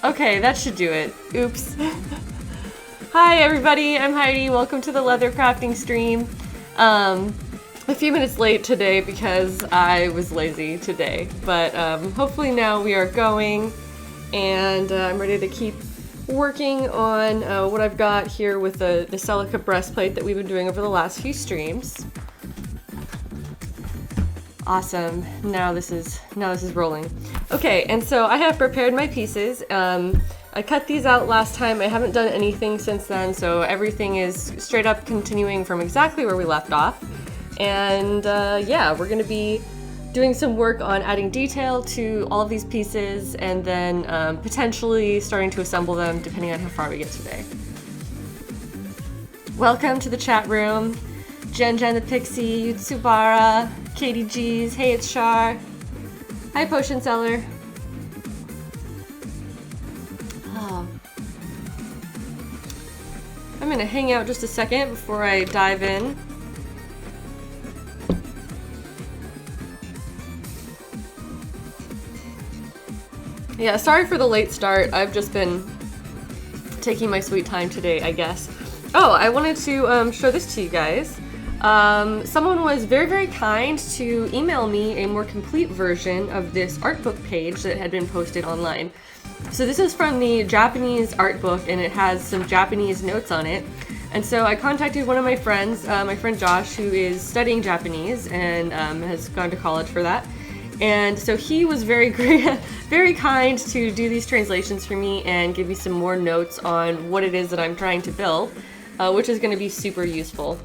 Okay, that should do it. Oops. Hi everybody, I'm Heidi. Welcome to the leather crafting stream. A few minutes late today because I was lazy today, but hopefully now we are going, and I'm ready to keep working on what I've got here with the Celica breastplate that we've been doing over the last few streams. Awesome. Now this is rolling. Okay, and so I have prepared my pieces. I cut these out last time. I haven't done anything since then, so everything is straight up continuing from exactly where we left off. And yeah, we're gonna be doing some work on adding detail to all of these pieces, and then potentially starting to assemble them depending on how far we get today. Welcome to the chat room. Jen the Pixie, Yutsubara, Katie G's, hey it's Shar. Hi Potion Seller. Oh. I'm gonna hang out just a second before I dive in. Yeah, sorry for the late start. I've just been taking my sweet time today, I guess. Oh, I wanted to show this to you guys. Someone was very kind to email me a more complete version of this art book page that had been posted online. So this is from the Japanese art book, and it has some Japanese notes on it. And so I contacted one of my friends, my friend Josh, who is studying Japanese and has gone to college for that. And so he was very kind to do these translations for me and give me some more notes on what it is that I'm trying to build, which is going to be super useful.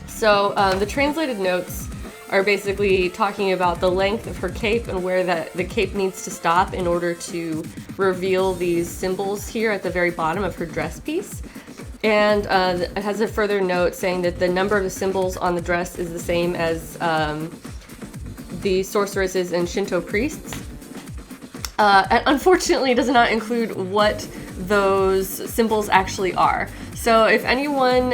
So the translated notes are basically talking about the length of her cape and where the cape needs to stop in order to reveal these symbols here at the very bottom of her dress piece. And it has a further note saying that the number of the symbols on the dress is the same as the sorceresses and Shinto priests. And unfortunately, it does not include what those symbols actually are. So if anyone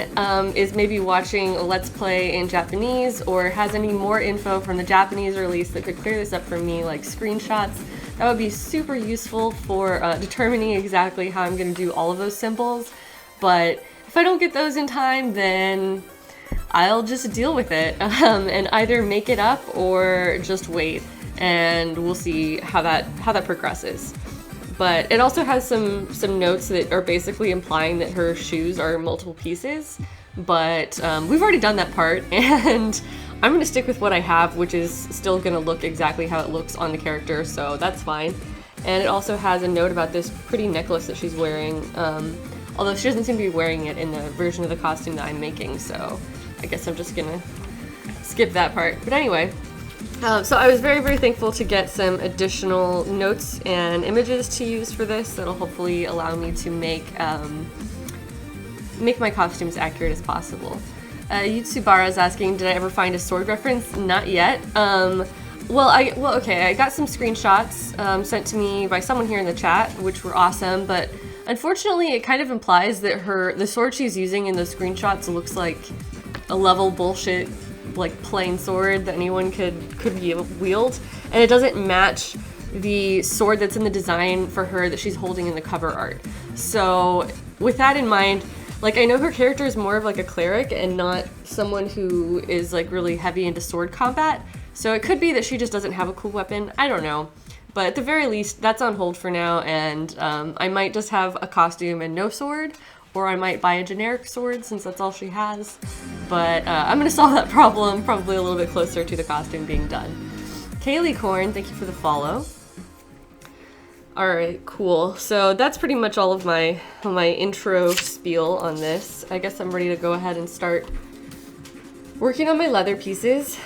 is maybe watching a Let's Play in Japanese or has any more info from the Japanese release that could clear this up for me, like screenshots, that would be super useful for determining exactly how I'm going to do all of those symbols. But if I don't get those in time, then I'll just deal with it and either make it up or just wait, and we'll see how that progresses. But it also has some notes that are basically implying that her shoes are multiple pieces, but we've already done that part, and I'm gonna stick with what I have, which is still gonna look exactly how it looks on the character, so that's fine. And it also has a note about this pretty necklace that she's wearing, although she doesn't seem to be wearing it in the version of the costume that I'm making, so I guess I'm just gonna skip that part. But anyway, so I was very thankful to get some additional notes and images to use for this that'll hopefully allow me to make my costumes accurate as possible. Yutsubara is asking, did I ever find a sword reference? Not yet. Okay, I got some screenshots sent to me by someone here in the chat, which were awesome, but unfortunately it kind of implies that the sword she's using in those screenshots looks like a level bullshit, like plain sword that anyone could wield, and it doesn't match the sword that's in the design for her that she's holding in the cover art. So with that in mind, like, I know her character is more of like a cleric and not someone who is like really heavy into sword combat, so it could be that she just doesn't have a cool weapon. I don't know, but at the very least that's on hold for now, and I might just have a costume and no sword, or I might buy a generic sword since that's all she has. But I'm gonna solve that problem probably a little bit closer to the costume being done. Kaylee Corn, thank you for the follow. Alright, cool. So that's pretty much all of my intro spiel on this. I guess I'm ready to go ahead and start working on my leather pieces.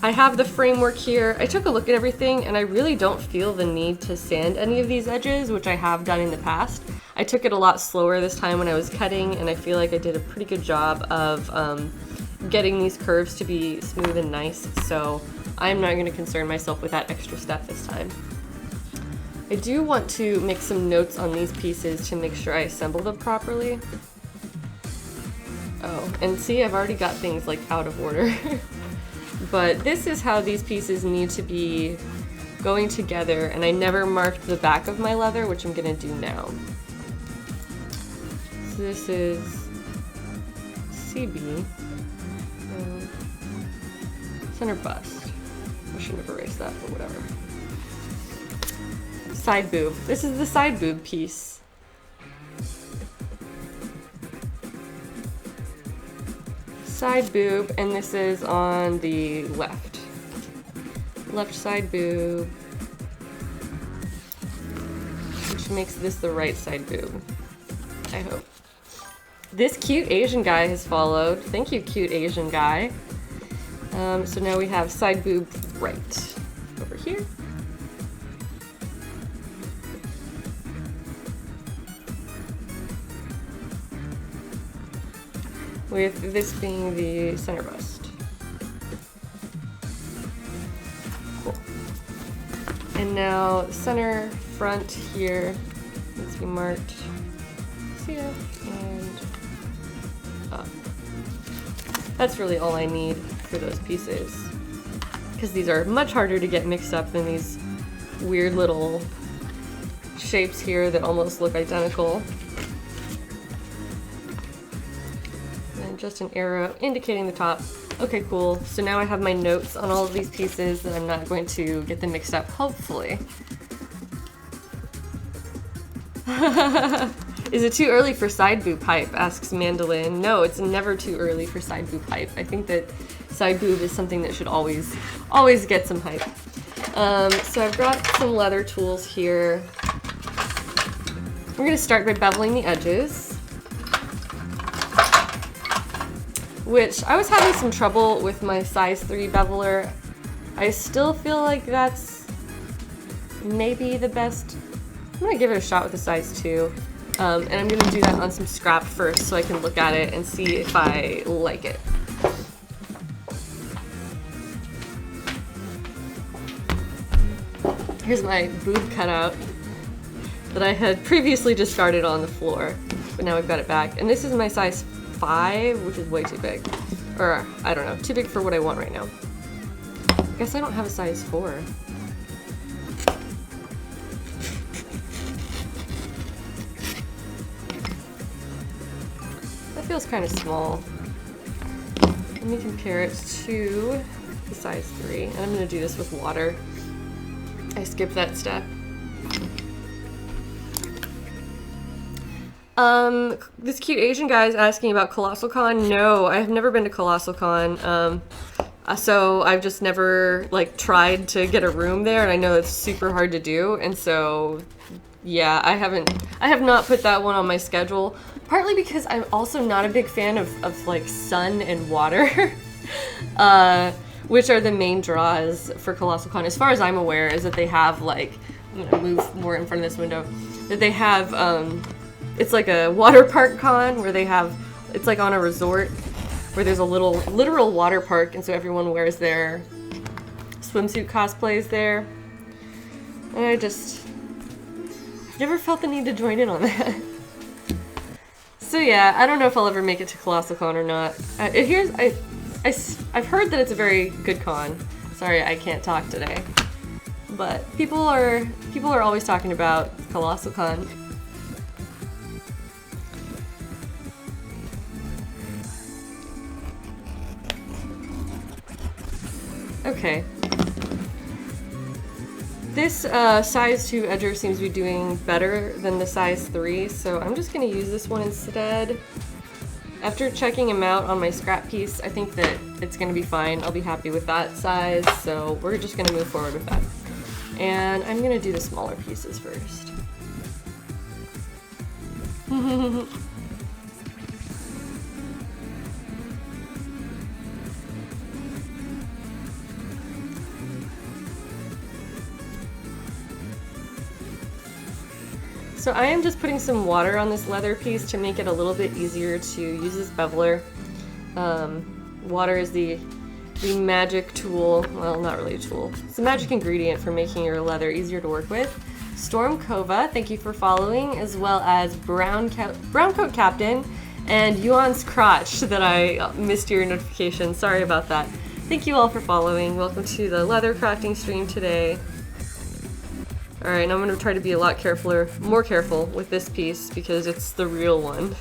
I have the framework here. I took a look at everything, and I really don't feel the need to sand any of these edges, which I have done in the past. I took it a lot slower this time when I was cutting, and I feel like I did a pretty good job of getting these curves to be smooth and nice, so I'm not going to concern myself with that extra step this time. I do want to make some notes on these pieces to make sure I assemble them properly. Oh, and see, I've already got things like out of order. But this is how these pieces need to be going together, and I never marked the back of my leather, which I'm gonna do now. So this is CB, center bust. I shouldn't have erased that, but whatever. Side boob. This is the side boob piece. Side boob, and this is on the left. Left side boob, which makes this the right side boob, I hope. This cute Asian guy has followed. Thank you, cute Asian guy. So now we have side boob right over here. With this being the center bust. Cool. And now center front here needs to be marked. See ya. And up. That's really all I need for those pieces, because these are much harder to get mixed up than these weird little shapes here that almost look identical. And just an arrow indicating the top. Okay, cool. So now I have my notes on all of these pieces, and I'm not going to get them mixed up, hopefully. Is it too early for side boob hype? Asks Mandolin. No, it's never too early for side boob hype. I think that side boob is something that should always get some hype. So I've got some leather tools here. We're gonna start by beveling the edges, which I was having some trouble with my size 3 beveler. I still feel like that's maybe the best. I'm gonna give it a shot with a size 2. And I'm gonna do that on some scrap first so I can look at it and see if I like it. Here's my boob cutout that I had previously discarded on the floor, but now I've got it back. And this is my size 5, which is way too big. Or, I don't know, too big for what I want right now. I guess I don't have a size 4. Feels kind of small. Let me compare it to the size 3, and I'm going to do this with water. I skipped that step. This cute Asian guy is asking about Colossal Con. No, I have never been to Colossal Con. So I've just never like tried to get a room there, and I know it's super hard to do, and so yeah, I have not put that one on my schedule. Partly because I'm also not a big fan of like sun and water, which are the main draws for Colossal Con, as far as I'm aware, is that they have like, I'm gonna move more in front of this window, that they have, it's like a water park con where they have, it's like on a resort where there's a literal water park, and so everyone wears their swimsuit cosplays there. And I've never felt the need to join in on that. So yeah, I don't know if I'll ever make it to Colossal Con or not. I've heard that it's a very good con. Sorry, I can't talk today. But people are always talking about Colossal Con. Okay. This size 2 edger seems to be doing better than the size 3, so I'm just going to use this one instead. After checking him out on my scrap piece, I think that it's going to be fine. I'll be happy with that size, so we're just going to move forward with that. And I'm going to do the smaller pieces first. So I am just putting some water on this leather piece to make it a little bit easier to use this beveler. Water is the magic tool, well, not really a tool. It's a magic ingredient for making your leather easier to work with. Storm Kova, thank you for following, as well as Browncoat Captain and Yuan's Crotch that I missed your notification. Sorry about that. Thank you all for following. Welcome to the leather crafting stream today. Alright, now I'm gonna try to be a lot more careful with this piece because it's the real one.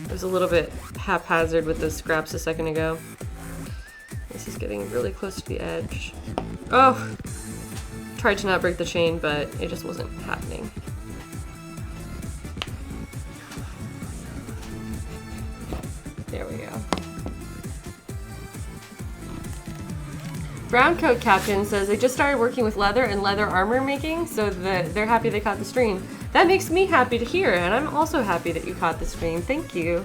It was a little bit haphazard with those scraps a second ago. This is getting really close to the edge. Oh! Tried to not break the chain, but it just wasn't happening. There we go. Brown Coat Captain says they just started working with leather and leather armor making, so that they're happy they caught the stream. That makes me happy to hear, and I'm also happy that you caught the stream. Thank you.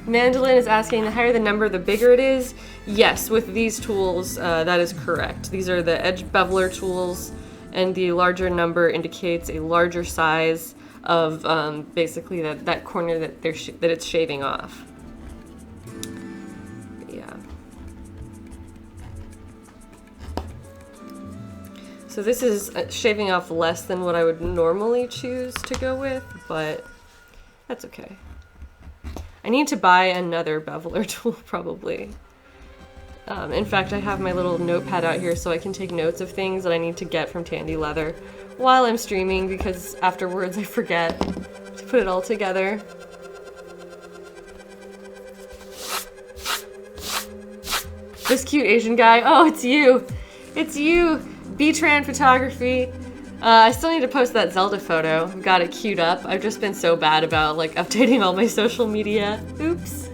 Mandolin is asking, the higher the number, the bigger it is. Yes, with these tools, that is correct. These are the edge beveler tools, and the larger number indicates a larger size of basically that corner that it's shaving off. Yeah. So this is shaving off less than what I would normally choose to go with, but that's okay. I need to buy another beveler tool probably. In fact, I have my little notepad out here so I can take notes of things that I need to get from Tandy Leather while I'm streaming, because afterwards I forget to put it all together. This cute Asian guy. Oh, it's you! It's you! B-Tran Photography. I still need to post that Zelda photo. I've got it queued up. I've just been so bad about like updating all my social media. Oops.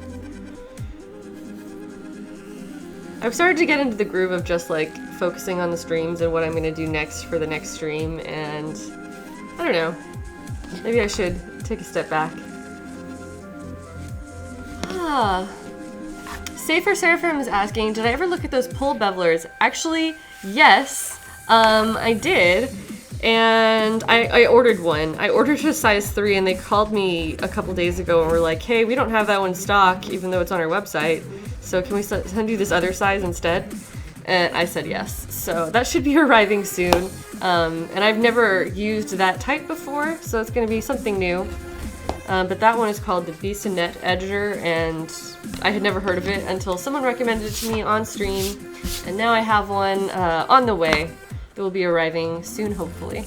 I've started to get into the groove of just like focusing on the streams and what I'm gonna do next for the next stream, and I don't know. Maybe I should take a step back. Safer Seraphim is asking, did I ever look at those pull bevelers? Actually, yes, I did. And I ordered one. I ordered a size 3 and they called me a couple days ago and were like, hey, we don't have that one in stock even though it's on our website. So can we send you this other size instead? And I said yes. So that should be arriving soon. And I've never used that type before, so it's gonna be something new. But that one is called the Bissonnet Edger, and I had never heard of it until someone recommended it to me on stream. And now I have one on the way. It will be arriving soon, hopefully.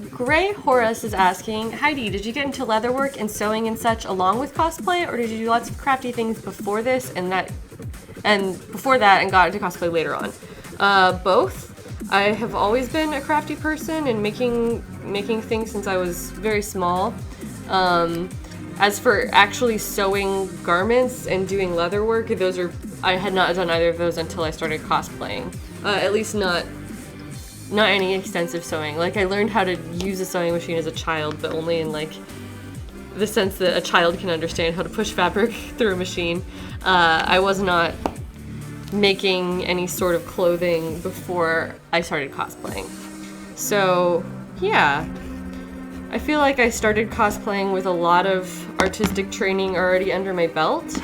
Gray Horus is asking, Heidi, did you get into leatherwork and sewing and such along with cosplay, or did you do lots of crafty things before this and before that and got into cosplay later on? Both. I have always been a crafty person and making things since I was very small. As for actually sewing garments and doing leather work, I had not done either of those until I started cosplaying. At least not any extensive sewing. Like, I learned how to use a sewing machine as a child, but only in like the sense that a child can understand how to push fabric through a machine. I was not making any sort of clothing before I started cosplaying. So yeah, I feel like I started cosplaying with a lot of artistic training already under my belt,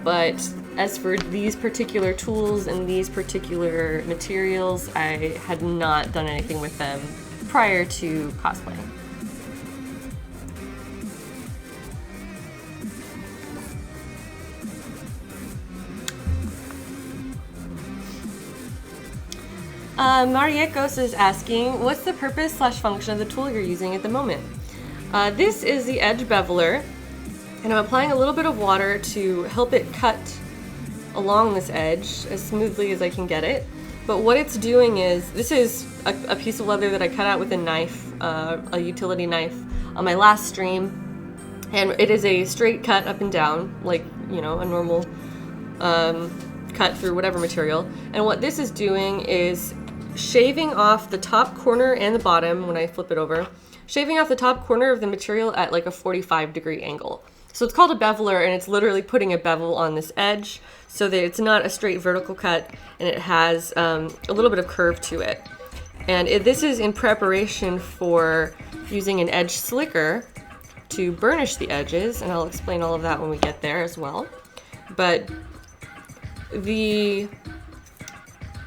but as for these particular tools and these particular materials, I had not done anything with them prior to cosplaying. Mariekos is asking, what's the purpose / function of the tool you're using at the moment? This is the edge beveler, and I'm applying a little bit of water to help it cut along this edge as smoothly as I can get it. But what it's doing is, this is a piece of leather that I cut out with a knife, a utility knife, on my last stream, and it is a straight cut up and down, like, you know, a normal cut through whatever material. And what this is doing is shaving off the top corner and the bottom when I flip it over, shaving off the top corner of the material at like a 45-degree angle. So it's called a beveler, and it's literally putting a bevel on this edge so that it's not a straight vertical cut, and it has a little bit of curve to it. And this is in preparation for using an edge slicker to burnish the edges, and I'll explain all of that when we get there as well. But the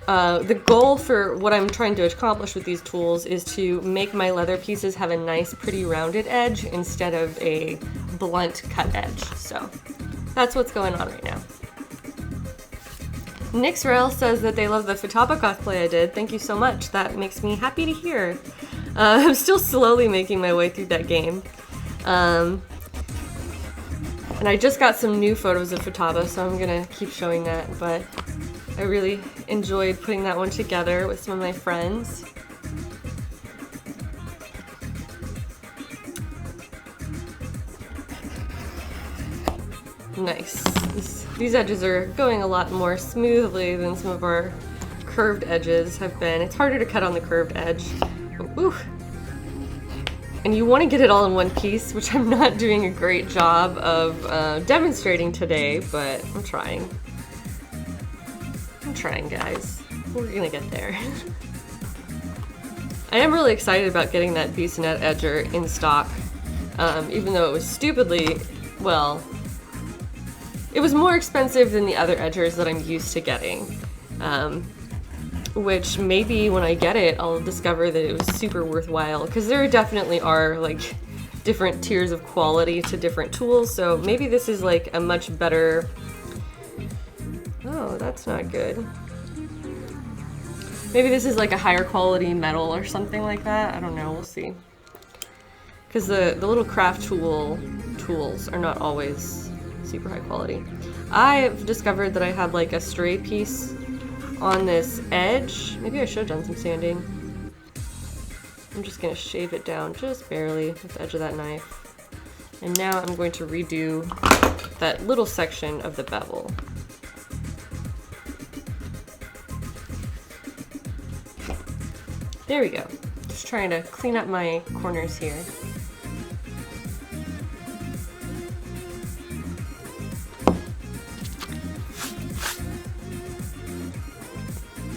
The goal for what I'm trying to accomplish with these tools is to make my leather pieces have a nice, pretty rounded edge instead of a blunt cut edge. So that's what's going on right now. Nixrael says that they love the Futaba cosplay I did. Thank you so much. That makes me happy to hear. I'm still slowly making my way through that game. And I just got some new photos of Futaba, so I'm gonna keep showing that, but I really enjoyed putting that one together with some of my friends. Nice. These edges are going a lot more smoothly than some of our curved edges have been. It's harder to cut on the curved edge. Ooh. And you want to get it all in one piece, which I'm not doing a great job of demonstrating today, but I'm trying. I'm trying, guys. We're gonna get there. I am really excited about getting that Bissonette edger in stock, even though it was stupidly, well, it was more expensive than the other edgers that I'm used to getting. Which maybe when I get it, I'll discover that it was super worthwhile, because there definitely are like different tiers of quality to different tools, so maybe this is like a much better... Oh, that's not good. Maybe this is like a higher quality metal or something like that. I don't know, we'll see. Because the little craft tools are not always super high quality. I've discovered that I have like a stray piece on this edge. Maybe I should have done some sanding. I'm just gonna shave it down just barely with the edge of that knife. And now I'm going to redo that little section of the bevel. There we go. Just trying to clean up my corners here.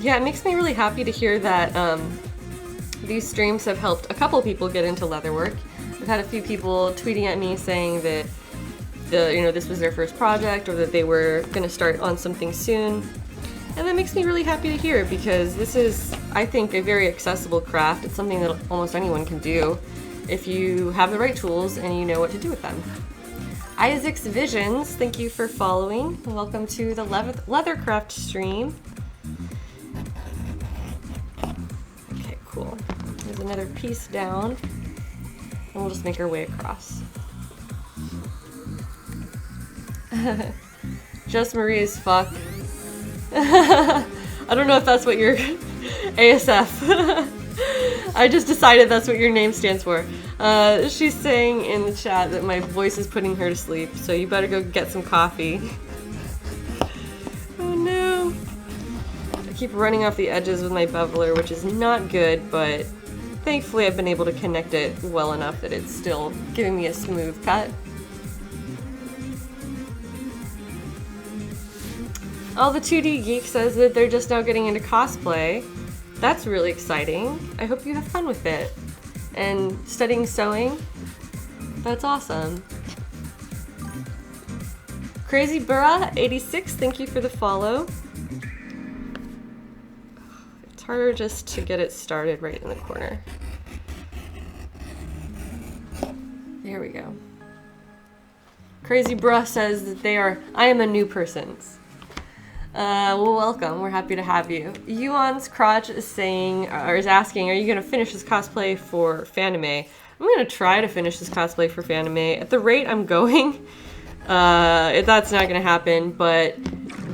Yeah, it makes me really happy to hear that these streams have helped a couple people get into leatherwork. I've had a few people tweeting at me saying that this was their first project, or that they were going to start on something soon. And that makes me really happy to hear, because this is, I think, a very accessible craft. It's something that almost anyone can do if you have the right tools and you know what to do with them. Isaac's Visions, thank you for following. Welcome to the Leathercraft stream. Okay, cool. There's another piece down, and we'll just make our way across. Just Marie as fuck. I don't know if that's what your ASF. I just decided that's what your name stands for. She's saying in the chat that my voice is putting her to sleep, so you better go get some coffee. Oh no. I keep running off the edges with my beveler, which is not good, but thankfully I've been able to connect it well enough that it's still giving me a smooth cut. All the 2D Geek says that they're just now getting into cosplay. That's really exciting. I hope you have fun with it. And studying sewing, that's awesome. Crazy Burra 86, thank you for the follow. It's harder just to get it started right in the corner. There we go. Crazy Burra says that I am a new person. Well, welcome. We're happy to have you. Yuan's Crotch is saying, or is asking, are you going to finish this cosplay for Fanime? I'm going to try to finish this cosplay for Fanime. At the rate I'm going, that's not going to happen, but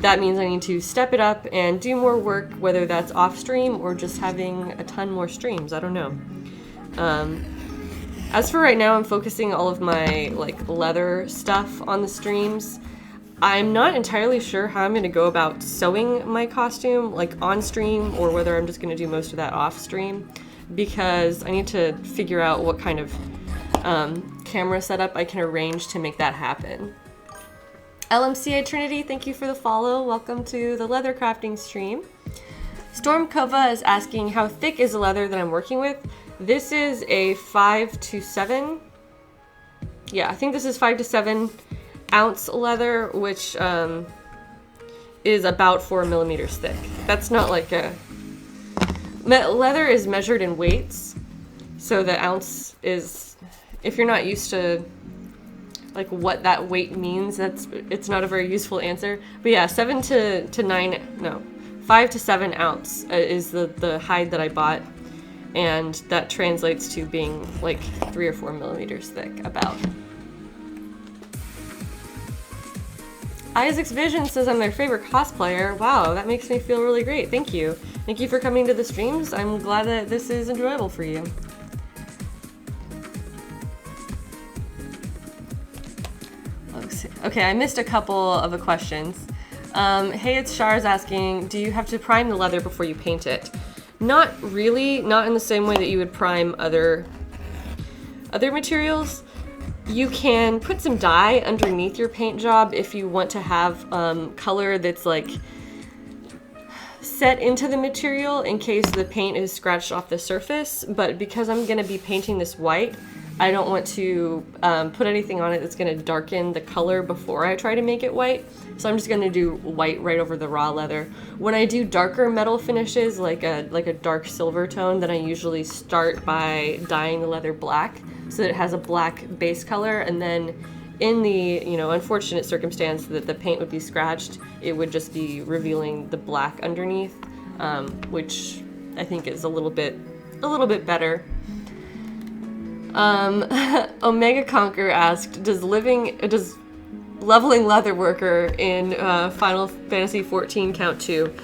that means I need to step it up and do more work, whether that's off stream or just having a ton more streams. I don't know. As for right now, I'm focusing all of my leather stuff on the streams. I'm not entirely sure how I'm going to go about sewing my costume, on stream, or whether I'm just going to do most of that off stream, because I need to figure out what kind of camera setup I can arrange to make that happen. LMCA Trinity, thank you for the follow. Welcome to the leather crafting stream. Stormkova is asking, how thick is the leather that I'm working with? This is a 5 to 7. Yeah, I think this is 5 to 7 ounce leather, which is about 4 millimeters thick. That's not like a... Leather is measured in weights, so the ounce is... If you're not used to like what that weight means, it's not a very useful answer. But yeah, 5 to 7 ounce is the hide that I bought, and that translates to being like 3 or 4 millimeters thick, about. Isaac's Vision says I'm their favorite cosplayer. Wow, that makes me feel really great. Thank you. Thank you for coming to the streams. I'm glad that this is enjoyable for you. Okay, I missed a couple of the questions. Hey, it's Char's asking, do you have to prime the leather before you paint it? Not really, not in the same way that you would prime other materials. You can put some dye underneath your paint job if you want to have color that's like set into the material in case the paint is scratched off the surface. But because I'm going to be painting this white, I don't want to put anything on it that's going to darken the color before I try to make it white. So I'm just going to do white right over the raw leather. When I do darker metal finishes, like a dark silver tone, then I usually start by dyeing the leather black so that it has a black base color, and then in the unfortunate circumstance that the paint would be scratched, it would just be revealing the black underneath, which I think is a little bit better. Omega Conquer asked, does leveling Leatherworker in Final Fantasy XIV count too?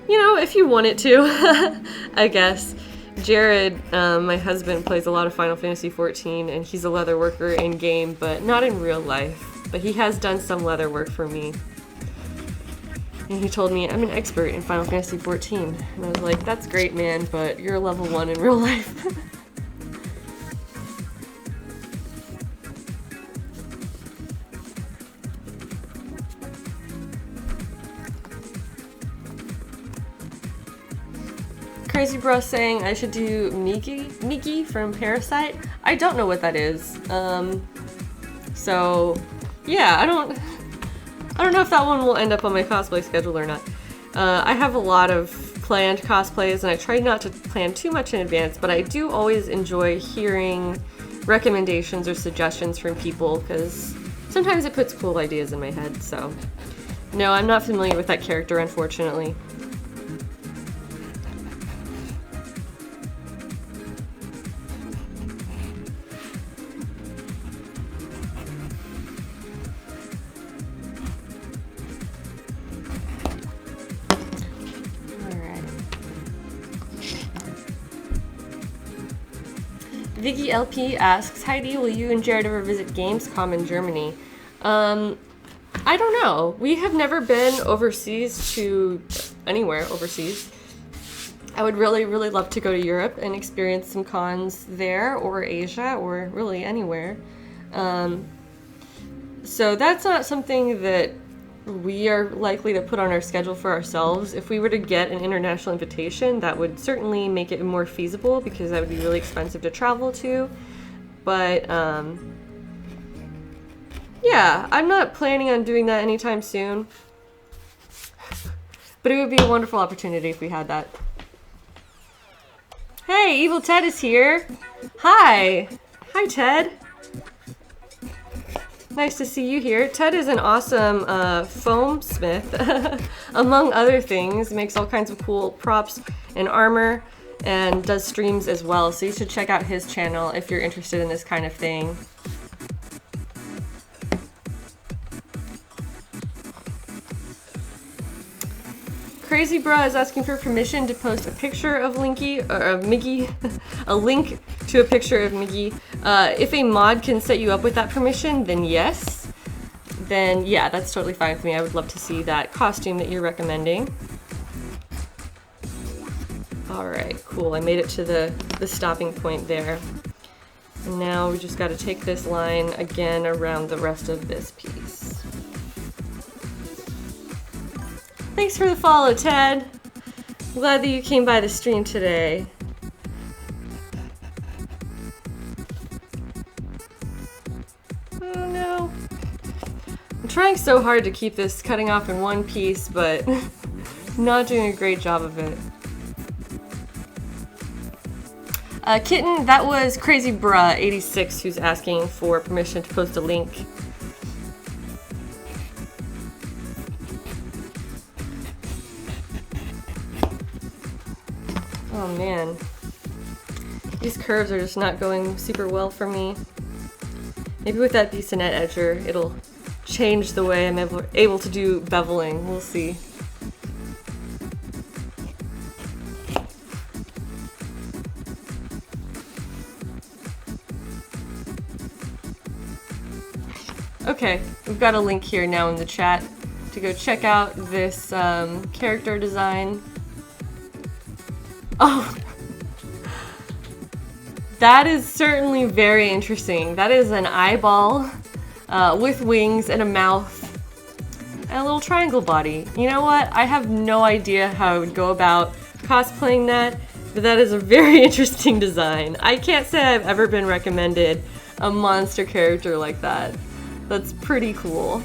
If you want it to, I guess. Jared, my husband, plays a lot of Final Fantasy XIV, and he's a leatherworker in game, but not in real life. But he has done some leather work for me. And he told me, I'm an expert in Final Fantasy XIV. And I was like, that's great, man, but you're a level 1 in real life. Crazy Bro saying I should do Miki from Parasite. I don't know what that is. So yeah, I don't know if that one will end up on my cosplay schedule or not. I have a lot of planned cosplays, and I try not to plan too much in advance, but I do always enjoy hearing recommendations or suggestions from people, because sometimes it puts cool ideas in my head. So no, I'm not familiar with that character, unfortunately. Vicky LP asks, Heidi, will you and Jared ever visit Gamescom in Germany? I don't know. We have never been overseas to anywhere overseas. I would really, really love to go to Europe and experience some cons there, or Asia, or really anywhere. So that's not something that we are likely to put on our schedule for ourselves. If we were to get an international invitation, that would certainly make it more feasible, because that would be really expensive to travel to. But yeah, I'm not planning on doing that anytime soon. But it would be a wonderful opportunity if we had that. Hey, Evil Ted is here. Hi. Hi, Ted. Nice to see you here. Ted is an awesome foam smith, among other things. Makes all kinds of cool props and armor, and does streams as well. So you should check out his channel if you're interested in this kind of thing. Crazy Bra is asking for permission to post a picture of Linky, or of Miggy, a link to a picture of Miggy. If a mod can set you up with that permission, then yes. Then yeah, that's totally fine with me. I would love to see that costume that you're recommending. Alright, cool. I made it to the stopping point there. And now we just got to take this line again around the rest of this piece. Thanks for the follow, Ted. Glad that you came by the stream today. trying so hard to keep this cutting off in one piece, but not doing a great job of it. Kitten, that was Crazy Bruh 86 who's asking for permission to post a link. Oh man, these curves are just not going super well for me. Maybe with that Bissonette edger, it'll change the way I'm able to do beveling. We'll see. Okay, we've got a link here now in the chat to go check out this character design. Oh, that is certainly very interesting. That is an eyeball with wings and a mouth and a little triangle body. You know what? I have no idea how I would go about cosplaying that, but that is a very interesting design. I can't say I've ever been recommended a monster character like that. That's pretty cool.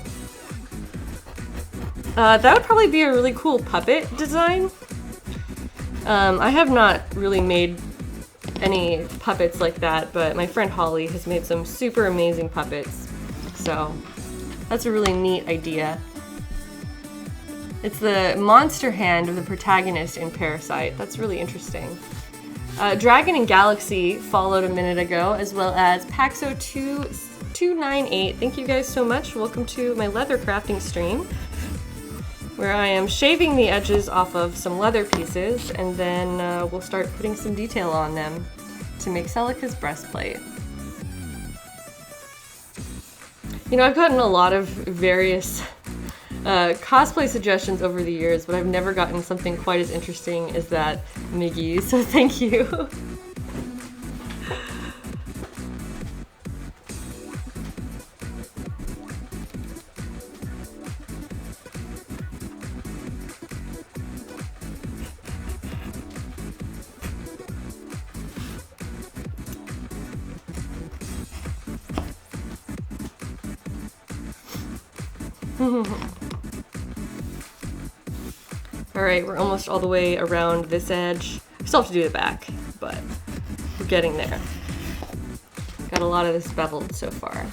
That would probably be a really cool puppet design. I have not really made any puppets like that, but my friend Holly has made some super amazing puppets. So that's a really neat idea. It's the monster hand of the protagonist in Parasite. That's really interesting. Dragon and Galaxy followed a minute ago, as well as Paxo298. Thank you guys so much. Welcome to my leather crafting stream, where I am shaving the edges off of some leather pieces, and then we'll start putting some detail on them to make Celica's breastplate. You know, I've gotten a lot of various cosplay suggestions over the years, but I've never gotten something quite as interesting as that Miggy, so thank you. Alright, we're almost all the way around this edge. We still have to do the back, but we're getting there. Got a lot of this beveled so far.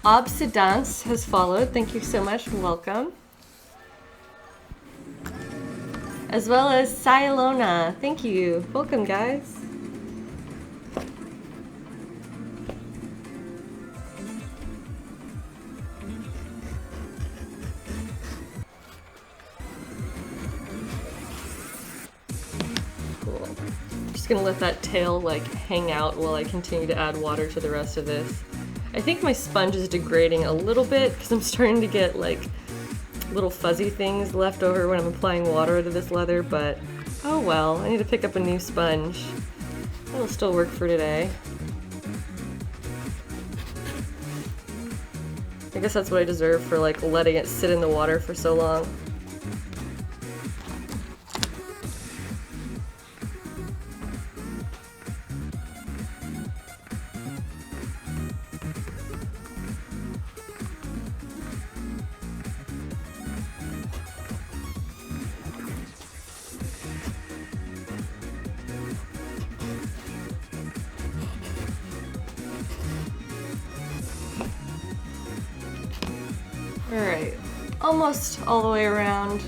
Obsidance has followed. Thank you so much and welcome. As well as Sialona. Thank you. Welcome, guys. Cool. Just gonna let that tail like hang out while I continue to add water to the rest of this. I think my sponge is degrading a little bit because I'm starting to get like little fuzzy things left over when I'm applying water to this leather, but oh well, I need to pick up a new sponge. That'll still work for today. I guess that's what I deserve for like letting it sit in the water for so long. Alright, almost all the way around.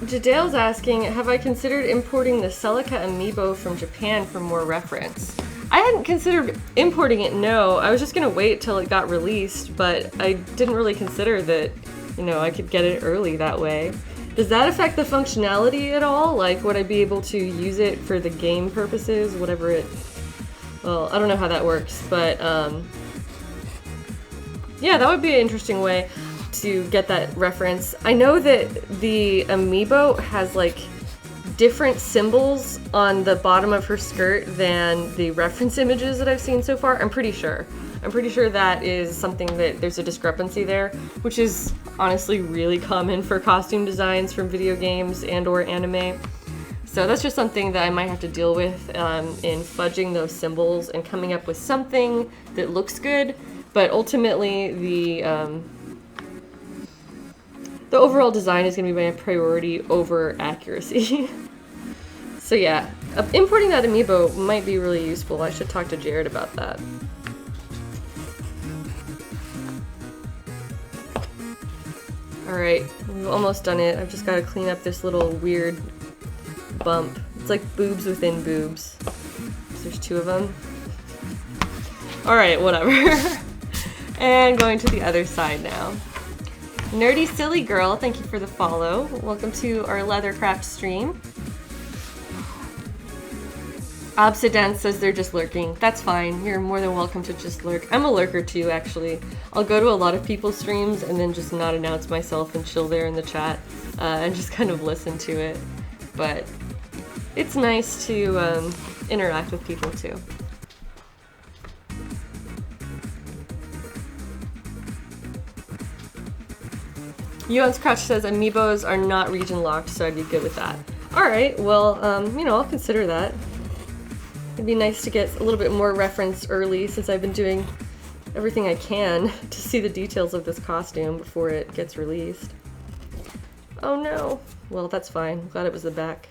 Jadale's asking, have I considered importing the Celica amiibo from Japan for more reference? I hadn't considered importing it, no. I was just gonna wait till it got released, but I didn't really consider that, you know, I could get it early that way. Does that affect the functionality at all? Like, would I be able to use it for the game purposes, whatever it... Well, I don't know how that works, but, yeah, that would be an interesting way to get that reference. I know that the amiibo has, like, different symbols on the bottom of her skirt than the reference images that I've seen so far. I'm pretty sure. I'm pretty sure that is something that there's a discrepancy there, which is honestly really common for costume designs from video games and or anime. So that's just something that I might have to deal with in fudging those symbols and coming up with something that looks good, but ultimately the overall design is going to be my priority over accuracy. So yeah, importing that amiibo might be really useful. I should talk to Jared about that. Alright, we've almost done it. I've just got to clean up this little weird bump. It's like boobs within boobs. There's two of them. Alright, whatever. And going to the other side now. Nerdy Silly Girl, thank you for the follow. Welcome to our Leathercraft stream. Obsidian says they're just lurking. That's fine. You're more than welcome to just lurk. I'm a lurker too, actually. I'll go to a lot of people's streams and then just not announce myself and chill there in the chat and just kind of listen to it. But it's nice to interact with people too. Yuan's Crouch says amiibos are not region locked, so I'd be good with that. Alright, well, you know, I'll consider that. It'd be nice to get a little bit more reference early since I've been doing everything I can to see the details of this costume before it gets released. Oh no. Well, that's fine. I'm glad it was the back.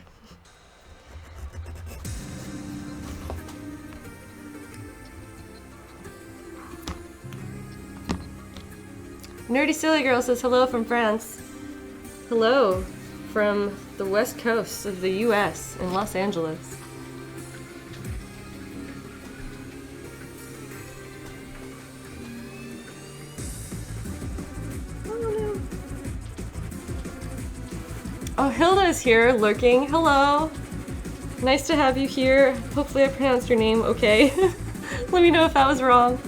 Nerdy Silly Girl says hello from France. Hello from the west coast of the US in Los Angeles. Oh, Hilda is here, lurking. Hello. Nice to have you here. Hopefully I pronounced your name okay. Let me know if that was wrong.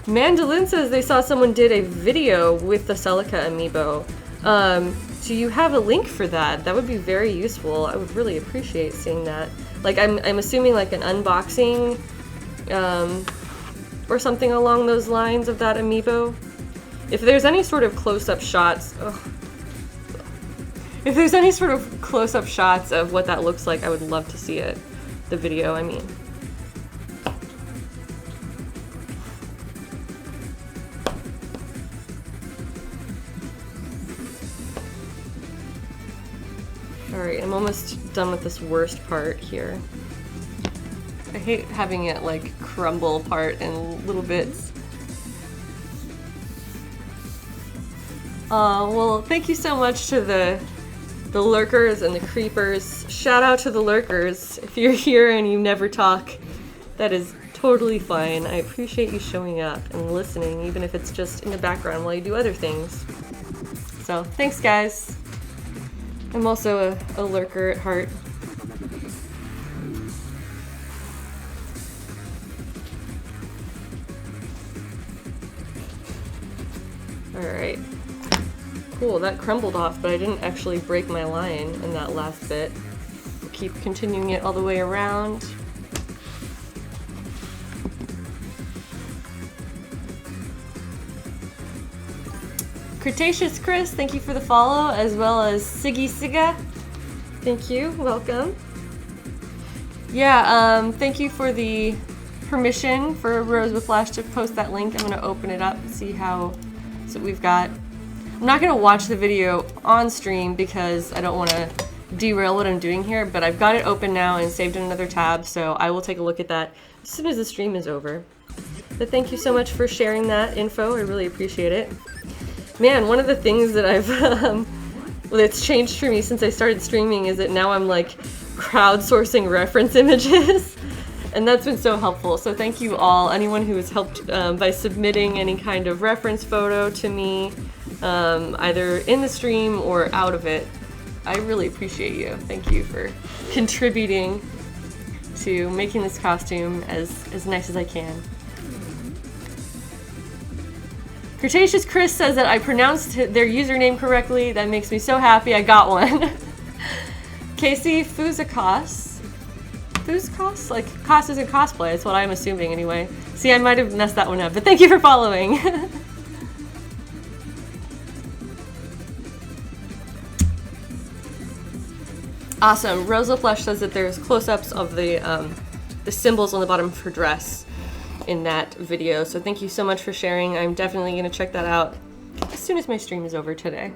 Mandolin says they saw someone did a video with the Celica amiibo. Do you have a link for that? That would be very useful. I would really appreciate seeing that. Like, I'm assuming like an unboxing or something along those lines of that amiibo. If there's any sort of close-up shots, if there's any sort of close-up shots of what that looks like, I would love to see it. The video, I mean. Alright, I'm almost done with this worst part here. I hate having it like crumble apart in little bits. Well, thank you so much to the lurkers and the creepers. Shout out to the lurkers. If you're here and you never talk, that is totally fine. I appreciate you showing up and listening, even if it's just in the background while you do other things. So, thanks guys. I'm also a lurker at heart. Alright. Cool, that crumbled off, but I didn't actually break my line in that last bit. We'll keep continuing it all the way around. Cretaceous Chris, thank you for the follow, as well as Siggy Siga. Thank you, welcome. Yeah, thank you for the permission for Rose with Flash to post that link. I'm gonna open it up and see what we've got. I'm not gonna watch the video on stream because I don't wanna derail what I'm doing here, but I've got it open now and saved in another tab, so I will take a look at that as soon as the stream is over. But thank you so much for sharing that info, I really appreciate it. Man, one of the things that I've, that's changed for me since I started streaming is that now I'm like crowdsourcing reference images. And that's been so helpful. So thank you all, anyone who has helped by submitting any kind of reference photo to me, either in the stream or out of it. I really appreciate you. Thank you for contributing to making this costume as nice as I can. Cretaceous Chris says that I pronounced their username correctly. That makes me so happy. I got one. Casey Fuzakos Who's Cos? Like, Cos isn't cosplay, that's what I'm assuming anyway. See, I might have messed that one up, but thank you for following. Awesome. Rosa Flesh says that there's close-ups of the symbols on the bottom of her dress in that video, so thank you so much for sharing. I'm definitely going to check that out as soon as my stream is over today.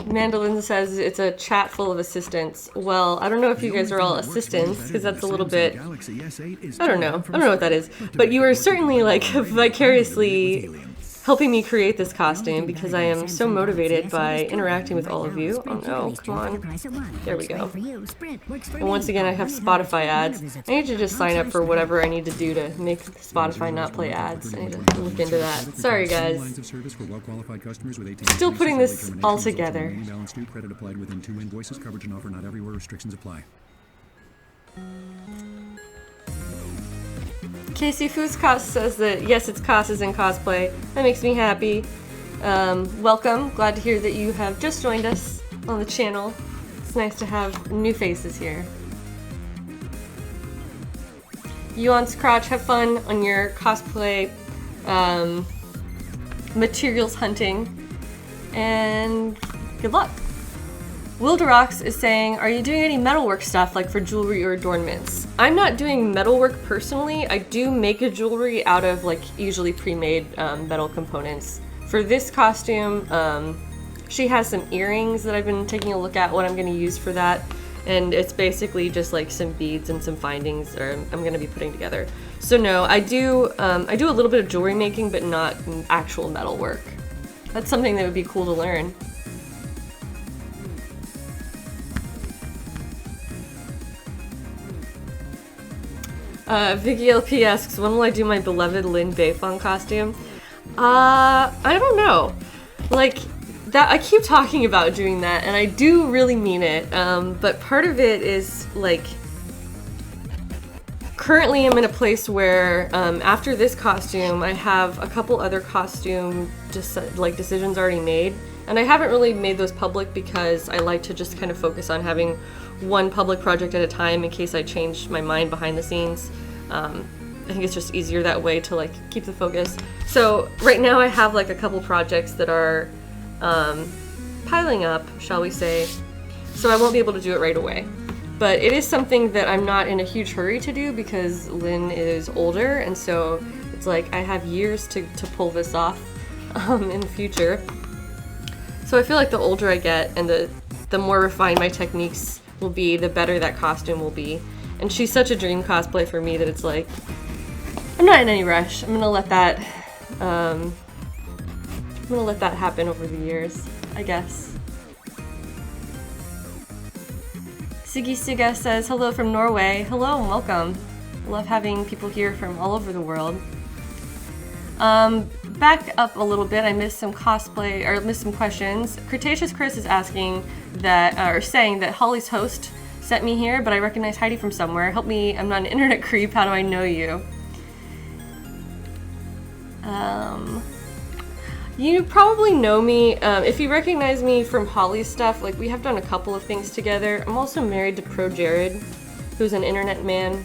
Mandolin says it's a chat full of assistants. Well, I don't know if you guys are all assistants, because that's a little bit... I don't know what that is. But you are certainly, like, vicariously helping me create this costume, because I am so motivated by interacting with all of you. Oh no, come on. There we go. And once again, I have Spotify ads. I need to just sign up for whatever I need to do to make Spotify not play ads. I need to look into that. Sorry, guys. Still putting this all together. Credit applied within 2 invoices. Coverage and offer not everywhere. Restrictions apply. Casey Fuscos says that yes, it's Cos is in cosplay. That makes me happy. Welcome. Glad to hear that you have just joined us on the channel. It's nice to have new faces here. Yuan's Crotch, have fun on your cosplay materials hunting, and good luck. Wilderox is saying, are you doing any metalwork stuff, like for jewelry or adornments? I'm not doing metalwork personally. I do make a jewelry out of like usually pre-made metal components. For this costume, she has some earrings that I've been taking a look at what I'm going to use for that. And it's basically just like some beads and some findings I'm going to be putting together. So no, I do a little bit of jewelry making, but not actual metalwork. That's something that would be cool to learn. Vicky LP asks, when will I do my beloved Lin Beifong costume? I don't know. Like, that I keep talking about doing that, and I do really mean it, but part of it is, like, currently I'm in a place where, after this costume, I have a couple other costume decisions already made, and I haven't really made those public because I like to just kind of focus on having one public project at a time in case I change my mind behind the scenes. I think it's just easier that way to like keep the focus. So right now I have like a couple projects that are piling up, shall we say, so I won't be able to do it right away. But it is something that I'm not in a huge hurry to do because Lynn is older, and so it's like I have years to pull this off in the future. So I feel like the older I get and the more refined my techniques will be, the better that costume will be. And she's such a dream cosplay for me that it's like, I'm not in any rush. I'm gonna let that happen over the years, I guess. Siggy Siga says, hello from Norway. Hello and welcome. I love having people here from all over the world. Back up a little bit, I missed some cosplay, or missed some questions. Cretaceous Chris is asking that, or saying that Holly's host sent me here, but I recognize Heidi from somewhere. Help me, I'm not an internet creep, how do I know you? You probably know me. If you recognize me from Holly's stuff, like we have done a couple of things together. I'm also married to Pro Jared, who's an internet man,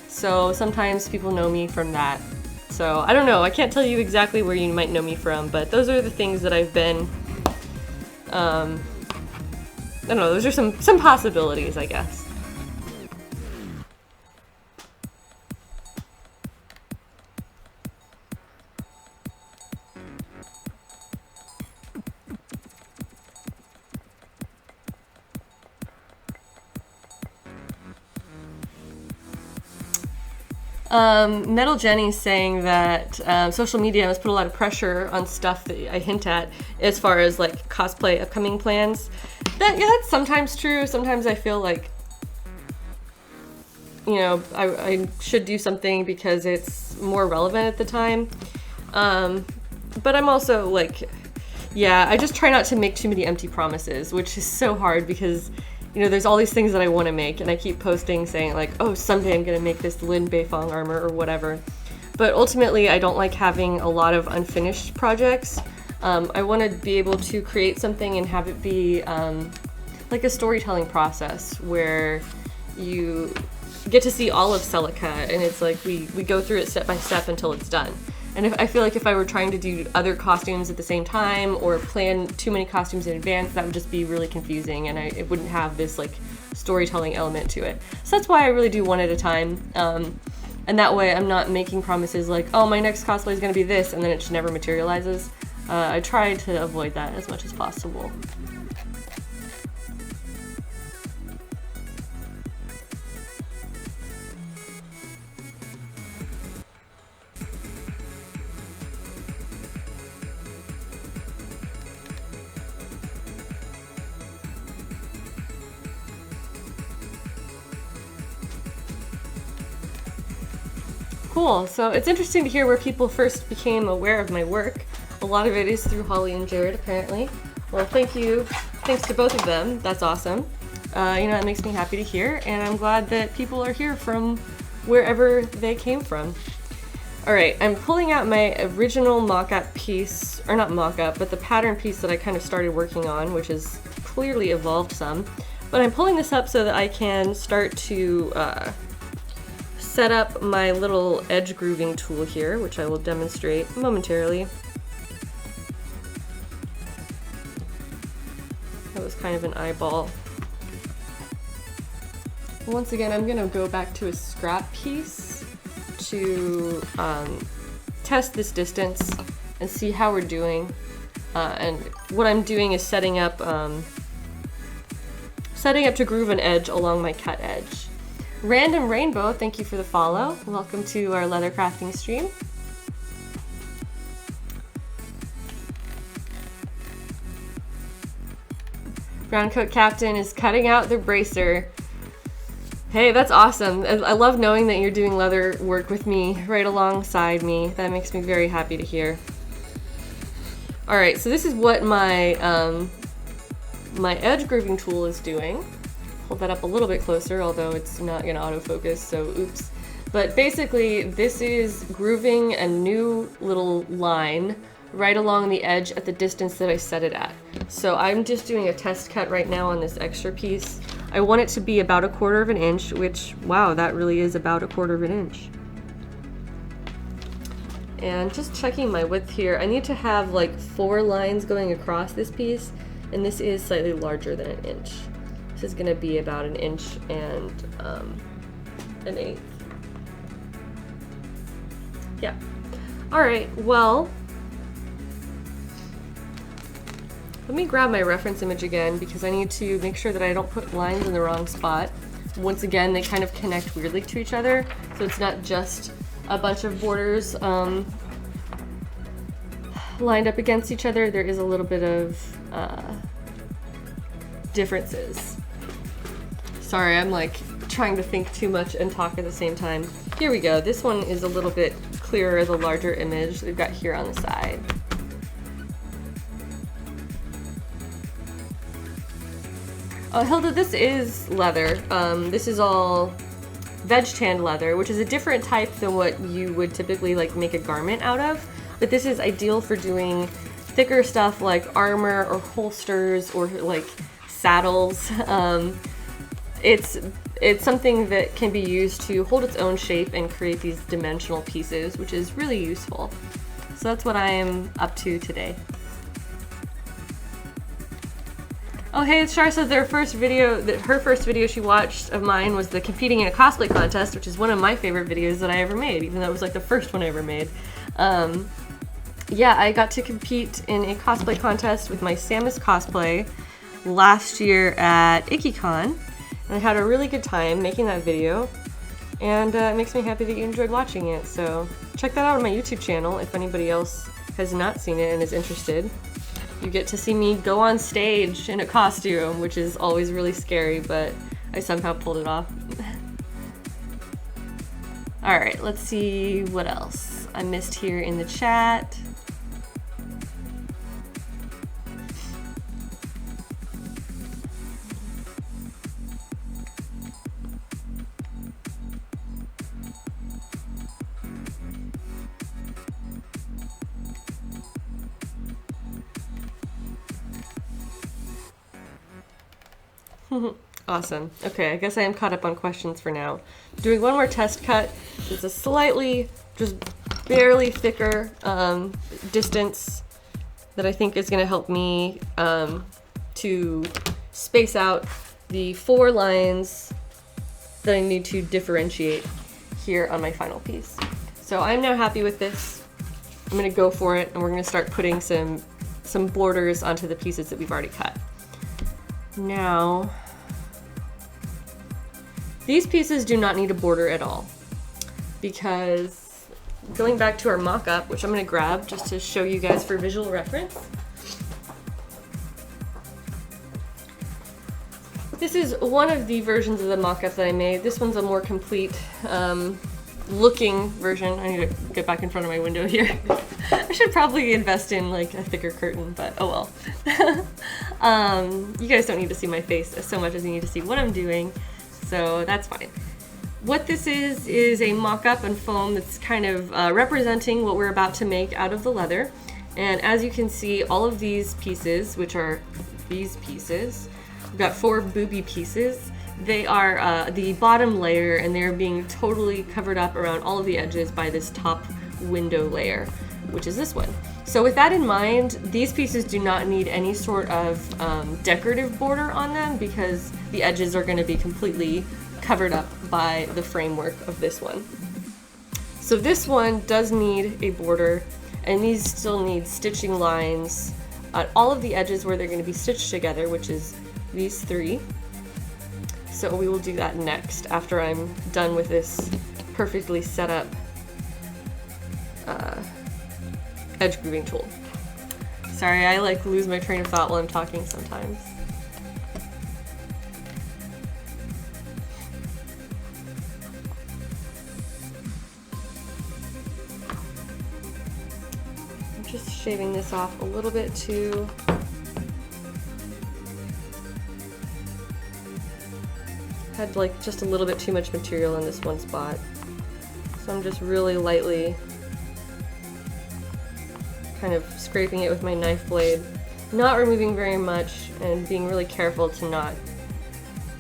so sometimes people know me from that. So I don't know, I can't tell you exactly where you might know me from, but those are the things that I've been, I don't know, those are some possibilities, I guess. Metal Jenny's saying that social media has put a lot of pressure on stuff that I hint at as far as like cosplay upcoming plans. Yeah, that's sometimes true. Sometimes I feel like, you know, I should do something because it's more relevant at the time. But I'm also like, yeah, I just try not to make too many empty promises, which is so hard because you know, there's all these things that I want to make, and I keep posting saying like, oh, someday I'm gonna make this Lin Beifong armor or whatever. But ultimately, I don't like having a lot of unfinished projects. I want to be able to create something and have it be like a storytelling process where you get to see all of Celica, and it's like we go through it step by step until it's done. And I feel like if I were trying to do other costumes at the same time or plan too many costumes in advance, that would just be really confusing, and it wouldn't have this like storytelling element to it. So that's why I really do one at a time. And that way I'm not making promises like, oh, my next cosplay is going to be this, and then it just never materializes. I try to avoid that as much as possible. Cool, so it's interesting to hear where people first became aware of my work. A lot of it is through Holly and Jared, apparently. Well, thank you. Thanks to both of them. That's awesome. You know, it makes me happy to hear, and I'm glad that people are here from wherever they came from. All right, I'm pulling out my original mock-up piece, or not mock-up, but the pattern piece that I kind of started working on, which has clearly evolved some. But I'm pulling this up so that I can start to set up my little edge grooving tool here, which I will demonstrate momentarily. That was kind of an eyeball. Once again, I'm gonna go back to a scrap piece to test this distance and see how we're doing. And what I'm doing is setting up to groove an edge along my cut edge. Random Rainbow, thank you for the follow. Welcome to our leather crafting stream. Brown Coat Captain is cutting out the bracer. Hey, that's awesome. I love knowing that you're doing leather work with me right alongside me. That makes me very happy to hear. All right, so this is what my my edge grooving tool is doing. Hold that up a little bit closer, although it's not gonna autofocus, so oops. But basically, this is grooving a new little line right along the edge at the distance that I set it at. So I'm just doing a test cut right now on this extra piece. I want it to be about 1/4 of an inch, which, wow, that really is about 1/4 of an inch. And just checking my width here, I need to have like 4 lines going across this piece, and this is slightly larger than 1 inch. This is gonna be about 1 inch and 1/8. Yeah. All right, well, let me grab my reference image again because I need to make sure that I don't put lines in the wrong spot. Once again, they kind of connect weirdly to each other, so it's not just a bunch of borders lined up against each other. There is a little bit of differences. Sorry, I'm like trying to think too much and talk at the same time. Here we go. This one is a little bit clearer, the larger image they've got here on the side. Oh, Hilda, this is leather. This is all veg tanned leather, which is a different type than what you would typically like make a garment out of. But this is ideal for doing thicker stuff like armor or holsters or like saddles. It's something that can be used to hold its own shape and create these dimensional pieces, which is really useful. So that's what I am up to today. Oh, hey, Char says her first video she watched of mine was the competing in a cosplay contest, which is one of my favorite videos that I ever made, even though it was like the first one I ever made. Yeah, I got to compete in a cosplay contest with my Samus cosplay last year at IkiCon, and I had a really good time making that video, and it makes me happy that you enjoyed watching it. So check that out on my YouTube channel if anybody else has not seen it and is interested. You get to see me go on stage in a costume, which is always really scary, but I somehow pulled it off. All right, let's see what else I missed here in the chat. Awesome. Okay, I guess I am caught up on questions for now. Doing one more test cut. It's a slightly, just barely thicker distance that I think is going to help me to space out the 4 lines that I need to differentiate here on my final piece. So I'm now happy with this. I'm going to go for it, and we're going to start putting some borders onto the pieces that we've already cut. Now, these pieces do not need a border at all, because going back to our mock-up, which I'm going to grab just to show you guys for visual reference. This is one of the versions of the mock-up that I made. This one's a more complete looking version. I need to get back in front of my window here. I should probably invest in like a thicker curtain, but oh well. You guys don't need to see my face so much as you need to see what I'm doing, so that's fine. What this is a mock-up and foam that's kind of representing what we're about to make out of the leather. And as you can see, all of these pieces, which are these pieces, we've got 4 booby pieces. They are the bottom layer, and they're being totally covered up around all of the edges by this top window layer, which is this one. So with that in mind, these pieces do not need any sort of decorative border on them, because the edges are going to be completely covered up by the framework of this one. So this one does need a border, and these still need stitching lines on all of the edges where they're going to be stitched together, which is these 3. So we will do that next after I'm done with this perfectly set up edge grooving tool. Sorry, I like lose my train of thought while I'm talking sometimes. I'm just shaving this off a little bit too. Had like just a little bit too much material in this one spot, so I'm just really lightly kind of scraping it with my knife blade, not removing very much, and being really careful to not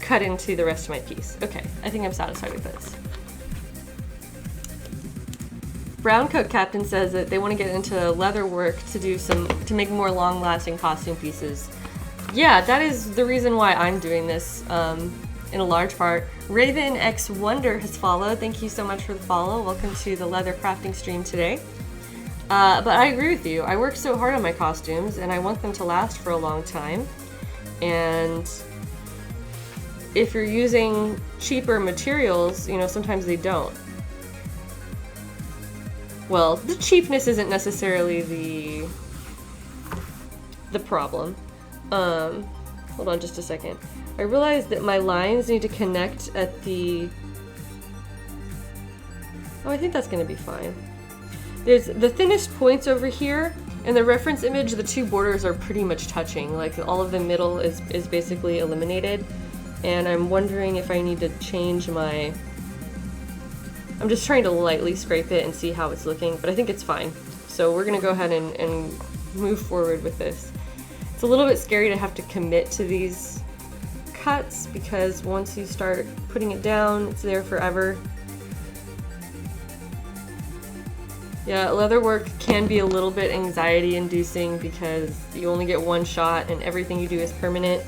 cut into the rest of my piece. Okay, I think I'm satisfied with this. Brown Coat Captain says that they want to get into leather work to make more long-lasting costume pieces. Yeah, that is the reason why I'm doing this. In a large part. Raven X Wonder has followed. Thank you so much for the follow. Welcome to the leather crafting stream today. But I agree with you. I work so hard on my costumes, and I want them to last for a long time. And if you're using cheaper materials, you know, sometimes they don't. Well, the cheapness isn't necessarily the problem. Hold on just a second. I realized that my lines need to connect at the... Oh, I think that's going to be fine. There's the thinnest points over here. In the reference image, the 2 borders are pretty much touching. Like, all of the middle is basically eliminated. And I'm wondering if I need to change my... I'm just trying to lightly scrape it and see how it's looking, but I think it's fine. So we're going to go ahead and move forward with this. It's a little bit scary to have to commit to these cuts, because once you start putting it down, it's there forever. Yeah, leather work can be a little bit anxiety inducing because you only get one shot and everything you do is permanent.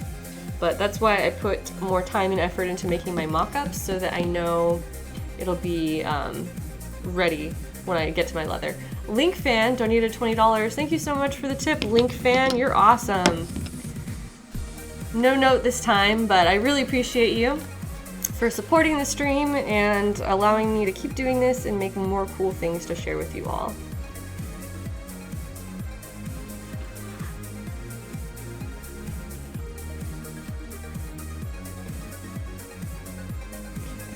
But that's why I put more time and effort into making my mock-ups, so that I know it'll be ready when I get to my leather. Link Fan donated $20. Thank you so much for the tip, Link Fan. You're awesome. No note this time, but I really appreciate you for supporting the stream and allowing me to keep doing this and make more cool things to share with you all.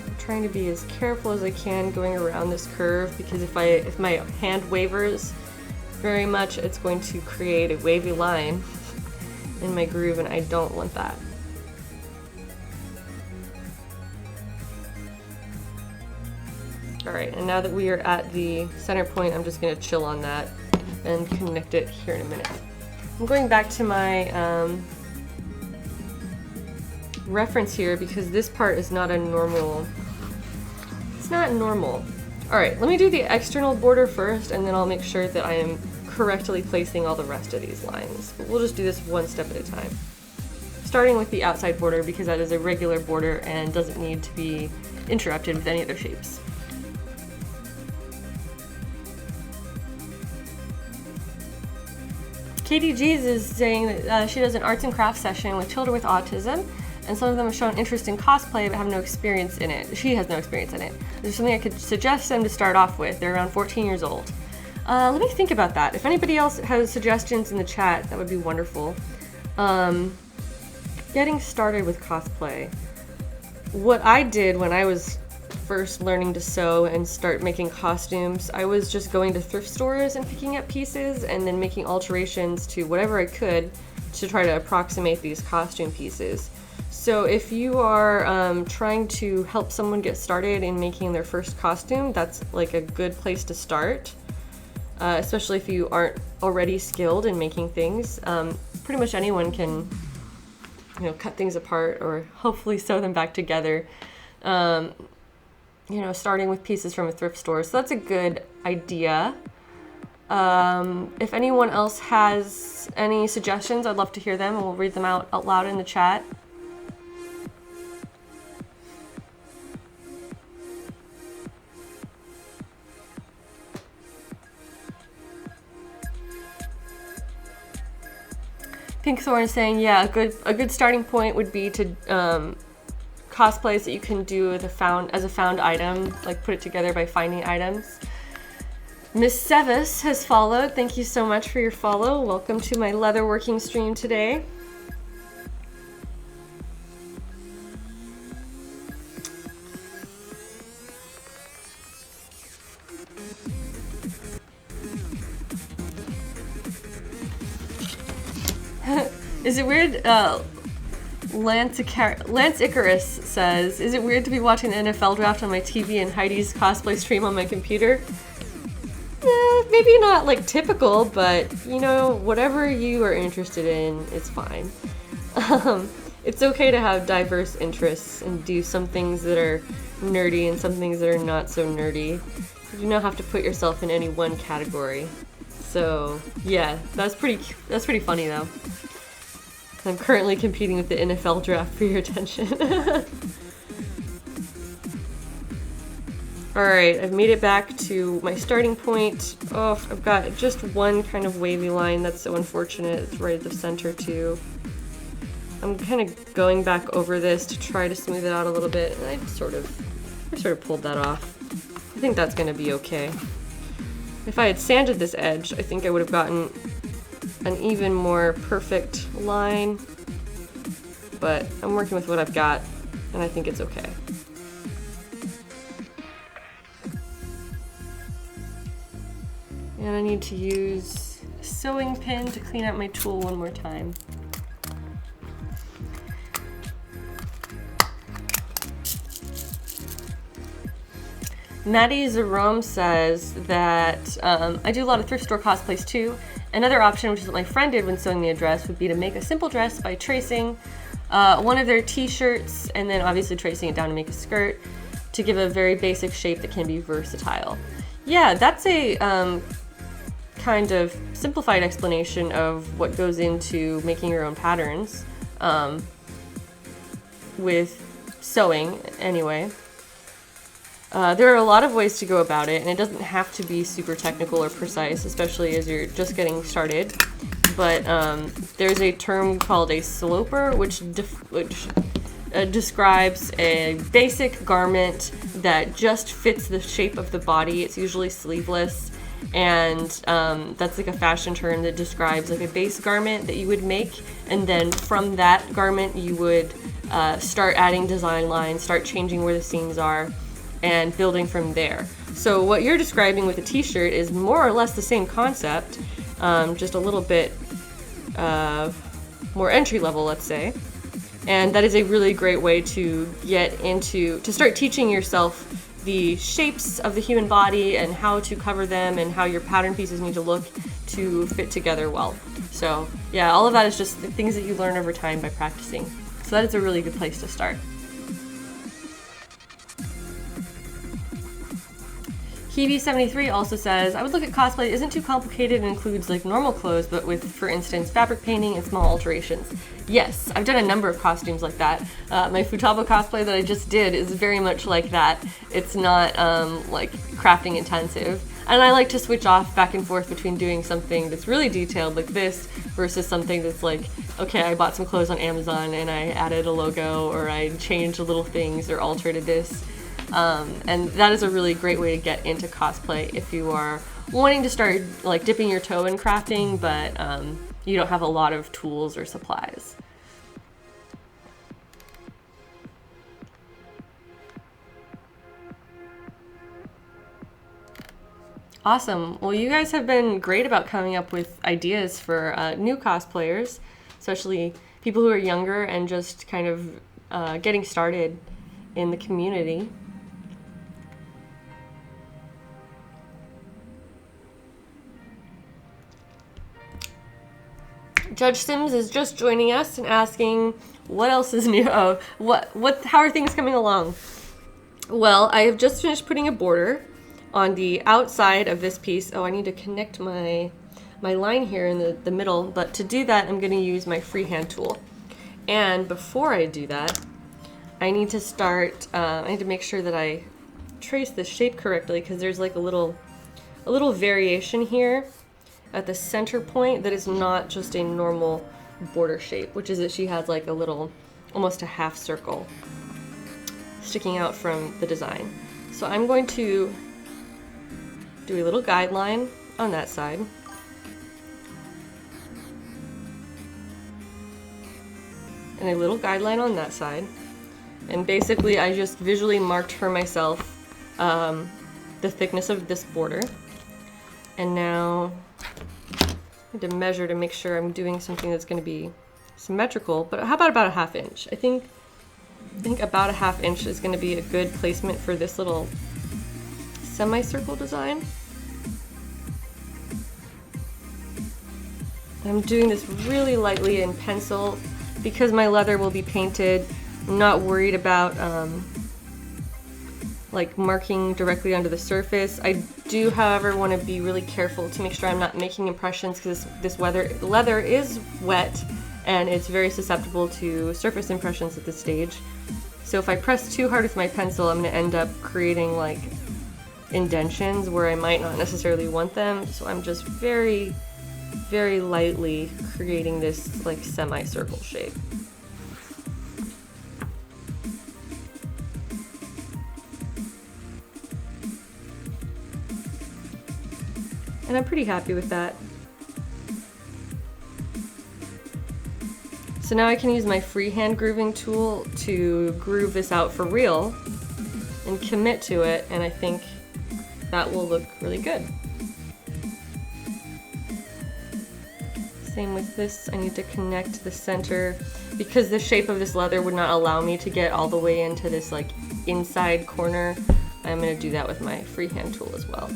I'm trying to be as careful as I can going around this curve, because if my hand wavers very much, it's going to create a wavy line in my groove, and I don't want that. Alright, and now that we are at the center point, I'm just going to chill on that and connect it here in a minute. I'm going back to my reference here because this part is not a normal, it's not normal. All right, let me do the external border first, and then I'll make sure that I am correctly placing all the rest of these lines. But we'll just do this one step at a time. Starting with the outside border because that is a regular border and doesn't need to be interrupted with any other shapes. Katie G's is saying that she does an arts and crafts session with children with autism, and some of them have shown interest in cosplay but have no experience in it. She has no experience in it. There's something I could suggest them to start off with. They're around 14 years old. Let me think about that. If anybody else has suggestions in the chat, that would be wonderful. Getting started with cosplay. What I did when I was first learning to sew and start making costumes, I was just going to thrift stores and picking up pieces and then making alterations to whatever I could to try to approximate these costume pieces. So if you are trying to help someone get started in making their first costume, that's like a good place to start, especially if you aren't already skilled in making things. Pretty much anyone can, you know, cut things apart or hopefully sew them back together, you know, starting with pieces from a thrift store. So that's a good idea. If anyone else has any suggestions, I'd love to hear them and we'll read them out loud in the chat. Pinkthorn is saying, yeah, a good starting point would be to cosplays that you can do as a found item, like put it together by finding items. Miss Sevis has followed. Thank you so much for your follow. Welcome to my leatherworking stream today. Is it weird? Lance Icarus says, is it weird to be watching the NFL draft on my TV and Heidi's cosplay stream on my computer? Maybe not like typical, but you know, whatever you are interested in, it's fine. It's okay to have diverse interests and do some things that are nerdy and some things that are not so nerdy. You do not have to put yourself in any one category. So yeah, that's pretty funny though. I'm currently competing with the NFL draft for your attention. Alright, I've made it back to my starting point. Oh, I've got just one kind of wavy line. That's so unfortunate. It's right at the center too. I'm kind of going back over this to try to smooth it out a little bit, and I sort of pulled that off. I think that's going to be okay. If I had sanded this edge, I think I would have gotten an even more perfect line, but I'm working with what I've got, and I think it's okay. And I need to use a sewing pin to clean out my tool one more time. Maddie Jerome says that I do a lot of thrift store cosplays too. Another option, which is what my friend did when sewing me a dress, would be to make a simple dress by tracing one of their t-shirts and then obviously tracing it down to make a skirt to give a very basic shape that can be versatile. Yeah, that's a kind of simplified explanation of what goes into making your own patterns with sewing anyway. There are a lot of ways to go about it, and it doesn't have to be super technical or precise, especially as you're just getting started. But there's a term called a sloper, which describes a basic garment that just fits the shape of the body. It's usually sleeveless, and that's like a fashion term that describes like a base garment that you would make, and then from that garment you would start adding design lines, start changing where the seams are, and building from there. So what you're describing with a t-shirt is more or less the same concept, just a little bit more entry level, let's say. And that is a really great way to start teaching yourself the shapes of the human body and how to cover them and how your pattern pieces need to look to fit together well. So yeah, all of that is just the things that you learn over time by practicing. So that is a really good place to start. Kiwi73 also says, I would look at cosplay that isn't too complicated and includes like normal clothes, but with, for instance, fabric painting and small alterations. Yes, I've done a number of costumes like that. My Futaba cosplay that I just did is very much like that. It's not like crafting intensive. And I like to switch off back and forth between doing something that's really detailed like this versus something that's like, okay, I bought some clothes on Amazon and I added a logo, or I changed little things or altered this. And that is a really great way to get into cosplay if you are wanting to start like dipping your toe in crafting, but you don't have a lot of tools or supplies. Awesome. Well, you guys have been great about coming up with ideas for new cosplayers, especially people who are younger and just kind of getting started in the community. Judge Sims is just joining us and asking what else is new. Oh, how are things coming along? Well, I have just finished putting a border on the outside of this piece. Oh, I need to connect my line here in the middle, but to do that, I'm going to use my freehand tool. And before I do that, I need to start, I need to make sure that I trace the shape correctly, because there's like a little variation here at the center point that is not just a normal border shape, which is that she has like a little, almost a half circle sticking out from the design. So I'm going to do a little guideline on that side. And a little guideline on that side. And basically I just visually marked for myself the thickness of this border. And now I need to measure to make sure I'm doing something that's going to be symmetrical, but how about a ½ inch? I think about a ½ inch is going to be a good placement for this little semicircle design. I'm doing this really lightly in pencil because my leather will be painted. I'm not worried about like marking directly onto the surface. I do, however, want to be really careful to make sure I'm not making impressions, because this leather is wet and it's very susceptible to surface impressions at this stage. So if I press too hard with my pencil, I'm going to end up creating like indentions where I might not necessarily want them. So I'm just very, very lightly creating this like semicircle shape. And I'm pretty happy with that. So now I can use my freehand grooving tool to groove this out for real and commit to it, and I think that will look really good. Same with this, I need to connect the center because the shape of this leather would not allow me to get all the way into this like inside corner. I'm going to do that with my freehand tool as well.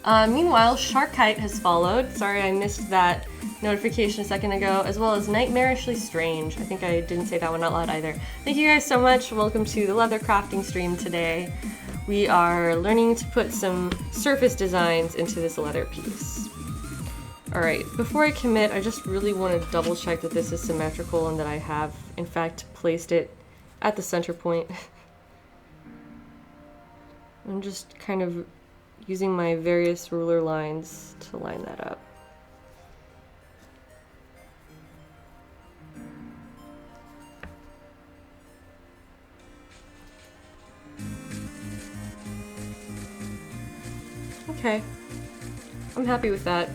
Meanwhile, Sharkkite has followed. Sorry I missed that notification a second ago, as well as Nightmarishly Strange. I think I didn't say that one out loud either. Thank you guys so much. Welcome to the leather crafting stream today. We are learning to put some surface designs into this leather piece. Alright, before I commit, I just really want to double check that this is symmetrical and that I have, in fact, placed it at the center point. I'm just kind of using my various ruler lines to line that up. Okay, I'm happy with that.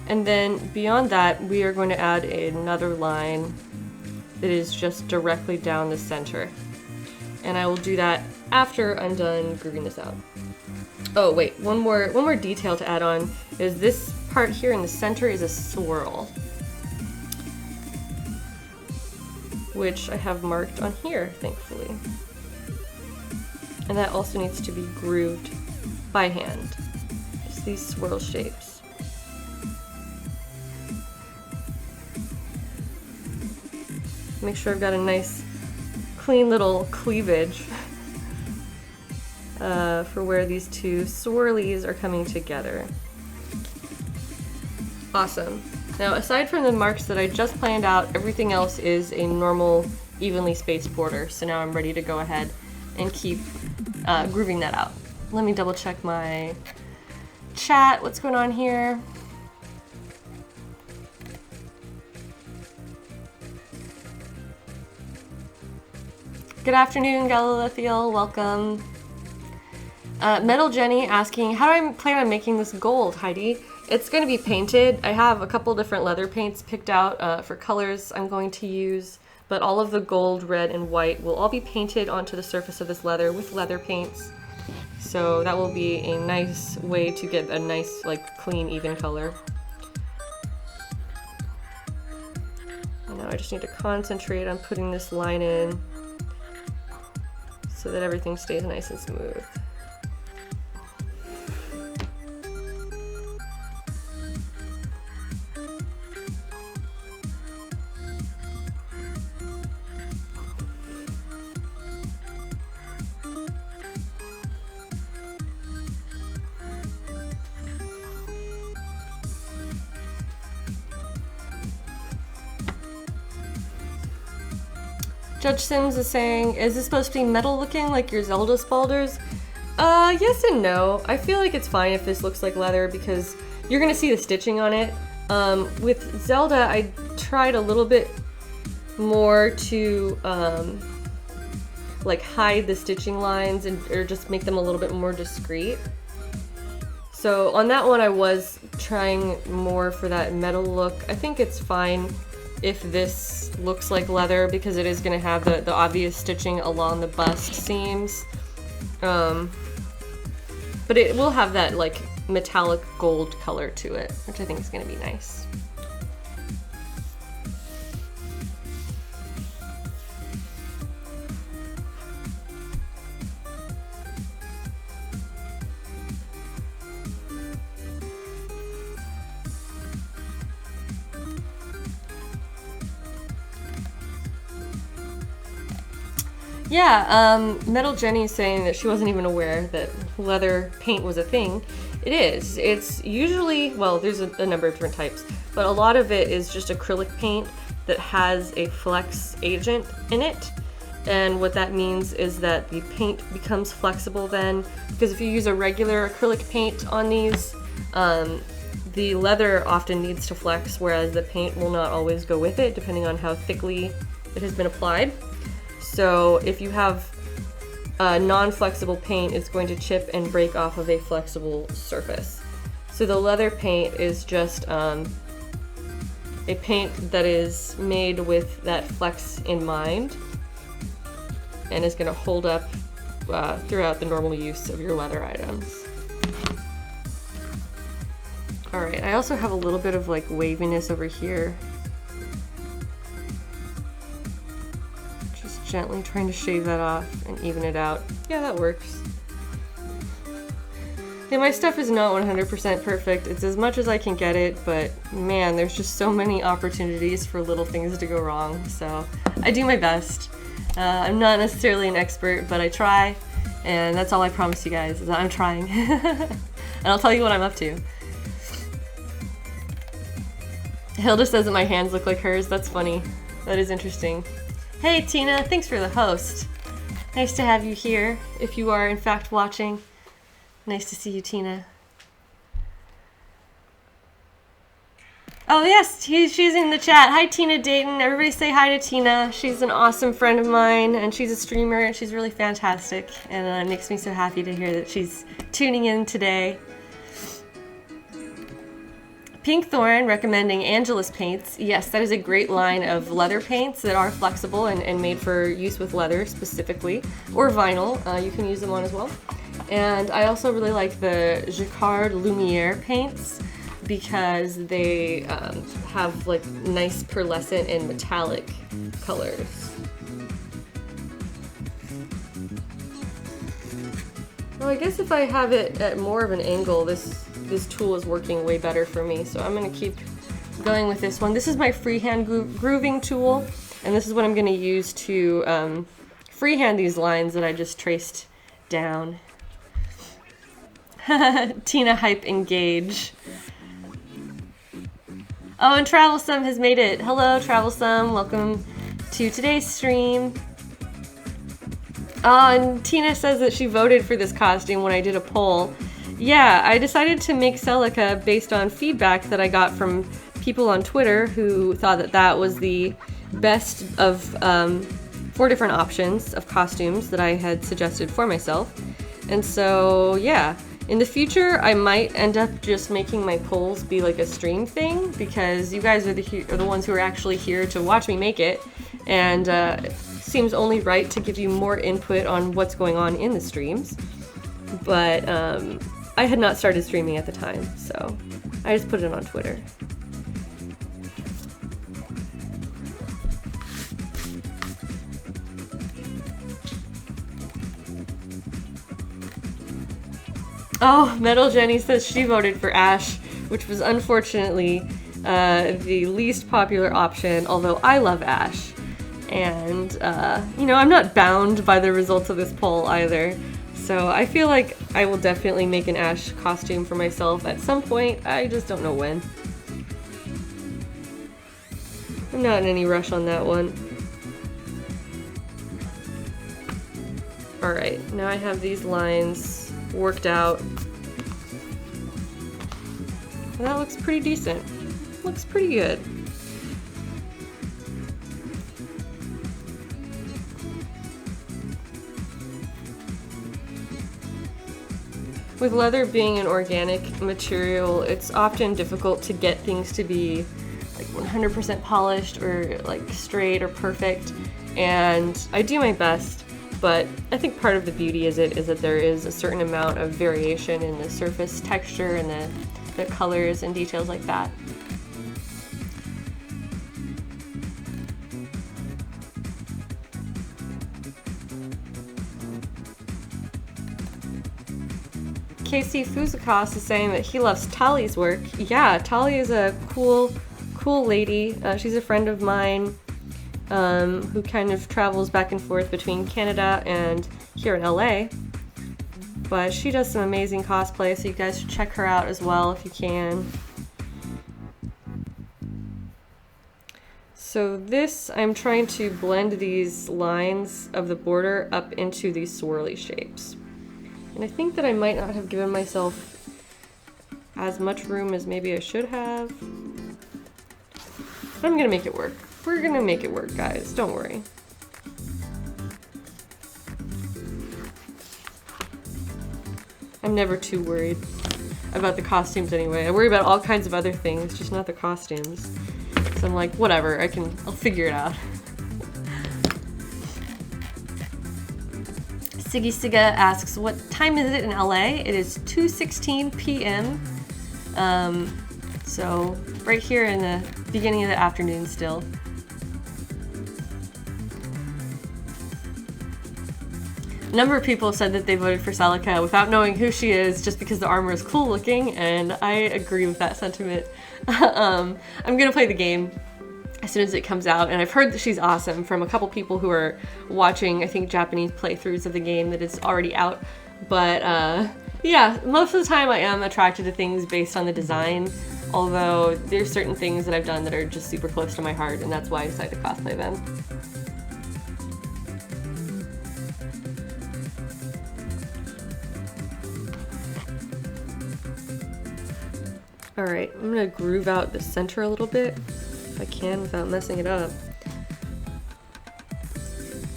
And then beyond that, we are going to add another line that is just directly down the center. And I will do that after I'm done grooving this out. Oh wait, one more detail to add on is this part here in the center is a swirl, which I have marked on here, thankfully. And that also needs to be grooved by hand. Just these swirl shapes. Make sure I've got a nice, clean little cleavage for where these two swirlies are coming together. Awesome. Now, aside from the marks that I just planned out, everything else is a normal, evenly spaced border. So now I'm ready to go ahead and keep grooving that out. Let me double check my chat. What's going on here? Good afternoon, Galilethiel. Welcome. Metal Jenny asking, how do I plan on making this gold, Heidi? It's going to be painted. I have a couple different leather paints picked out for colors I'm going to use, but all of the gold, red, and white will all be painted onto the surface of this leather with leather paints. So that will be a nice way to get a nice, like, clean, even color. Now I just need to concentrate on putting this line in so that everything stays nice and smooth. Judge Sims is saying, is this supposed to be metal looking like your Zelda Spalders? Yes and no. I feel like it's fine if this looks like leather because you're gonna see the stitching on it. With Zelda, I tried a little bit more to like hide the stitching lines or just make them a little bit more discreet. So on that one, I was trying more for that metal look. I think it's fine if this looks like leather because it is going to have the obvious stitching along the bust seams. But it will have that like metallic gold color to it, which I think is going to be nice. Yeah, Metal Jenny saying that she wasn't even aware that leather paint was a thing. It is. It's usually, well, there's a number of different types, but a lot of it is just acrylic paint that has a flex agent in it. And what that means is that the paint becomes flexible then, because if you use a regular acrylic paint on these, the leather often needs to flex, whereas the paint will not always go with it, depending on how thickly it has been applied. So if you have a non-flexible paint, it's going to chip and break off of a flexible surface. So the leather paint is just a paint that is made with that flex in mind and is going to hold up throughout the normal use of your leather items. Alright, I also have a little bit of like waviness over here. Gently trying to shave that off and even it out. Yeah, that works. Yeah, my stuff is not 100% perfect. It's as much as I can get it, but man, there's just so many opportunities for little things to go wrong. So I do my best. I'm not necessarily an expert, but I try, and that's all I promise you guys, is that I'm trying. And I'll tell you what I'm up to. Hilda says that my hands look like hers. That's funny. That is interesting. Hey Tina, thanks for the host. Nice to have you here, if you are in fact watching. Nice to see you, Tina. Oh yes, she's in the chat. Hi Tina Dayton, everybody say hi to Tina. She's an awesome friend of mine, and she's a streamer, and she's really fantastic. And it makes me so happy to hear that she's tuning in today. Pink Thorn recommending Angelus paints. Yes, that is a great line of leather paints that are flexible and made for use with leather specifically, or vinyl. You can use them on as well. And I also really like the Jacquard Lumiere paints because they have like nice pearlescent and metallic colors. Well, I guess if I have it at more of an angle, this tool is working way better for me, so I'm going to keep going with this one. This is my freehand grooving tool, And this is what I'm going to use to freehand these lines that I just traced down. Tina Hype Engage. Oh, and Travelsome has made it. Hello, Travelsome. Welcome to today's stream. Oh, and Tina says that she voted for this costume when I did a poll. Yeah, I decided to make Celica based on feedback that I got from people on Twitter who thought that that was the best of 4 different options of costumes that I had suggested for myself. And so, yeah. In the future, I might end up just making my polls be like a stream thing, because you guys are the ones who are actually here to watch me make it, and it seems only right to give you more input on what's going on in the streams. But I had not started streaming at the time, so I just put it on Twitter. Oh, Metal Jenny says she voted for Ash, which was unfortunately the least popular option, although I love Ash. And, you know, I'm not bound by the results of this poll either. So I feel like I will definitely make an Ash costume for myself at some point. I just don't know when. I'm not in any rush on that one. Alright, now I have these lines worked out. That looks pretty decent. Looks pretty good. With leather being an organic material, it's often difficult to get things to be like 100% polished or like straight or perfect, and I do my best. But I think part of the beauty is that there is a certain amount of variation in the surface texture and the colors and details like that. Casey Fuzikos is saying that he loves Tali's work. Yeah, Tali is a cool lady. She's a friend of mine. Who kind of travels back and forth between Canada and here in LA. But she does some amazing cosplay, so you guys should check her out as well if you can. So this, I'm trying to blend these lines of the border up into these swirly shapes. And I think that I might not have given myself as much room as maybe I should have. But I'm gonna make it work. We're gonna make it work, guys. Don't worry. I'm never too worried about the costumes anyway. I worry about all kinds of other things, just not the costumes. So I'm like, whatever, I'll figure it out. Siggy Sigga asks, what time is it in LA? It is 2:16 p.m. So right here in the beginning of the afternoon still. A number of people said that they voted for Celica without knowing who she is, just because the armor is cool looking, and I agree with that sentiment. I'm gonna play the game as soon as it comes out, and I've heard that she's awesome from a couple people who are watching, I think, Japanese playthroughs of the game that is already out. But yeah, most of the time I am attracted to things based on the design, although there's certain things that I've done that are just super close to my heart, and that's why I decided to cosplay them. Alright, I'm gonna groove out the center a little bit, if I can, without messing it up.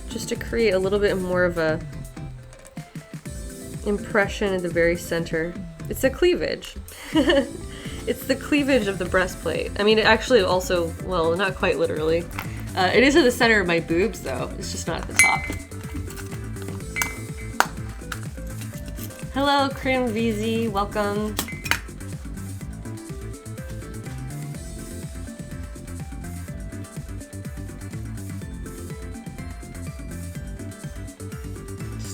Just to create a little bit more of a impression at the very center. It's a cleavage. It's the cleavage of the breastplate. I mean, it actually also, well, not quite literally. It is at the center of my boobs, though. It's just not at the top. Hello, Krim VZ. Welcome.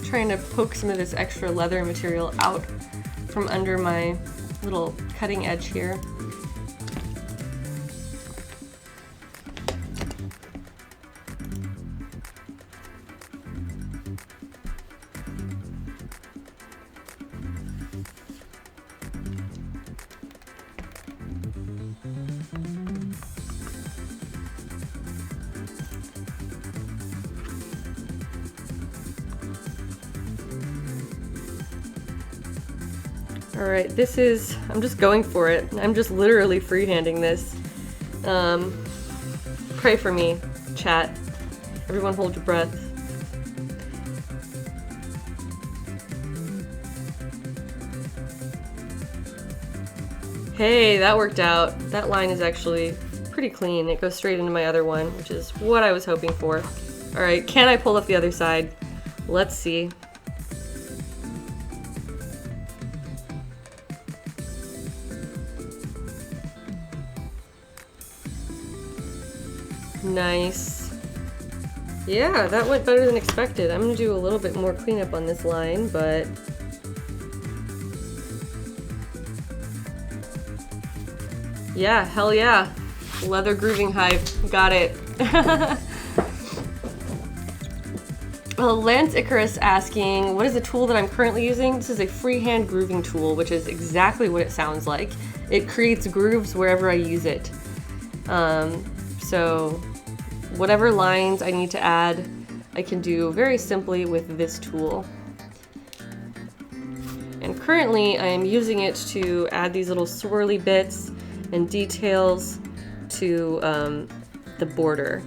Trying to poke some of this extra leather material out from under my little cutting edge here. Alright, this is, I'm just going for it. I'm just literally freehanding this. Pray for me, chat. Everyone hold your breath. Hey, that worked out. That line is actually pretty clean. It goes straight into my other one, which is what I was hoping for. Alright, can I pull up the other side? Let's see. Nice. Yeah, that went better than expected. I'm gonna do a little bit more cleanup on this line, but yeah, hell yeah. Leather grooving hive. Got it. Well, Lance Icarus asking, what is the tool that I'm currently using? This is a freehand grooving tool, which is exactly what it sounds like. It creates grooves wherever I use it. So whatever lines I need to add, I can do very simply with this tool. And currently I am using it to add these little swirly bits and details to the border.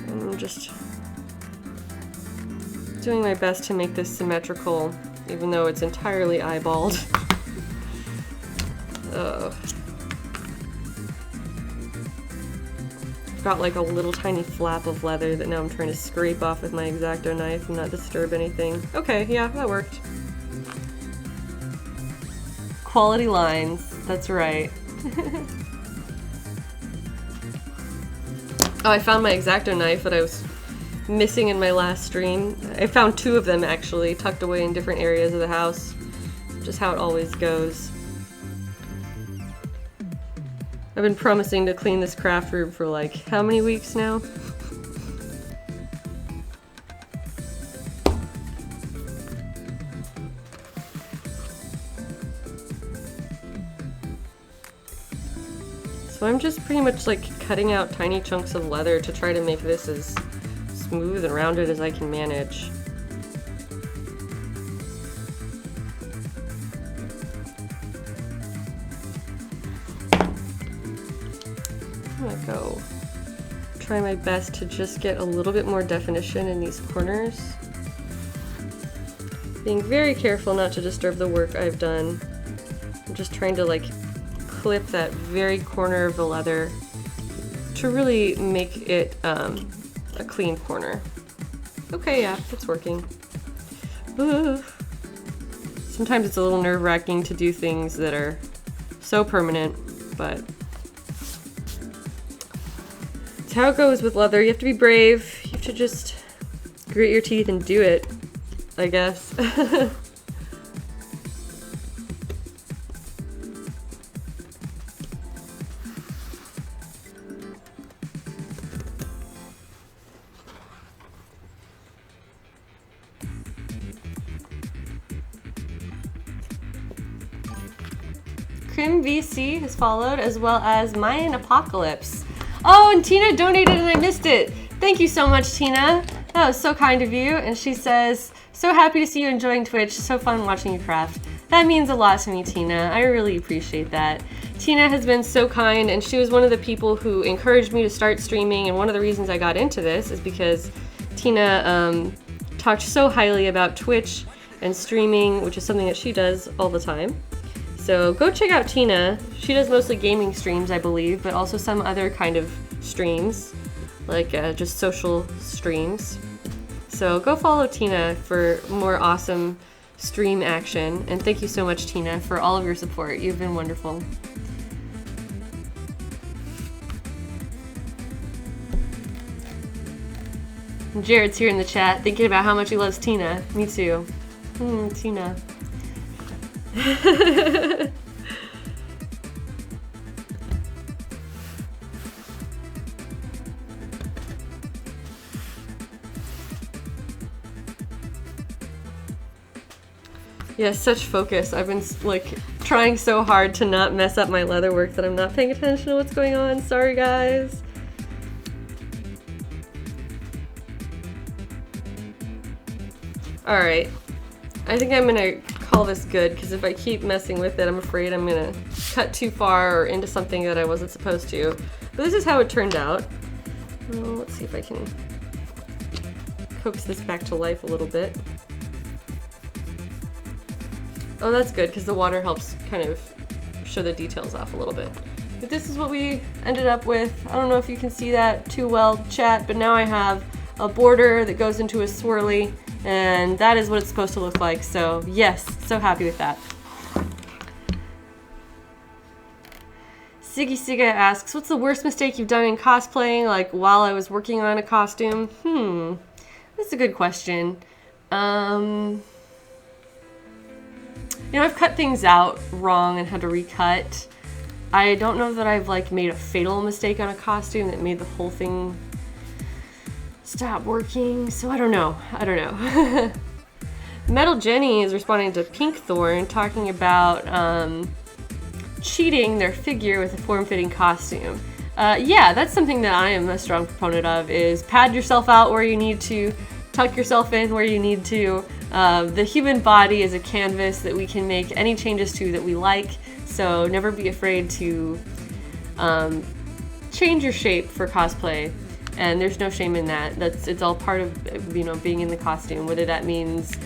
I'm just doing my best to make this symmetrical, even though it's entirely eyeballed. I've got like a little tiny flap of leather that now I'm trying to scrape off with my X-Acto knife and not disturb anything. Okay, yeah, that worked. Quality lines, that's right. Oh, I found my X-Acto knife that I was missing in my last stream. I found two of them actually, tucked away in different areas of the house. Just how it always goes. I've been promising to clean this craft room for like, how many weeks now? So I'm just pretty much like cutting out tiny chunks of leather to try to make this as smooth and rounded as I can manage. I'm gonna go try my best to just get a little bit more definition in these corners. Being very careful not to disturb the work I've done. I'm just trying to like clip that very corner of the leather to really make it a clean corner. Okay, yeah, it's working. Ooh. Sometimes it's a little nerve-wracking to do things that are so permanent, but it's how it goes with leather. You have to be brave. You have to just grit your teeth and do it, I guess. Crim VC has followed, as well as Mayan Apocalypse. Oh, and Tina donated and I missed it. Thank you so much, Tina. That was so kind of you. And she says, so happy to see you enjoying Twitch. So fun watching you craft. That means a lot to me, Tina. I really appreciate that. Tina has been so kind, and she was one of the people who encouraged me to start streaming, and one of the reasons I got into this is because Tina talked so highly about Twitch and streaming, which is something that she does all the time. So go check out Tina. She does mostly gaming streams, I believe, but also some other kind of streams, like just social streams. So go follow Tina for more awesome stream action. And thank you so much, Tina, for all of your support. You've been wonderful. Jared's here in the chat thinking about how much he loves Tina. Me too. Tina. Yeah, such focus. I've been like trying so hard to not mess up my leather work that I'm not paying attention to what's going on. Sorry, guys. Alright. I think I'm gonna call this good, because if I keep messing with it, I'm afraid I'm gonna cut too far or into something that I wasn't supposed to. But this is how it turned out. Well, let's see if I can coax this back to life a little bit. Oh, that's good, because the water helps kind of show the details off a little bit. But this is what we ended up with. I don't know if you can see that too well, chat, but now I have a border that goes into a swirly, and that is what it's supposed to look like. So yes, so happy with that. Siggy Siga asks, what's the worst mistake you've done in cosplaying, like while I was working on a costume? That's a good question. You know, I've cut things out wrong and had to recut. I don't know that I've like made a fatal mistake on a costume that made the whole thing stop working, so I don't know. Metal Jenny is responding to Pink Thorn, talking about cheating their figure with a form-fitting costume. Yeah, that's something that I am a strong proponent of, is pad yourself out where you need to, tuck yourself in where you need to. The human body is a canvas that we can make any changes to that we like, so never be afraid to change your shape for cosplay. And there's no shame in that. It's all part of, you know, being in the costume, whether that means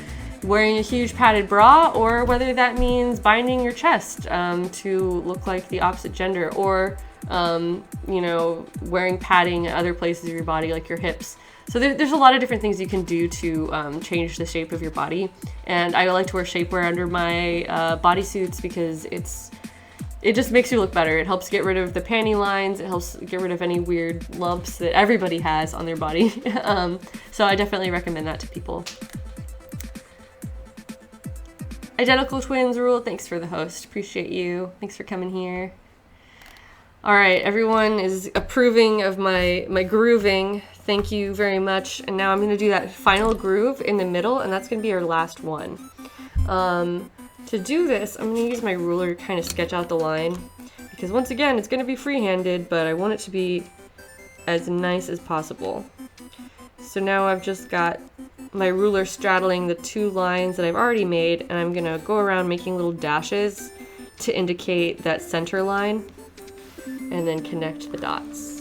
wearing a huge padded bra or whether that means binding your chest to look like the opposite gender, or you know, wearing padding at other places of your body like your hips. So there's a lot of different things you can do to change the shape of your body, and I like to wear shapewear under my bodysuits because it just makes you look better. It helps get rid of the panty lines. It helps get rid of any weird lumps that everybody has on their body. So I definitely recommend that to people. Identical Twins Rule, thanks for the host. Appreciate you. Thanks for coming here. All right, everyone is approving of my grooving. Thank you very much. And now I'm going to do that final groove in the middle, and that's going to be our last one. To do this, I'm going to use my ruler to kind of sketch out the line, because once again, it's going to be free-handed, but I want it to be as nice as possible. So now I've just got my ruler straddling the two lines that I've already made, and I'm going to go around making little dashes to indicate that center line, and then connect the dots.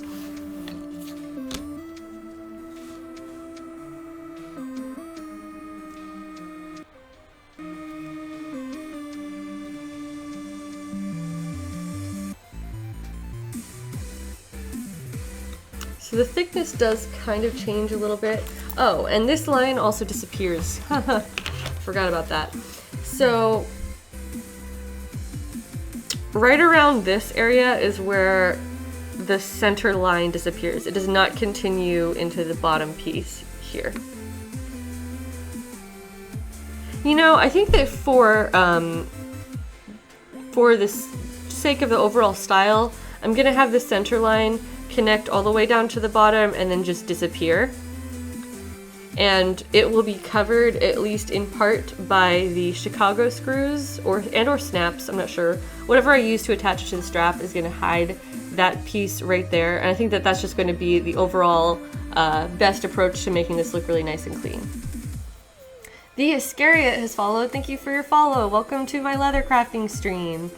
So the thickness does kind of change a little bit. Oh, and this line also disappears. Forgot about that. So right around this area is where the center line disappears. It does not continue into the bottom piece here. You know, I think that for the sake of the overall style, I'm gonna have the center line connect all the way down to the bottom and then just disappear. And it will be covered, at least in part, by the Chicago screws or snaps, I'm not sure. Whatever I use to attach to the strap is going to hide that piece right there. And I think that that's just going to be the overall best approach to making this look really nice and clean. The Iscariot has followed. Thank you for your follow. Welcome to my leather crafting stream.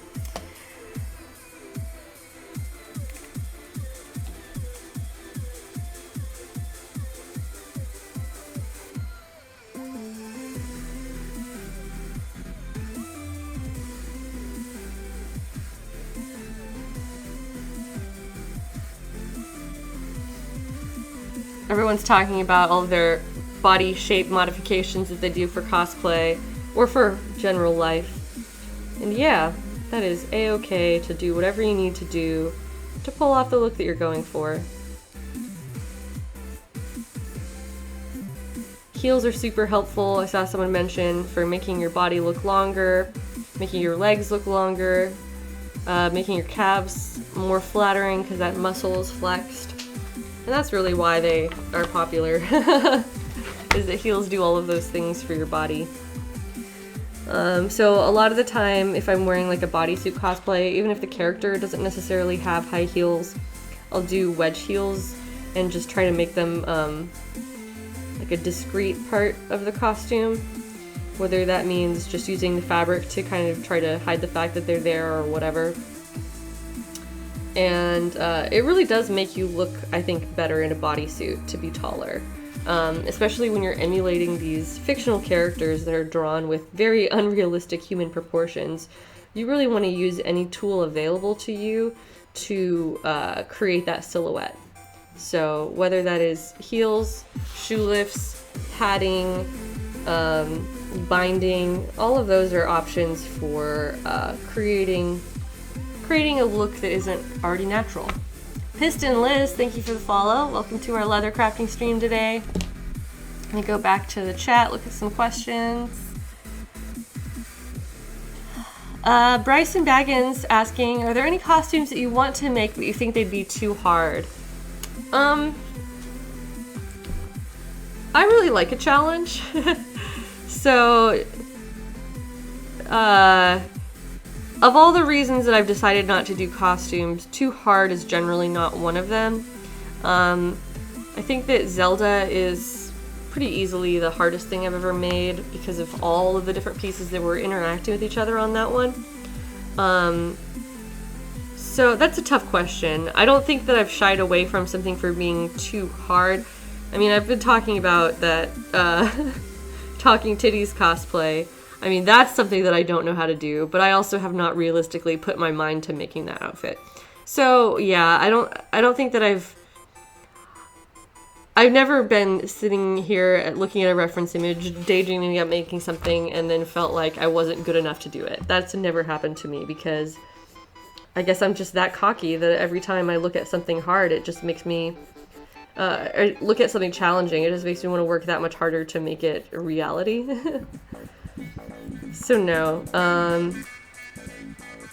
Everyone's talking about all of their body shape modifications that they do for cosplay or for general life. And yeah, that is a-okay to do whatever you need to do to pull off the look that you're going for. Heels are super helpful, I saw someone mention, for making your body look longer, making your legs look longer, making your calves more flattering because that muscle is flexed. And that's really why they are popular, is that heels do all of those things for your body. So a lot of the time, if I'm wearing like a bodysuit cosplay, even if the character doesn't necessarily have high heels, I'll do wedge heels and just try to make them like a discrete part of the costume, whether that means just using the fabric to kind of try to hide the fact that they're there or whatever. And it really does make you look, I think, better in a bodysuit to be taller. Especially when you're emulating these fictional characters that are drawn with very unrealistic human proportions. You really want to use any tool available to you to create that silhouette. So whether that is heels, shoe lifts, padding, binding, all of those are options for creating a look that isn't already natural. Piston Liz, thank you for the follow. Welcome to our leather crafting stream today. Let me go back to the chat, look at some questions. Bryson Baggins asking, are there any costumes that you want to make but you think they'd be too hard? I really like a challenge. So, of all the reasons that I've decided not to do costumes, too hard is generally not one of them. I think that Zelda is pretty easily the hardest thing I've ever made because of all of the different pieces that were interacting with each other on that one. So that's a tough question. I don't think that I've shied away from something for being too hard. I mean, I've been talking about that Talking Titties cosplay. I mean, that's something that I don't know how to do, but I also have not realistically put my mind to making that outfit. So yeah, I don't think that I've never been sitting here looking at a reference image, daydreaming about making something, and then felt like I wasn't good enough to do it. That's never happened to me because I guess I'm just that cocky that every time I look at something hard, it just makes me or look at something challenging. It just makes me want to work that much harder to make it a reality. So no,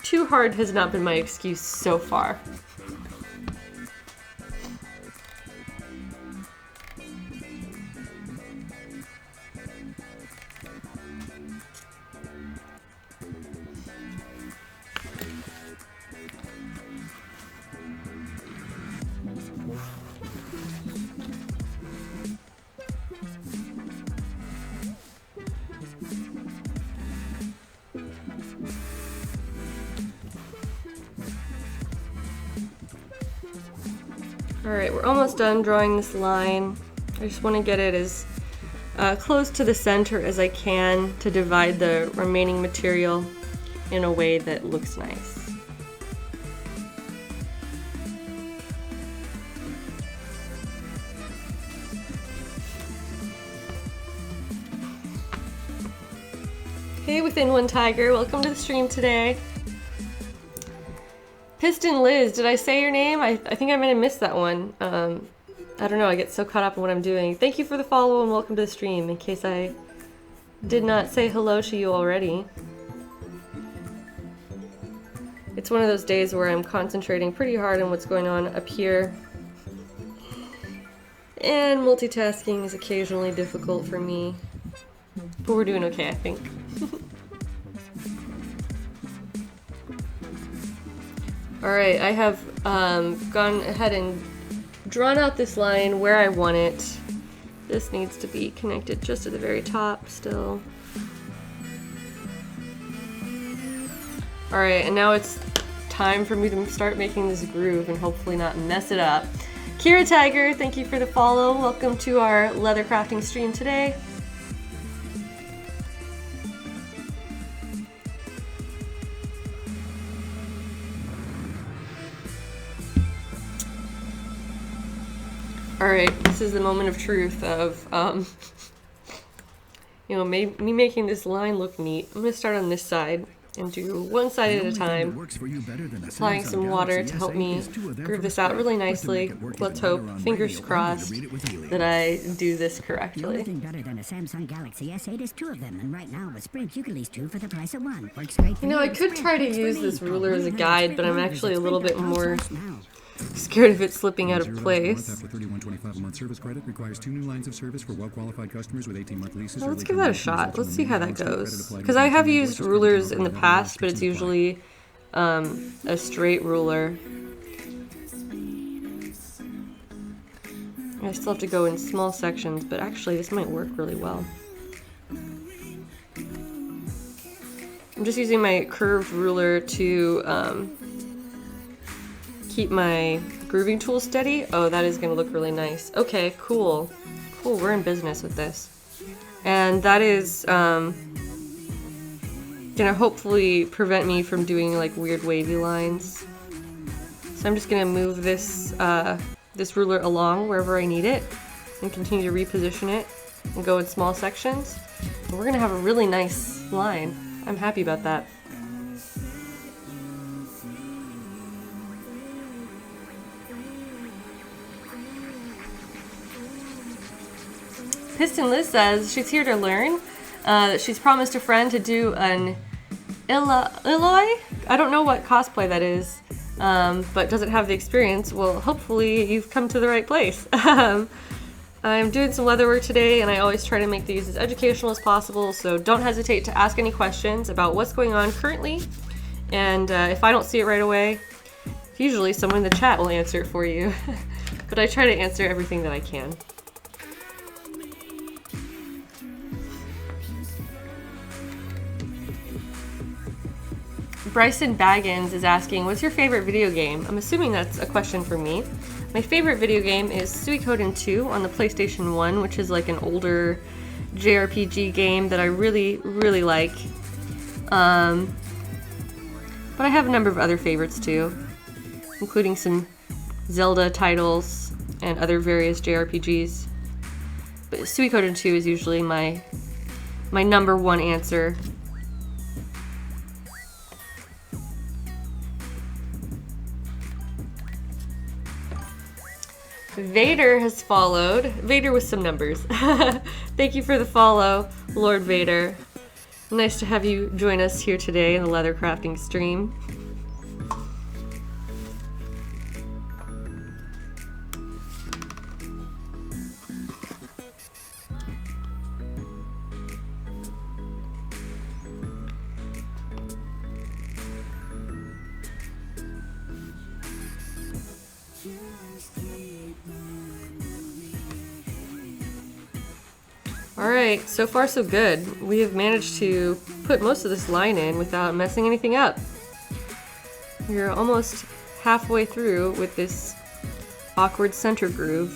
too hard has not been my excuse so far. Alright, we're almost done drawing this line. I just want to get it as close to the center as I can to divide the remaining material in a way that looks nice. Hey, Within One Tiger, welcome to the stream today. Piston Liz, did I say your name? I think I might have missed that one. I don't know, I get so caught up in what I'm doing. Thank you for the follow and welcome to the stream, in case I did not say hello to you already. It's one of those days where I'm concentrating pretty hard on what's going on up here. And multitasking is occasionally difficult for me. But we're doing okay, I think. Alright, I have gone ahead and drawn out this line where I want it. This needs to be connected just at the very top still. Alright, and now it's time for me to start making this groove and hopefully not mess it up. Kira Tiger, thank you for the follow. Welcome to our leather crafting stream today. Alright, this is the moment of truth of, you know, me making this line look neat. I'm going to start on this side and do one side at a time, applying some water to help me groove this out really nicely. Let's hope, fingers crossed, that I do this correctly. The only thing better than a Samsung Galaxy S8 is 2 of them, and right now with Sprint you can lease 2 for the price of 1. You know, I could try to use this ruler as a guide, but I'm actually a little bit more scared of it slipping out of place. After 31.25 a month service credit requires 2 new lines of service for well-qualified customers with 18-month leases. Well, let's give that a shot. Let's see how that goes. Because I have used rulers in the past, but it's usually a straight ruler. I still have to go in small sections, but actually this might work really well. I'm just using my curved ruler to keep my grooving tool steady. Oh, that is gonna look really nice. Okay, cool. Cool, we're in business with this. And that is gonna hopefully prevent me from doing like weird wavy lines. So I'm just gonna move this this ruler along wherever I need it and continue to reposition it and go in small sections. And we're gonna have a really nice line. I'm happy about that. Piston Liz says she's here to learn. That she's promised a friend to do an Illoi? I don't know what cosplay that is, but doesn't have the experience. Well, hopefully you've come to the right place. I'm doing some leather work today, and I always try to make these as educational as possible, so don't hesitate to ask any questions about what's going on currently. And if I don't see it right away, usually someone in the chat will answer it for you. But I try to answer everything that I can. Bryson Baggins is asking, what's your favorite video game? I'm assuming that's a question for me. My favorite video game is Suikoden 2 on the PlayStation 1, which is like an older JRPG game that I really, really like. But I have a number of other favorites too, including some Zelda titles and other various JRPGs. But Suikoden 2 is usually my number one answer. Vader has followed. Vader with some numbers. Thank you for the follow, Lord Vader. Nice to have you join us here today in the leather crafting stream. Alright, so far so good. We have managed to put most of this line in without messing anything up. We're almost halfway through with this awkward center groove.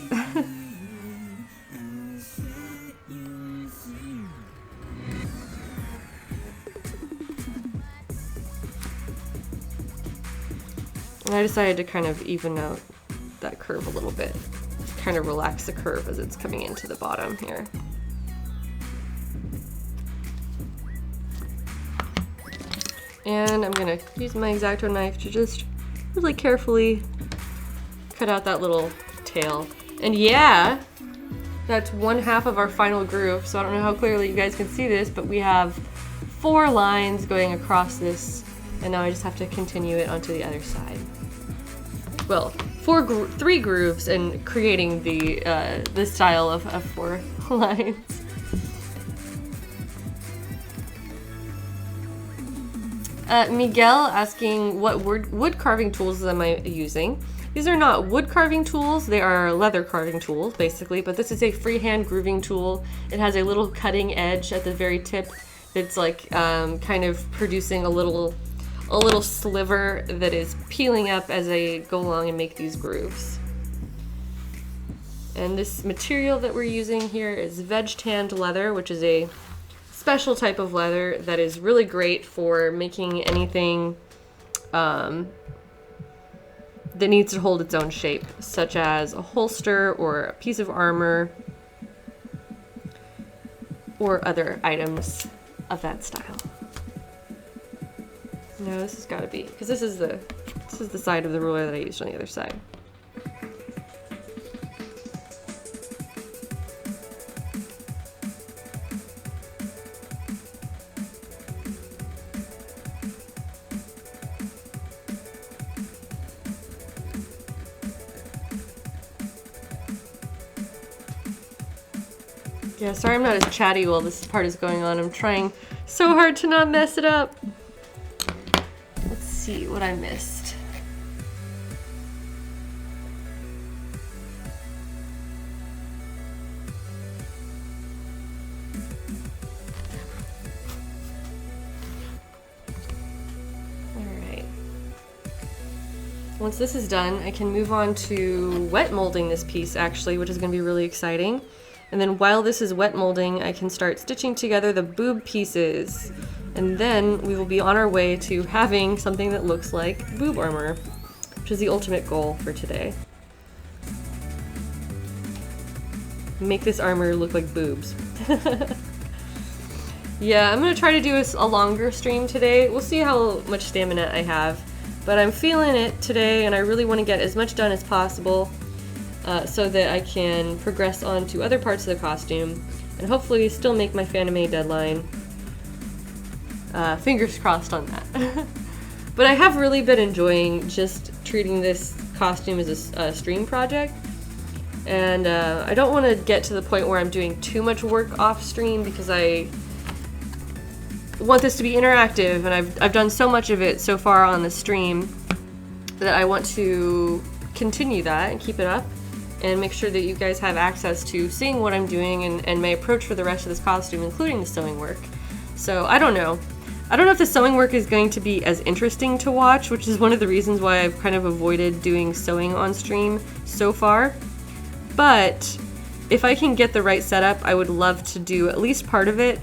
And I decided to kind of even out that curve a little bit. Kind of relax the curve as it's coming into the bottom here. And I'm gonna use my X-Acto knife to just really carefully cut out that little tail. And yeah, that's one half of our final groove. So I don't know how clearly you guys can see this, but we have 4 lines going across this, and now I just have to continue it onto the other side. Well, 3 grooves and creating the style of 4 lines. Miguel asking what wood carving tools am I using? These are not wood carving tools, they are leather carving tools basically, but this is a freehand grooving tool. It has a little cutting edge at the very tip that's like kind of producing a little sliver that is peeling up as I go along and make these grooves. And this material that we're using here is veg tanned leather, which is a special type of leather that is really great for making anything that needs to hold its own shape, such as a holster or a piece of armor or other items of that style. No, this has got to be, because this is the side of the ruler that I used on the other side. Yeah, sorry I'm not as chatty while this part is going on. I'm trying so hard to not mess it up. Let's see what I missed. once this is done, I can move on to wet molding this piece actually, which is going to be really exciting. And then while this is wet molding, I can start stitching together the boob pieces. And then we will be on our way to having something that looks like boob armor, which is the ultimate goal for today. Make this armor look like boobs. Yeah, I'm gonna try to do a longer stream today. We'll see how much stamina I have, but I'm feeling it today and I really want to get as much done as possible so that I can progress on to other parts of the costume and hopefully still make my Fanime deadline. Fingers crossed on that. But I have really been enjoying just treating this costume as a stream project. And I don't want to get to the point where I'm doing too much work off stream because I want this to be interactive, and I've done so much of it so far on the stream that I want to continue that and keep it up and make sure that you guys have access to seeing what I'm doing and my approach for the rest of this costume, including the sewing work. So I don't know. I don't know if the sewing work is going to be as interesting to watch, which is one of the reasons why I've kind of avoided doing sewing on stream so far. But if I can get the right setup, I would love to do at least part of it.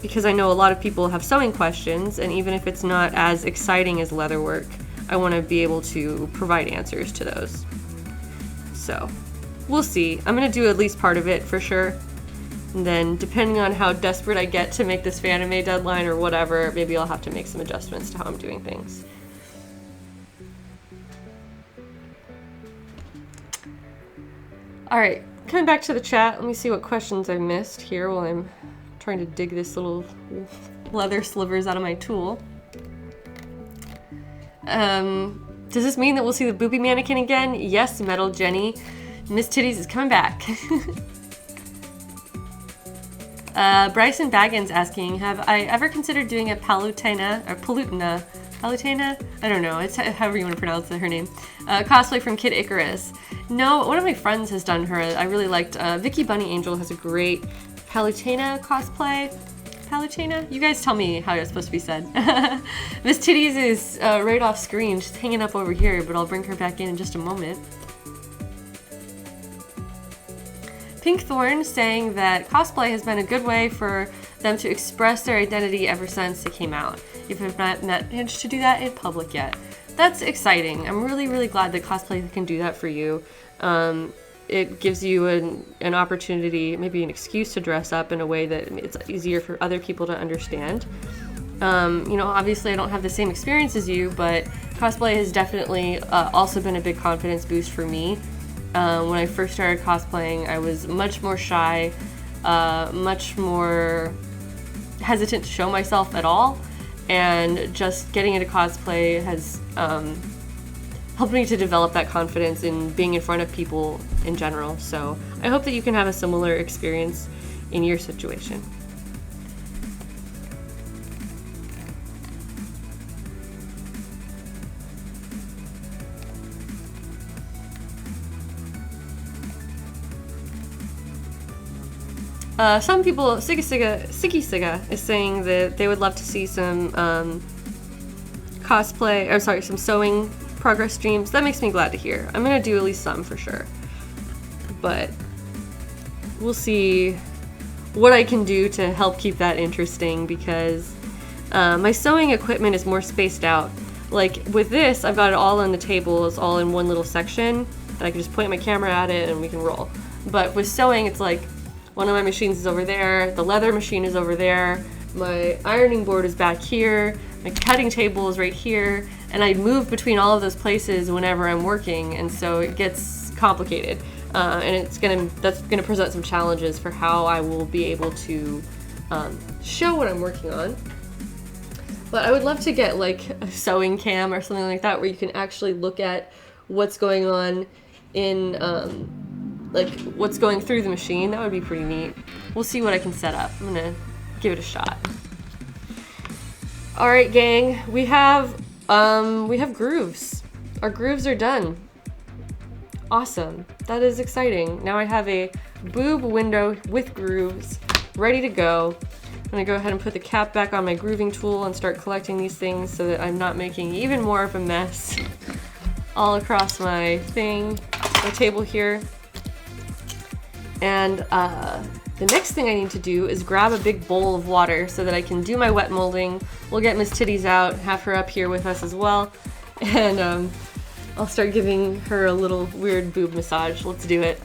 Because I know a lot of people have sewing questions, and even if it's not as exciting as leatherwork, I want to be able to provide answers to those. So, we'll see. I'm going to do at least part of it for sure. And then, depending on how desperate I get to make this Fanime deadline or whatever, maybe I'll have to make some adjustments to how I'm doing things. Alright, coming back to the chat, let me see what questions I missed here while I'm trying to dig this little leather slivers out of my tool. Does this mean that we'll see the booby mannequin again? Yes, Metal Jenny. Miss Titties is coming back. Bryson Baggins asking, have I ever considered doing a Palutena, or Palutena? Palutena? I don't know, it's however you want to pronounce her name. Cosplay from Kid Icarus. No, one of my friends has done her. I really liked, Vicky Bunny Angel has a great Palutena cosplay. Palutena? You guys tell me how it's supposed to be said. Miss Titties is right off screen. She's hanging up over here, but I'll bring her back in just a moment. Pink Thorn saying that cosplay has been a good way for them to express their identity ever since it came out. If I've not managed to do that in public yet. That's exciting. I'm really, really glad that cosplay can do that for you. It gives you an opportunity, maybe an excuse to dress up in a way that it's easier for other people to understand. You know, obviously I don't have the same experience as you, but cosplay has definitely also been a big confidence boost for me. When I first started cosplaying, I was much more shy, much more hesitant to show myself at all, and just getting into cosplay has helped me to develop that confidence in being in front of people in general. So I hope that you can have a similar experience in your situation. Some people, Siggy Siga is saying that they would love to see some cosplay, or sorry, some sewing progress streams. That makes me glad to hear. I'm gonna do at least some for sure. But we'll see what I can do to help keep that interesting, because my sewing equipment is more spaced out. Like with this, I've got it all on the table. It's all in one little section that I can just point my camera at it and we can roll. But with sewing, it's like one of my machines is over there, the leather machine is over there, my ironing board is back here, my cutting table is right here, and I move between all of those places whenever I'm working, and so it gets complicated. And that's gonna present some challenges for how I will be able to show what I'm working on. But I would love to get like a sewing cam or something like that where you can actually look at what's going on in like what's going through the machine. That would be pretty neat. We'll see what I can set up. I'm gonna give it a shot. All right, gang, we have grooves. Our grooves are done. Awesome, that is exciting. Now I have a boob window with grooves ready to go. gonna go ahead and put the cap back on my grooving tool and start collecting these things so that I'm not making even more of a mess all across my table here. And the next thing I need to do is grab a big bowl of water so that I can do my wet molding. We'll get Miss Titties out, have her up here with us as well, and I'll start giving her a little weird boob massage. Let's do it.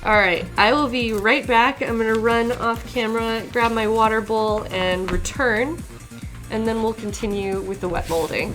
Alright, I will be right back. I'm gonna run off camera, grab my water bowl, and return, and then we'll continue with the wet molding.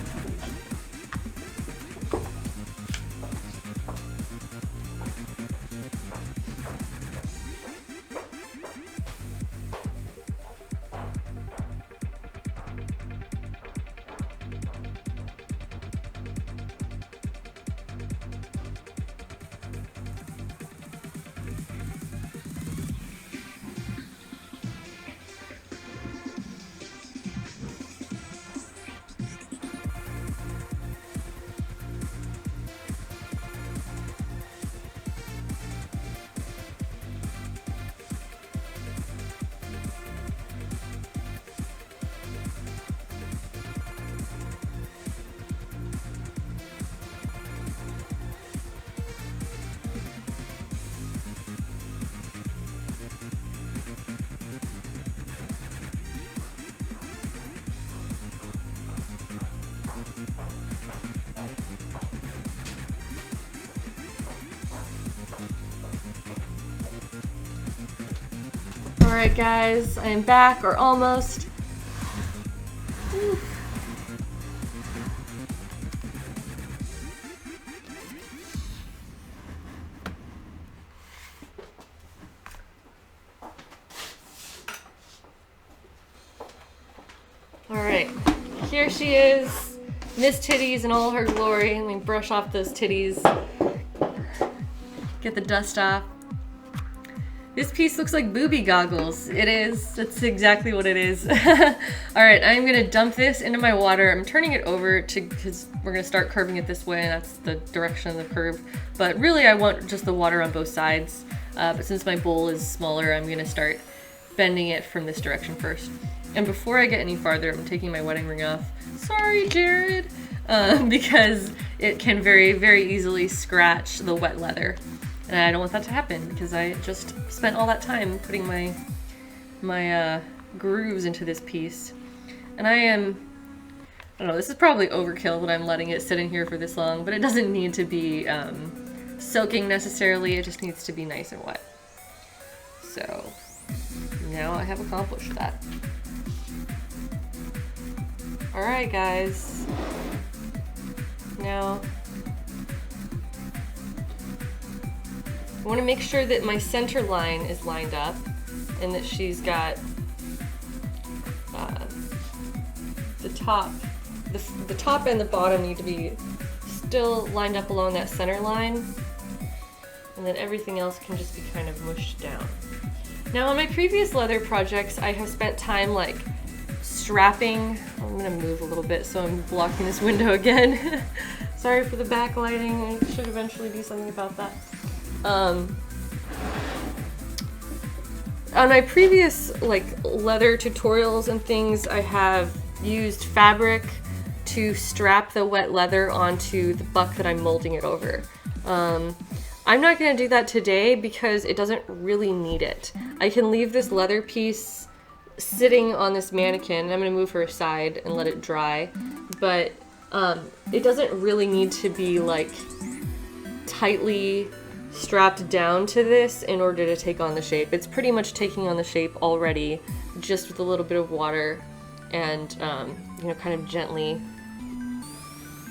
Alright guys, I am back, or almost. Alright, here she is, Miss Titties in all her glory. Let me brush off those titties. Get the dust off. This piece looks like booby goggles. It is. That's exactly what it is. Alright, I'm gonna dump this into my water. I'm turning it over because we're gonna start curving it this way, and that's the direction of the curve. But really I want just the water on both sides. But since my bowl is smaller, I'm gonna start bending it from this direction first. And before I get any farther, I'm taking my wedding ring off. Sorry, Jared! Because it can very, very easily scratch the wet leather. And I don't want that to happen because I just spent all that time putting my grooves into this piece. And I don't know, this is probably overkill that I'm letting it sit in here for this long, but it doesn't need to be soaking necessarily, it just needs to be nice and wet. So now I have accomplished that. Alright guys, now I want to make sure that my center line is lined up and that she's got the top and the bottom need to be still lined up along that center line, and then everything else can just be kind of mushed down. Now on my previous leather projects, I have spent time like strapping. I'm gonna move a little bit so I'm blocking this window again. Sorry for the backlighting, I should eventually do something about that. On my previous like leather tutorials and things, I have used fabric to strap the wet leather onto the buck that I'm molding it over. I'm not going to do that today because it doesn't really need it. I can leave this leather piece sitting on this mannequin. I'm going to move her aside and let it dry, but it doesn't really need to be like tightly strapped down to this in order to take on the shape. It's pretty much taking on the shape already, just with a little bit of water and you know, kind of gently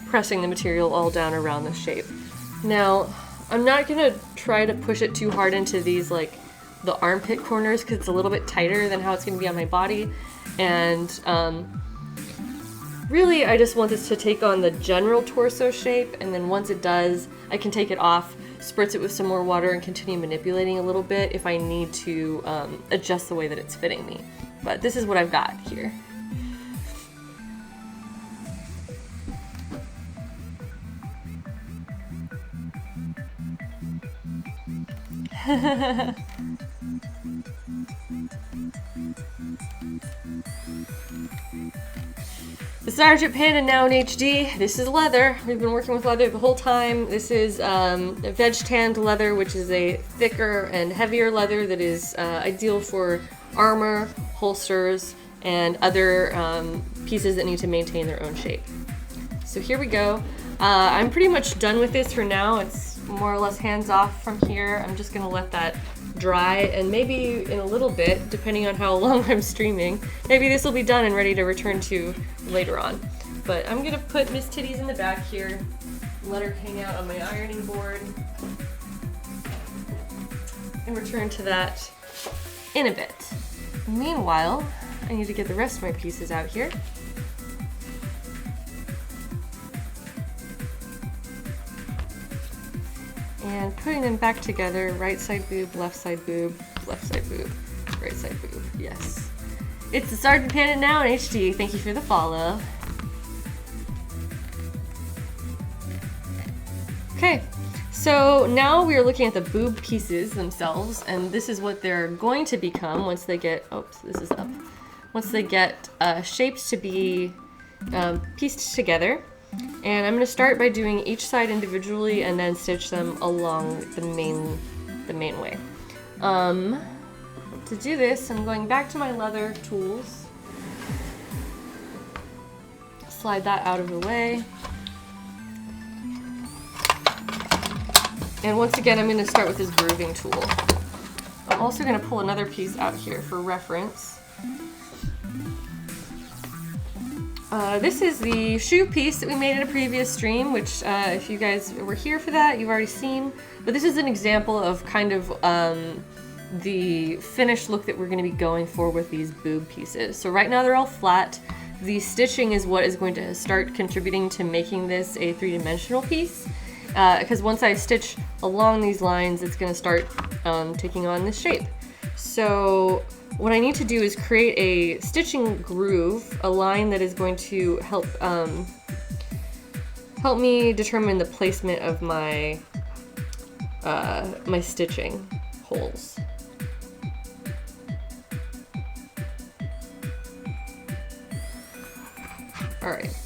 pressing the material all down around the shape. Now, I'm not gonna try to push it too hard into these like the armpit corners because it's a little bit tighter than how it's gonna be on my body, and really I just want this to take on the general torso shape, and then once it does, I can take it off, spritz it with some more water, and continue manipulating a little bit if I need to adjust the way that it's fitting me. But this is what I've got here. The Sergeant Panda now in HD. This is leather. We've been working with leather the whole time. This is veg tanned leather, which is a thicker and heavier leather that is ideal for armor, holsters, and other pieces that need to maintain their own shape. So here we go. I'm pretty much done with this for now. It's more or less hands off from here. I'm just gonna let that dry, and maybe in a little bit, depending on how long I'm streaming, maybe this will be done and ready to return to later on. But I'm gonna put Miss Titties in the back here, let her hang out on my ironing board, and return to that in a bit. Meanwhile, I need to get the rest of my pieces out here. And putting them back together, right side boob, left side boob, left side boob, right side boob, yes. It's the Sergeant Panda now in HD. Thank you for the follow. Okay, so now we are looking at the boob pieces themselves, and this is what they're going to become once they get, oops, this is up. Once they get shaped to be pieced together. And I'm going to start by doing each side individually and then stitch them along the main way. To do this, I'm going back to my leather tools. Slide that out of the way. And once again, I'm going to start with this grooving tool. I'm also going to pull another piece out here for reference. This is the shoe piece that we made in a previous stream, which if you guys were here for that, you've already seen. But this is an example of kind of the finished look that we're going to be going for with these boob pieces. So right now they're all flat. The stitching is what is going to start contributing to making this a three-dimensional piece. Because once I stitch along these lines, it's going to start taking on this shape. So what I need to do is create a stitching groove, a line that is going to help help me determine the placement of my my stitching holes. All right.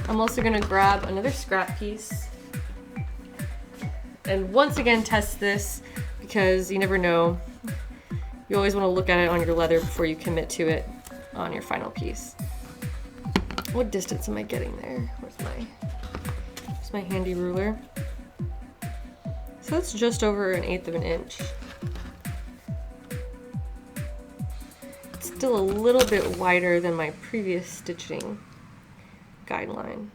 I'm also going to grab another scrap piece and once again test this because you never know. You always want to look at it on your leather before you commit to it on your final piece. What distance am I getting there? Where's my handy ruler? So that's just over 1/8 of an inch. It's still a little bit wider than my previous stitching guideline.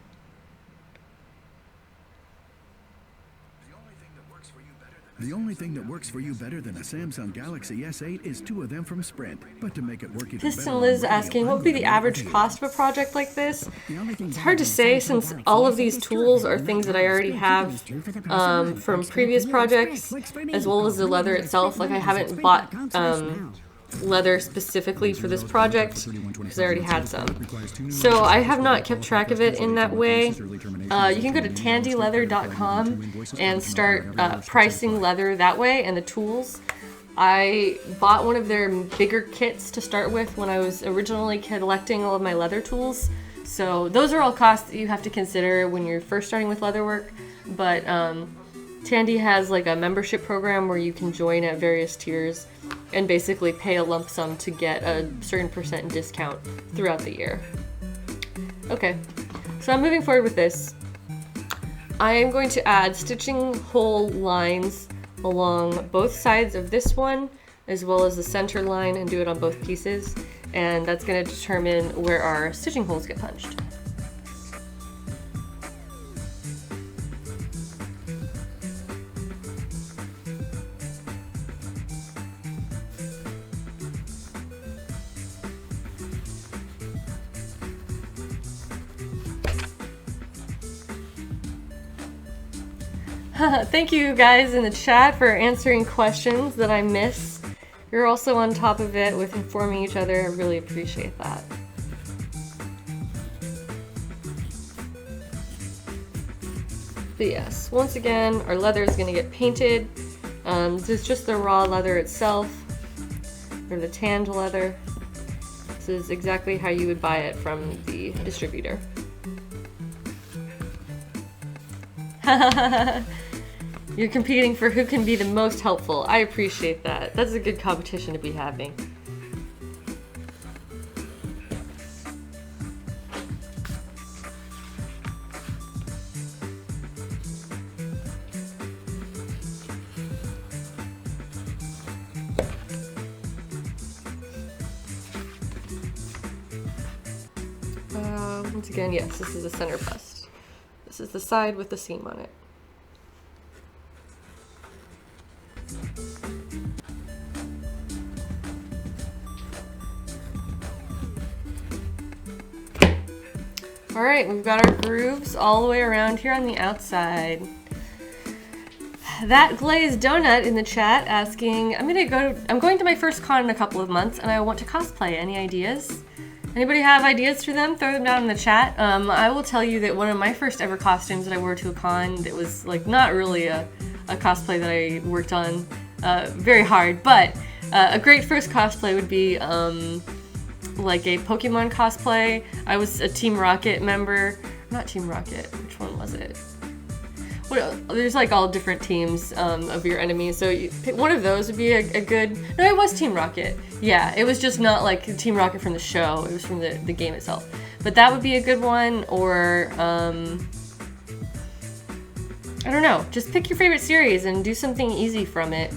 The only thing that works for you better than a Samsung Galaxy S8 is 2 of them from Sprint. But to make it work even better, Piston Liz asking, what would be the average cost of a project like this? It's hard to say since all of these tools are things that I already have from previous projects, as well as the leather itself. Like I haven't bought leather specifically for this project because I already had some. So I have not kept track of it in that way. You can go to tandyleather.com and start pricing leather that way and the tools. I bought one of their bigger kits to start with when I was originally collecting all of my leather tools. So those are all costs that you have to consider when you're first starting with leather work. But Tandy has like a membership program where you can join at various tiers and basically pay a lump sum to get a certain % discount throughout the year. Okay, so I'm moving forward with this. I am going to add stitching hole lines along both sides of this one, as well as the center line, and do it on both pieces. And that's going to determine where our stitching holes get punched. Thank you guys in the chat for answering questions that I miss. You're also on top of it with informing each other. I really appreciate that. But yes, once again, our leather is going to get painted. This is just the raw leather itself, or the tanned leather. This is exactly how you would buy it from the distributor. You're competing for who can be the most helpful. I appreciate that. That's a good competition to be having. Once again, yes, this is a center bust. This is the side with the seam on it. Alright, we've got our grooves all the way around here on the outside. That glazed donut in the chat asking, I'm going to my first con in a couple of months and I want to cosplay. Any ideas? Anybody have ideas for them? Throw them down in the chat. I will tell you that one of my first ever costumes that I wore to a con that was like not really a cosplay that I worked on very hard, but a great first cosplay would be like a Pokemon cosplay. I was a Team Rocket member. Not Team Rocket. Which one was it? Well, there's like all different teams of your enemies, so you pick one of those would be a good... No, it was Team Rocket. Yeah, it was just not like Team Rocket from the show. It was from the game itself. But that would be a good one, or... I don't know. Just pick your favorite series and do something easy from it.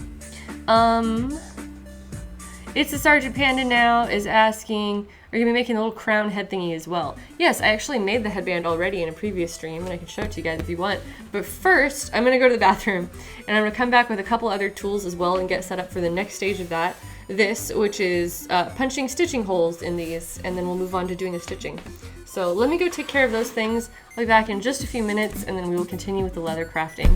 It's a Sergeant Panda now is asking, are you going to be making a little crown head thingy as well? Yes, I actually made the headband already in a previous stream, and I can show it to you guys if you want. But first, I'm going to go to the bathroom, and I'm going to come back with a couple other tools as well and get set up for the next stage of that. This, which is punching stitching holes in these, and then we'll move on to doing the stitching. So let me go take care of those things. I'll be back in just a few minutes, and then we will continue with the leather crafting.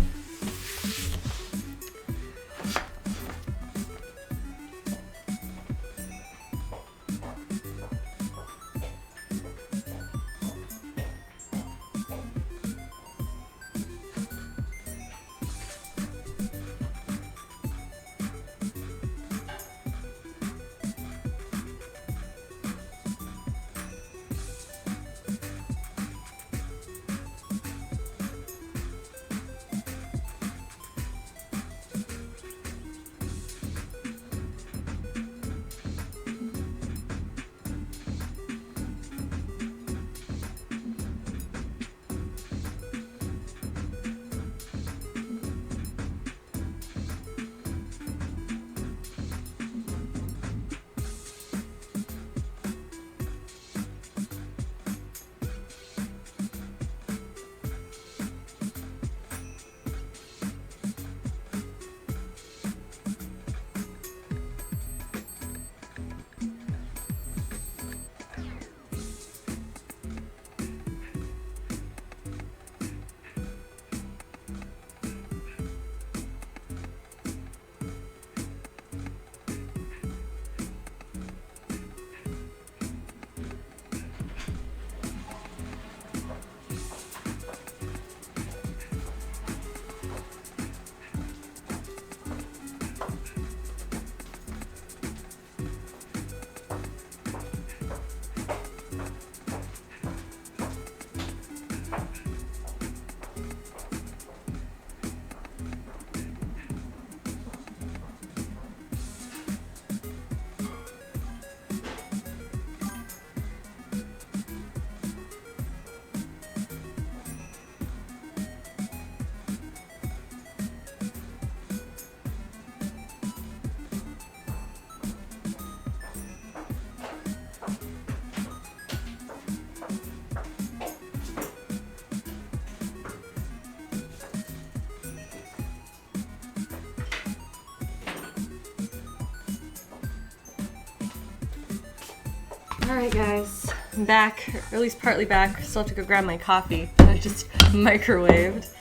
Alright guys, I'm back, or at least partly back. Still have to go grab my coffee. I just microwaved.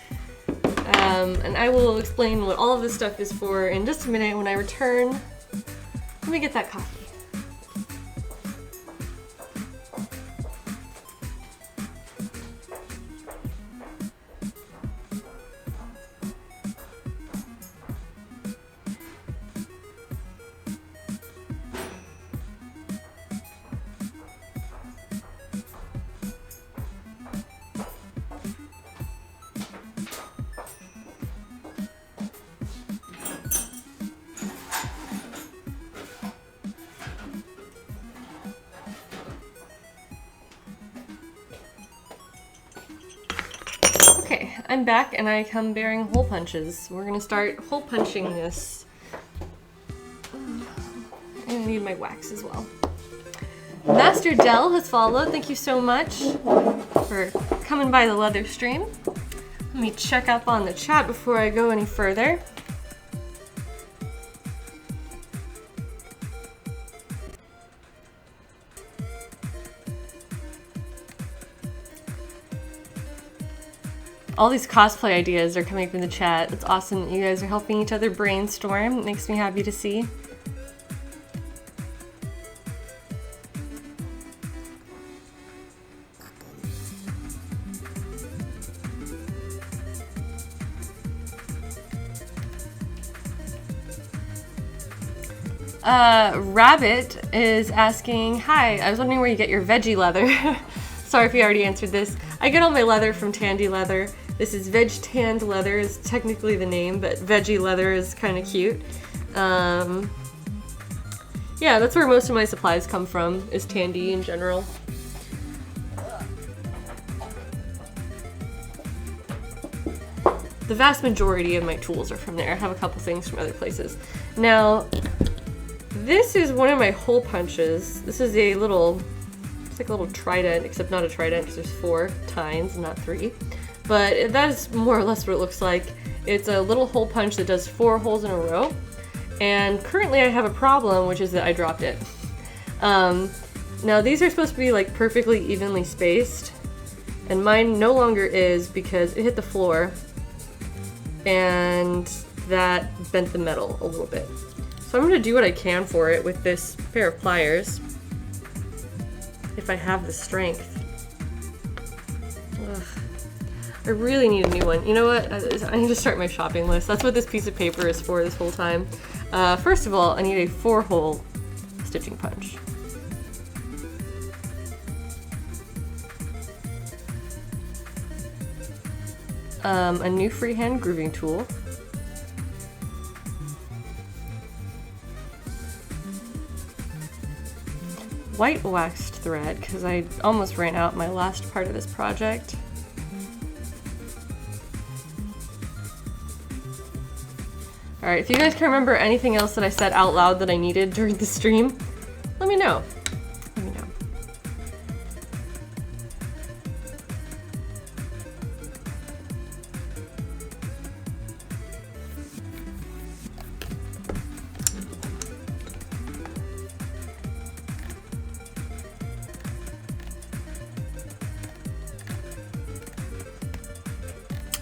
And I will explain what all of this stuff is for in just a minute when I return. Let me get that coffee. I'm back and I come bearing hole punches. We're gonna start hole punching this. And I need my wax as well. Master Dell has followed. Thank you so much for coming by the leather stream. Let me check up on the chat before I go any further. All these cosplay ideas are coming from the chat. It's awesome that you guys are helping each other brainstorm. It makes me happy to see. Rabbit is asking, hi, I was wondering where you get your veggie leather. Sorry if you already answered this. I get all my leather from Tandy Leather. This is Veg Tanned Leather is technically the name, but veggie leather is kind of cute. Yeah, that's where most of my supplies come from, is Tandy in general. The vast majority of my tools are from there. I have a couple things from other places. Now, this is one of my hole punches. This is a little, it's like a little trident, except not a trident because there's 4 tines, not 3. But that is more or less what it looks like. It's a little hole punch that does 4 holes in a row. And currently I have a problem, which is that I dropped it. Now these are supposed to be like perfectly evenly spaced. And mine no longer is because it hit the floor. And that bent the metal a little bit. So I'm going to do what I can for it with this pair of pliers. If I have the strength. Ugh. I really need a new one. You know what? I need to start my shopping list. That's what this piece of paper is for this whole time. First of all, I need a 4-hole stitching punch. A new freehand grooving tool. White waxed thread, because I almost ran out my last part of this project. Alright, if you guys can remember anything else that I said out loud that I needed during the stream, let me know. Let me know.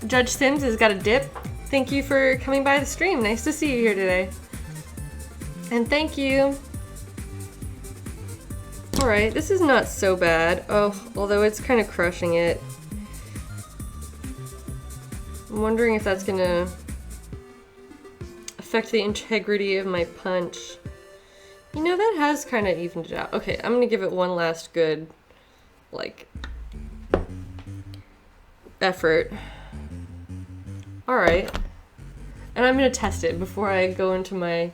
Judge Sims has got a dip. Thank you for coming by the stream. Nice to see you here today. And thank you. Alright, this is not so bad. Oh, although it's kind of crushing it. I'm wondering if that's gonna affect the integrity of my punch. You know, that has kind of evened it out. Okay, I'm gonna give it one last good, like, effort. Alright. And I'm going to test it before I go into my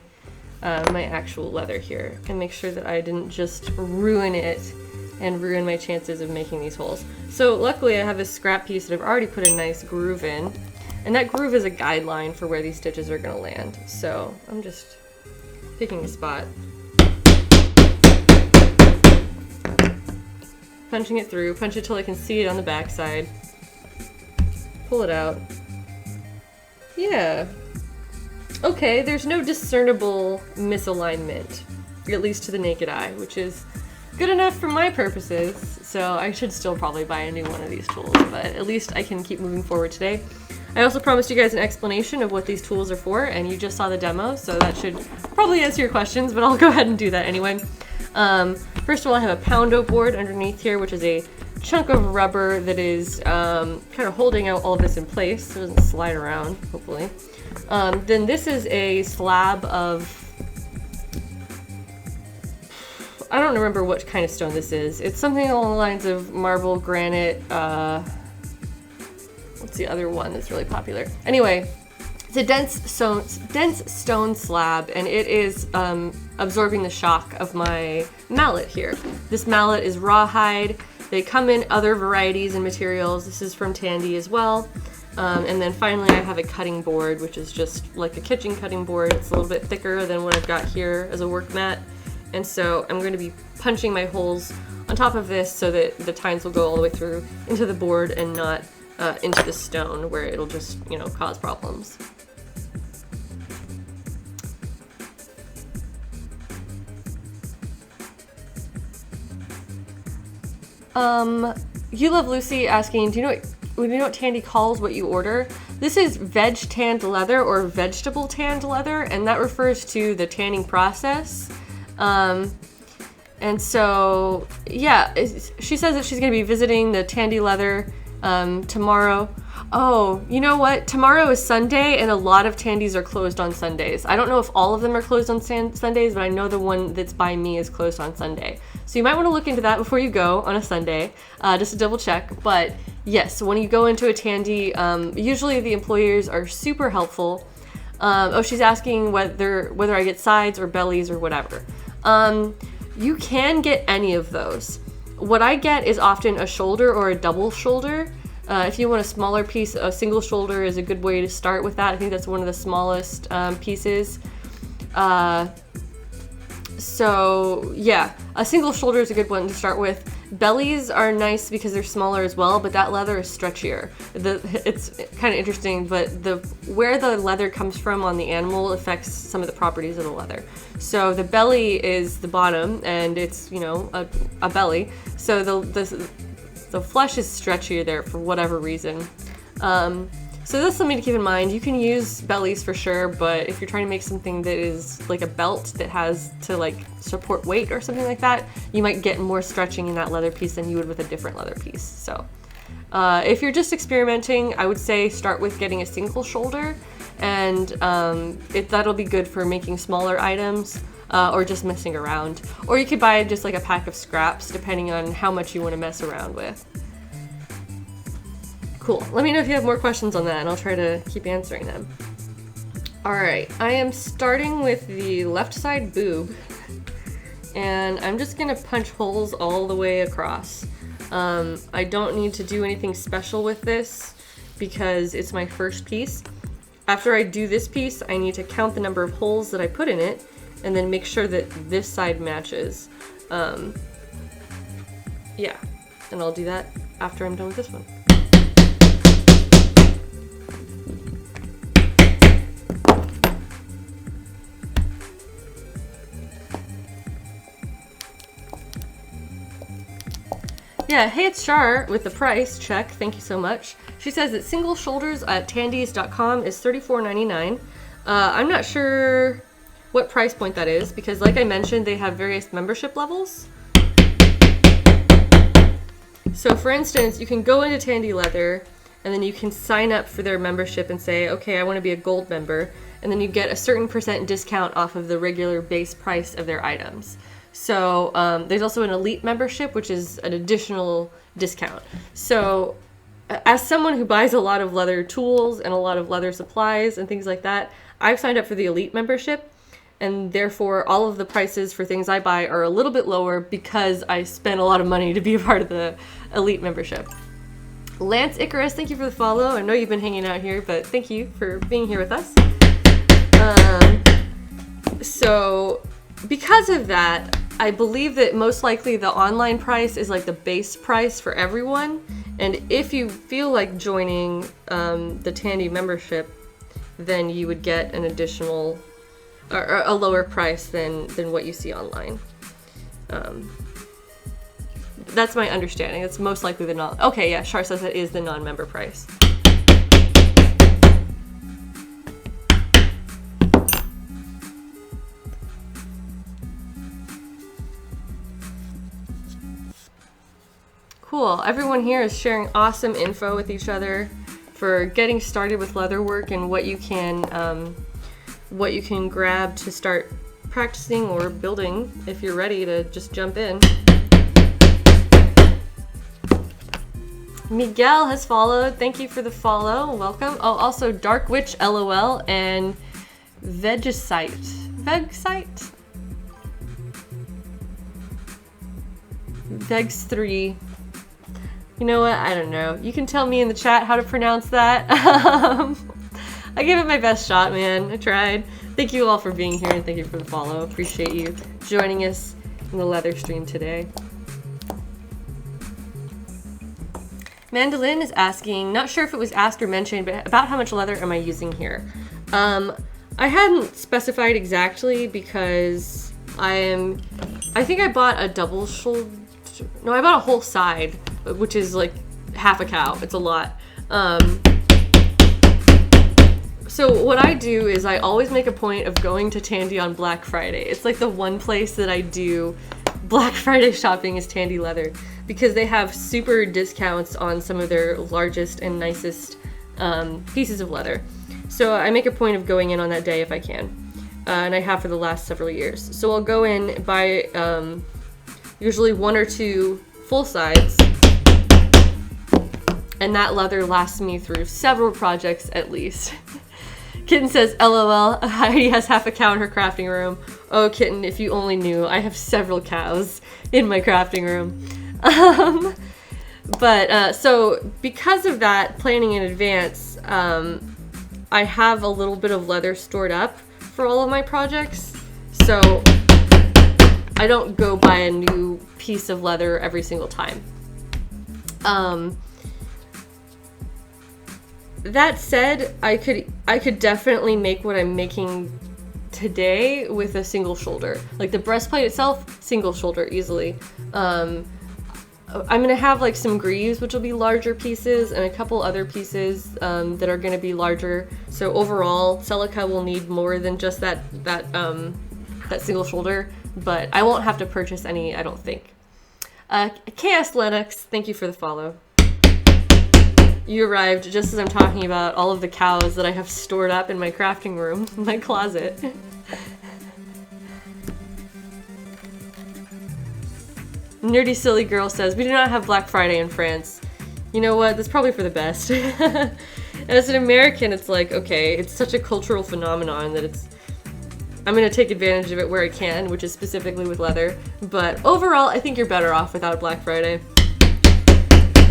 my actual leather here and make sure that I didn't just ruin it and ruin my chances of making these holes. So luckily I have this scrap piece that I've already put a nice groove in, and that groove is a guideline for where these stitches are going to land. So I'm just picking a spot. Punching it through, punch it till I can see it on the back side. Pull it out. Yeah. Okay, there's no discernible misalignment, at least to the naked eye, which is good enough for my purposes, so I should still probably buy a new one of these tools, but at least I can keep moving forward today. I also promised you guys an explanation of what these tools are for, and you just saw the demo, so that should probably answer your questions, but I'll go ahead and do that anyway. First of all, I have a poundo board underneath here, which is a chunk of rubber that is kind of holding out all of this in place so it doesn't slide around, hopefully. Then this is a slab of, I don't remember what kind of stone this is. It's something along the lines of marble, granite, what's the other one that's really popular? Anyway, it's a dense stone slab, and it is absorbing the shock of my mallet here. This mallet is rawhide. They come in other varieties and materials. This is from Tandy as well. And then finally I have a cutting board, which is just like a kitchen cutting board. It's a little bit thicker than what I've got here as a work mat. And so I'm going to be punching my holes on top of this so that the tines will go all the way through into the board and not into the stone where it'll just, you know, cause problems. You Love Lucy asking, do you know what Tandy calls what you order? This is veg tanned leather or vegetable tanned leather, and that refers to the tanning process. And so, yeah, she says that she's going to be visiting the Tandy Leather tomorrow. Oh, you know what? Tomorrow is Sunday, and a lot of Tandys are closed on Sundays. I don't know if all of them are closed on Sundays, but I know the one that's by me is closed on Sunday. So you might want to look into that before you go on a Sunday, just to double check. But yes, when you go into a Tandy, usually the employers are super helpful. Oh, she's asking whether I get sides or bellies or whatever. You can get any of those. What I get is often a shoulder or a double shoulder. If you want a smaller piece, a single shoulder is a good way to start with that. I think that's one of the smallest pieces. So yeah, a single shoulder is a good one to start with. Bellies are nice because they're smaller as well, but that leather is stretchier. It's kind of interesting, but where the leather comes from on the animal affects some of the properties of the leather. So the belly is the bottom, and it's, you know, a belly. So the flesh is stretchier there for whatever reason. So that's something to keep in mind. You can use bellies for sure, but if you're trying to make something that is like a belt that has to like support weight or something like that, you might get more stretching in that leather piece than you would with a different leather piece. So if you're just experimenting, I would say start with getting a single shoulder, and that'll be good for making smaller items or just messing around. Or you could buy just like a pack of scraps depending on how much you want to mess around with. Cool. Let me know if you have more questions on that, and I'll try to keep answering them. Alright, I am starting with the left side boob, and I'm just going to punch holes all the way across. I don't need to do anything special with this because it's my first piece. After I do this piece, I need to count the number of holes that I put in it, and then make sure that this side matches. Yeah, and I'll do that after I'm done with this one. Yeah, hey, it's Char with the price check. Thank you so much. She says that single shoulders at tandys.com is $34.99. I'm not sure what price point that is because, like I mentioned, they have various membership levels. So, for instance, you can go into Tandy Leather and then you can sign up for their membership and say, okay, I want to be a gold member, and then you get a certain % discount off of the regular base price of their items. So there's also an elite membership, which is an additional discount. So as someone who buys a lot of leather tools and a lot of leather supplies and things like that, I've signed up for the elite membership, and therefore all of the prices for things I buy are a little bit lower because I spent a lot of money to be a part of the elite membership. Lance Icarus, thank you for the follow. I know you've been hanging out here, but thank you for being here with us. So because of that, I believe that most likely the online price is like the base price for everyone. And if you feel like joining the Tandy membership, then you would get an additional or a lower price than what you see online. That's my understanding. That's most likely the non. Okay, yeah, Char says that is the non-member price. Cool. Everyone here is sharing awesome info with each other for getting started with leatherwork and what you can grab to start practicing or building if you're ready to just jump in. Miguel has followed. Thank you for the follow. Welcome. Oh, also Dark Witch LOL and Vegisite. Vegs3. You know what? I don't know. You can tell me in the chat how to pronounce that. I gave it my best shot, man. I tried. Thank you all for being here, and thank you for the follow. Appreciate you joining us in the leather stream today. Mandolin is asking, not sure if it was asked or mentioned, but about how much leather am I using here? I hadn't specified exactly because I think I bought a double shoulder, no, I bought a whole side, which is like half a cow. It's a lot. So what I do is I always make a point of going to Tandy on Black Friday. It's like the one place that I do Black Friday shopping is Tandy Leather, because they have super discounts on some of their largest and nicest pieces of leather. So I make a point of going in on that day if I can, and I have for the last several years. So I'll go in, buy usually 1 or 2 full sides, and that leather lasts me through several projects at least. Kitten says, LOL, Heidi has half a cow in her crafting room. Oh, Kitten, if you only knew, I have several cows in my crafting room. So because of that, planning in advance, I have a little bit of leather stored up for all of my projects. So I don't go buy a new piece of leather every single time. That said, I could definitely make what I'm making today with a single shoulder. Like the breastplate itself, single shoulder easily. I'm gonna have like some greaves, which will be larger pieces, and a couple other pieces that are gonna be larger. So overall, Celica will need more than just that single shoulder, but I won't have to purchase any, I don't think. KS Lennox, thank you for the follow. You arrived just as I'm talking about all of the cows that I have stored up in my crafting room, my closet. Nerdy Silly Girl says, we do not have Black Friday in France. You know what? That's probably for the best. As an American, it's like, okay, it's such a cultural phenomenon that I'm going to take advantage of it where I can, which is specifically with leather. But overall, I think you're better off without Black Friday.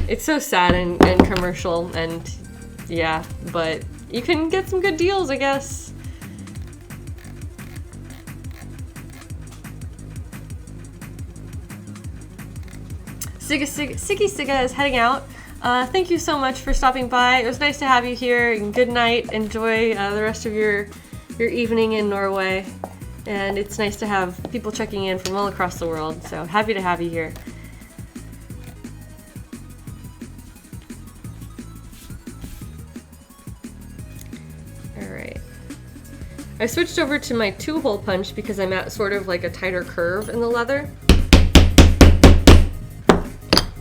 It's so sad and commercial, and yeah, but you can get some good deals, I guess. Siggy Sigga is heading out. Thank you so much for stopping by. It was nice to have you here, and good night. Enjoy the rest of your evening in Norway. And it's nice to have people checking in from all across the world, so happy to have you here. Alright. I switched over to my 2-hole punch because I'm at sort of like a tighter curve in the leather.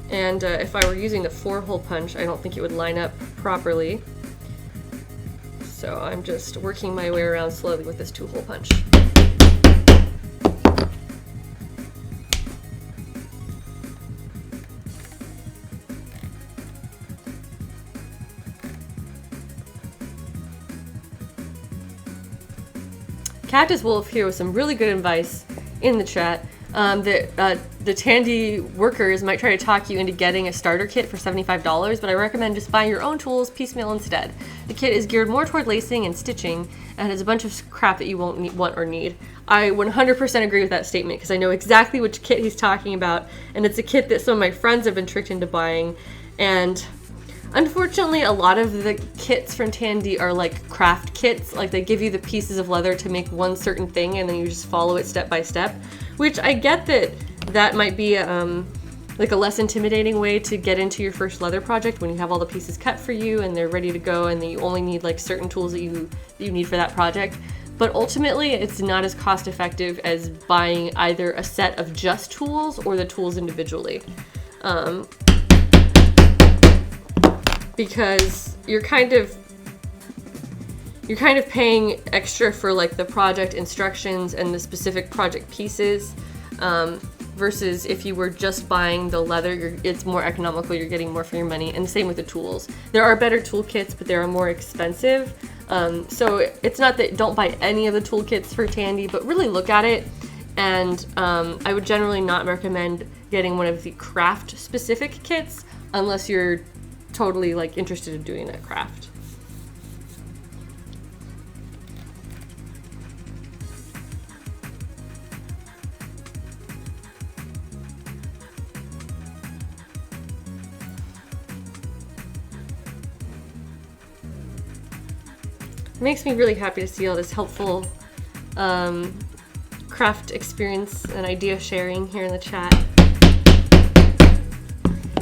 And if I were using the 4-hole punch, I don't think it would line up properly. So I'm just working my way around slowly with this 2-hole punch. Cactus Wolf here with some really good advice in the chat. That the Tandy workers might try to talk you into getting a starter kit for $75, but I recommend just buying your own tools piecemeal instead. The kit is geared more toward lacing and stitching, and has a bunch of crap that you won't want or need. I 100% agree with that statement, because I know exactly which kit he's talking about, and it's a kit that some of my friends have been tricked into buying, and unfortunately a lot of the kits from Tandy are like craft kits, like they give you the pieces of leather to make one certain thing, and then you just follow it step by step. Which I get that might be like a less intimidating way to get into your first leather project when you have all the pieces cut for you and they're ready to go, and then you only need like certain tools that you need for that project. But ultimately, it's not as cost effective as buying either a set of just tools or the tools individually, because you're kind of paying extra for like the project instructions and the specific project pieces, versus if you were just buying the leather, it's more economical, you're getting more for your money, and the same with the tools. There are better toolkits, but they are more expensive. So it's not that don't buy any of the toolkits for Tandy, but really look at it, and I would generally not recommend getting one of the craft specific kits, unless you're totally like interested in doing that craft. It makes me really happy to see all this helpful craft experience and idea sharing here in the chat.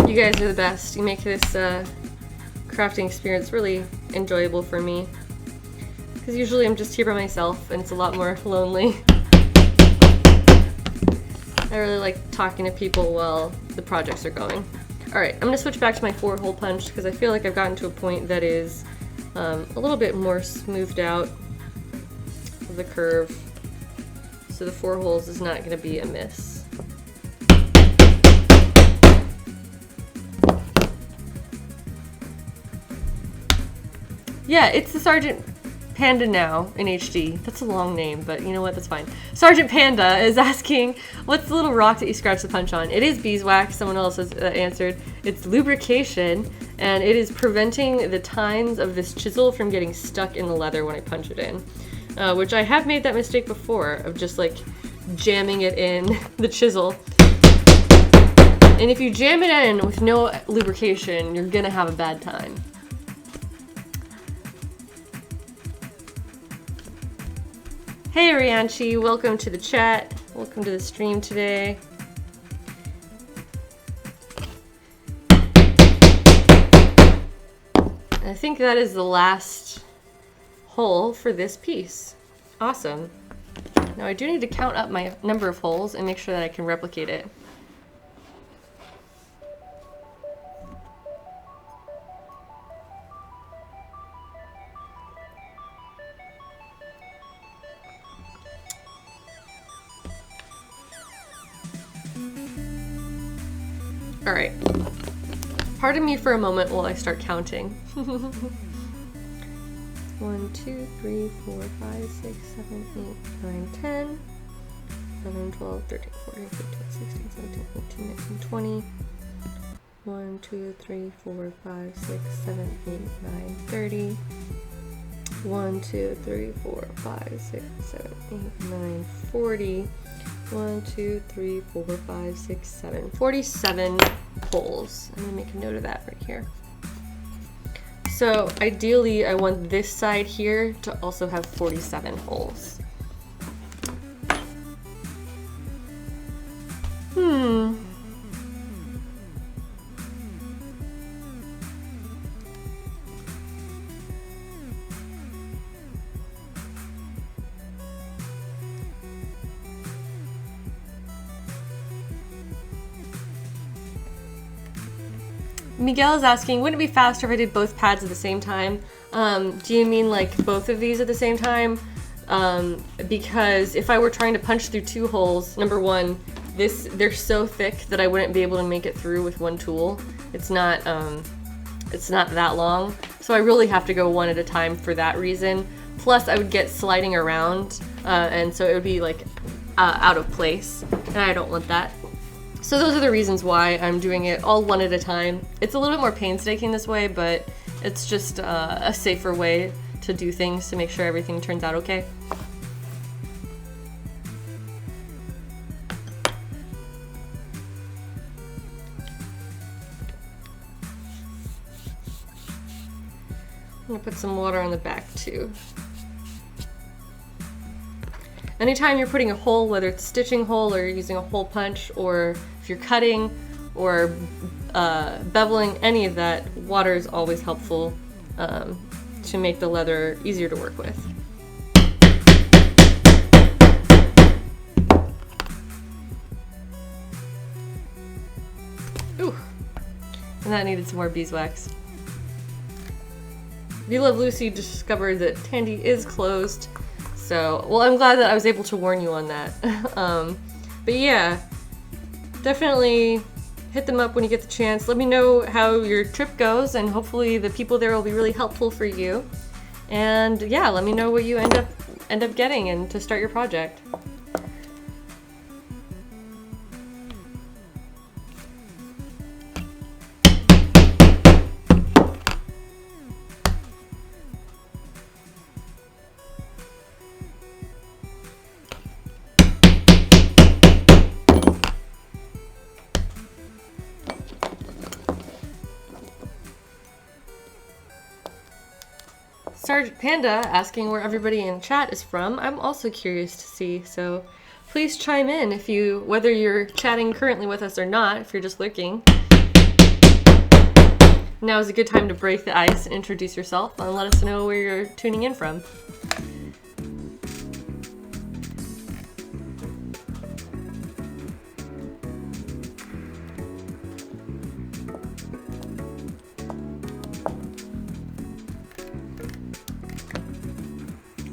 You guys are the best. You make this crafting experience really enjoyable for me. Because usually I'm just here by myself and it's a lot more lonely. I really like talking to people while the projects are going. Alright, I'm going to switch back to my 4-hole punch because I feel like I've gotten to a point that is a little bit more smoothed out of the curve. So the 4 holes is not going to be a miss. Yeah, it's the Sergeant Panda now in HD. That's a long name, but you know what? That's fine. Sergeant Panda is asking, what's the little rock that you scratch the punch on? It is beeswax. Someone else has answered. It's lubrication, and it is preventing the tines of this chisel from getting stuck in the leather when I punch it in. Which I have made that mistake before of just like jamming it in the chisel. And if you jam it in with no lubrication, you're gonna have a bad time. Hey Arianchi, welcome to the chat. Welcome to the stream today. I think that is the last hole for this piece. Awesome. Now I do need to count up my number of holes and make sure that I can replicate it. All right. Pardon me for a moment while I start counting. 1, 2, 3, 4, 5, 6, 7, 8, 9, 10, 11, 12, 13, 14, 15, 16, 17, 18, 19, 20. 1, 2, 3, 4, 5, 6, 7, 8, 9, 30. 1, 2, 3, 4, 5, 6, 7, 8, 9, 40. 1, 2, 3, 4, 5, 6, 7. 47 holes. I'm gonna make a note of that right here. So ideally I want this side here to also have 47 holes. Miguel is asking, wouldn't it be faster if I did both pads at the same time? Do you mean like both of these at the same time? Because if I were trying to punch through 2 holes, number one, they're so thick that I wouldn't be able to make it through with one tool. It's not that long. So I really have to go one at a time for that reason. Plus I would get sliding around, and so it would be like out of place, and I don't want that. So those are the reasons why I'm doing it all one at a time. It's a little bit more painstaking this way, but it's just a safer way to do things to make sure everything turns out okay. I'm gonna put some water on the back too. Anytime you're putting a hole, whether it's a stitching hole or you're using a hole punch, or if you're cutting or beveling, any of that, water is always helpful to make the leather easier to work with. Ooh, and that needed some more beeswax. You Love Lucy discovered that Tandy is closed. So, well, I'm glad that I was able to warn you on that. But yeah, definitely hit them up when you get the chance. Let me know how your trip goes, and hopefully the people there will be really helpful for you. And yeah, let me know what you end up getting and to start your project. Sergeant Panda asking where everybody in chat is from. I'm also curious to see, so please chime in if you, whether you're chatting currently with us or not, if you're just lurking. Now is a good time to break the ice and introduce yourself and let us know where you're tuning in from.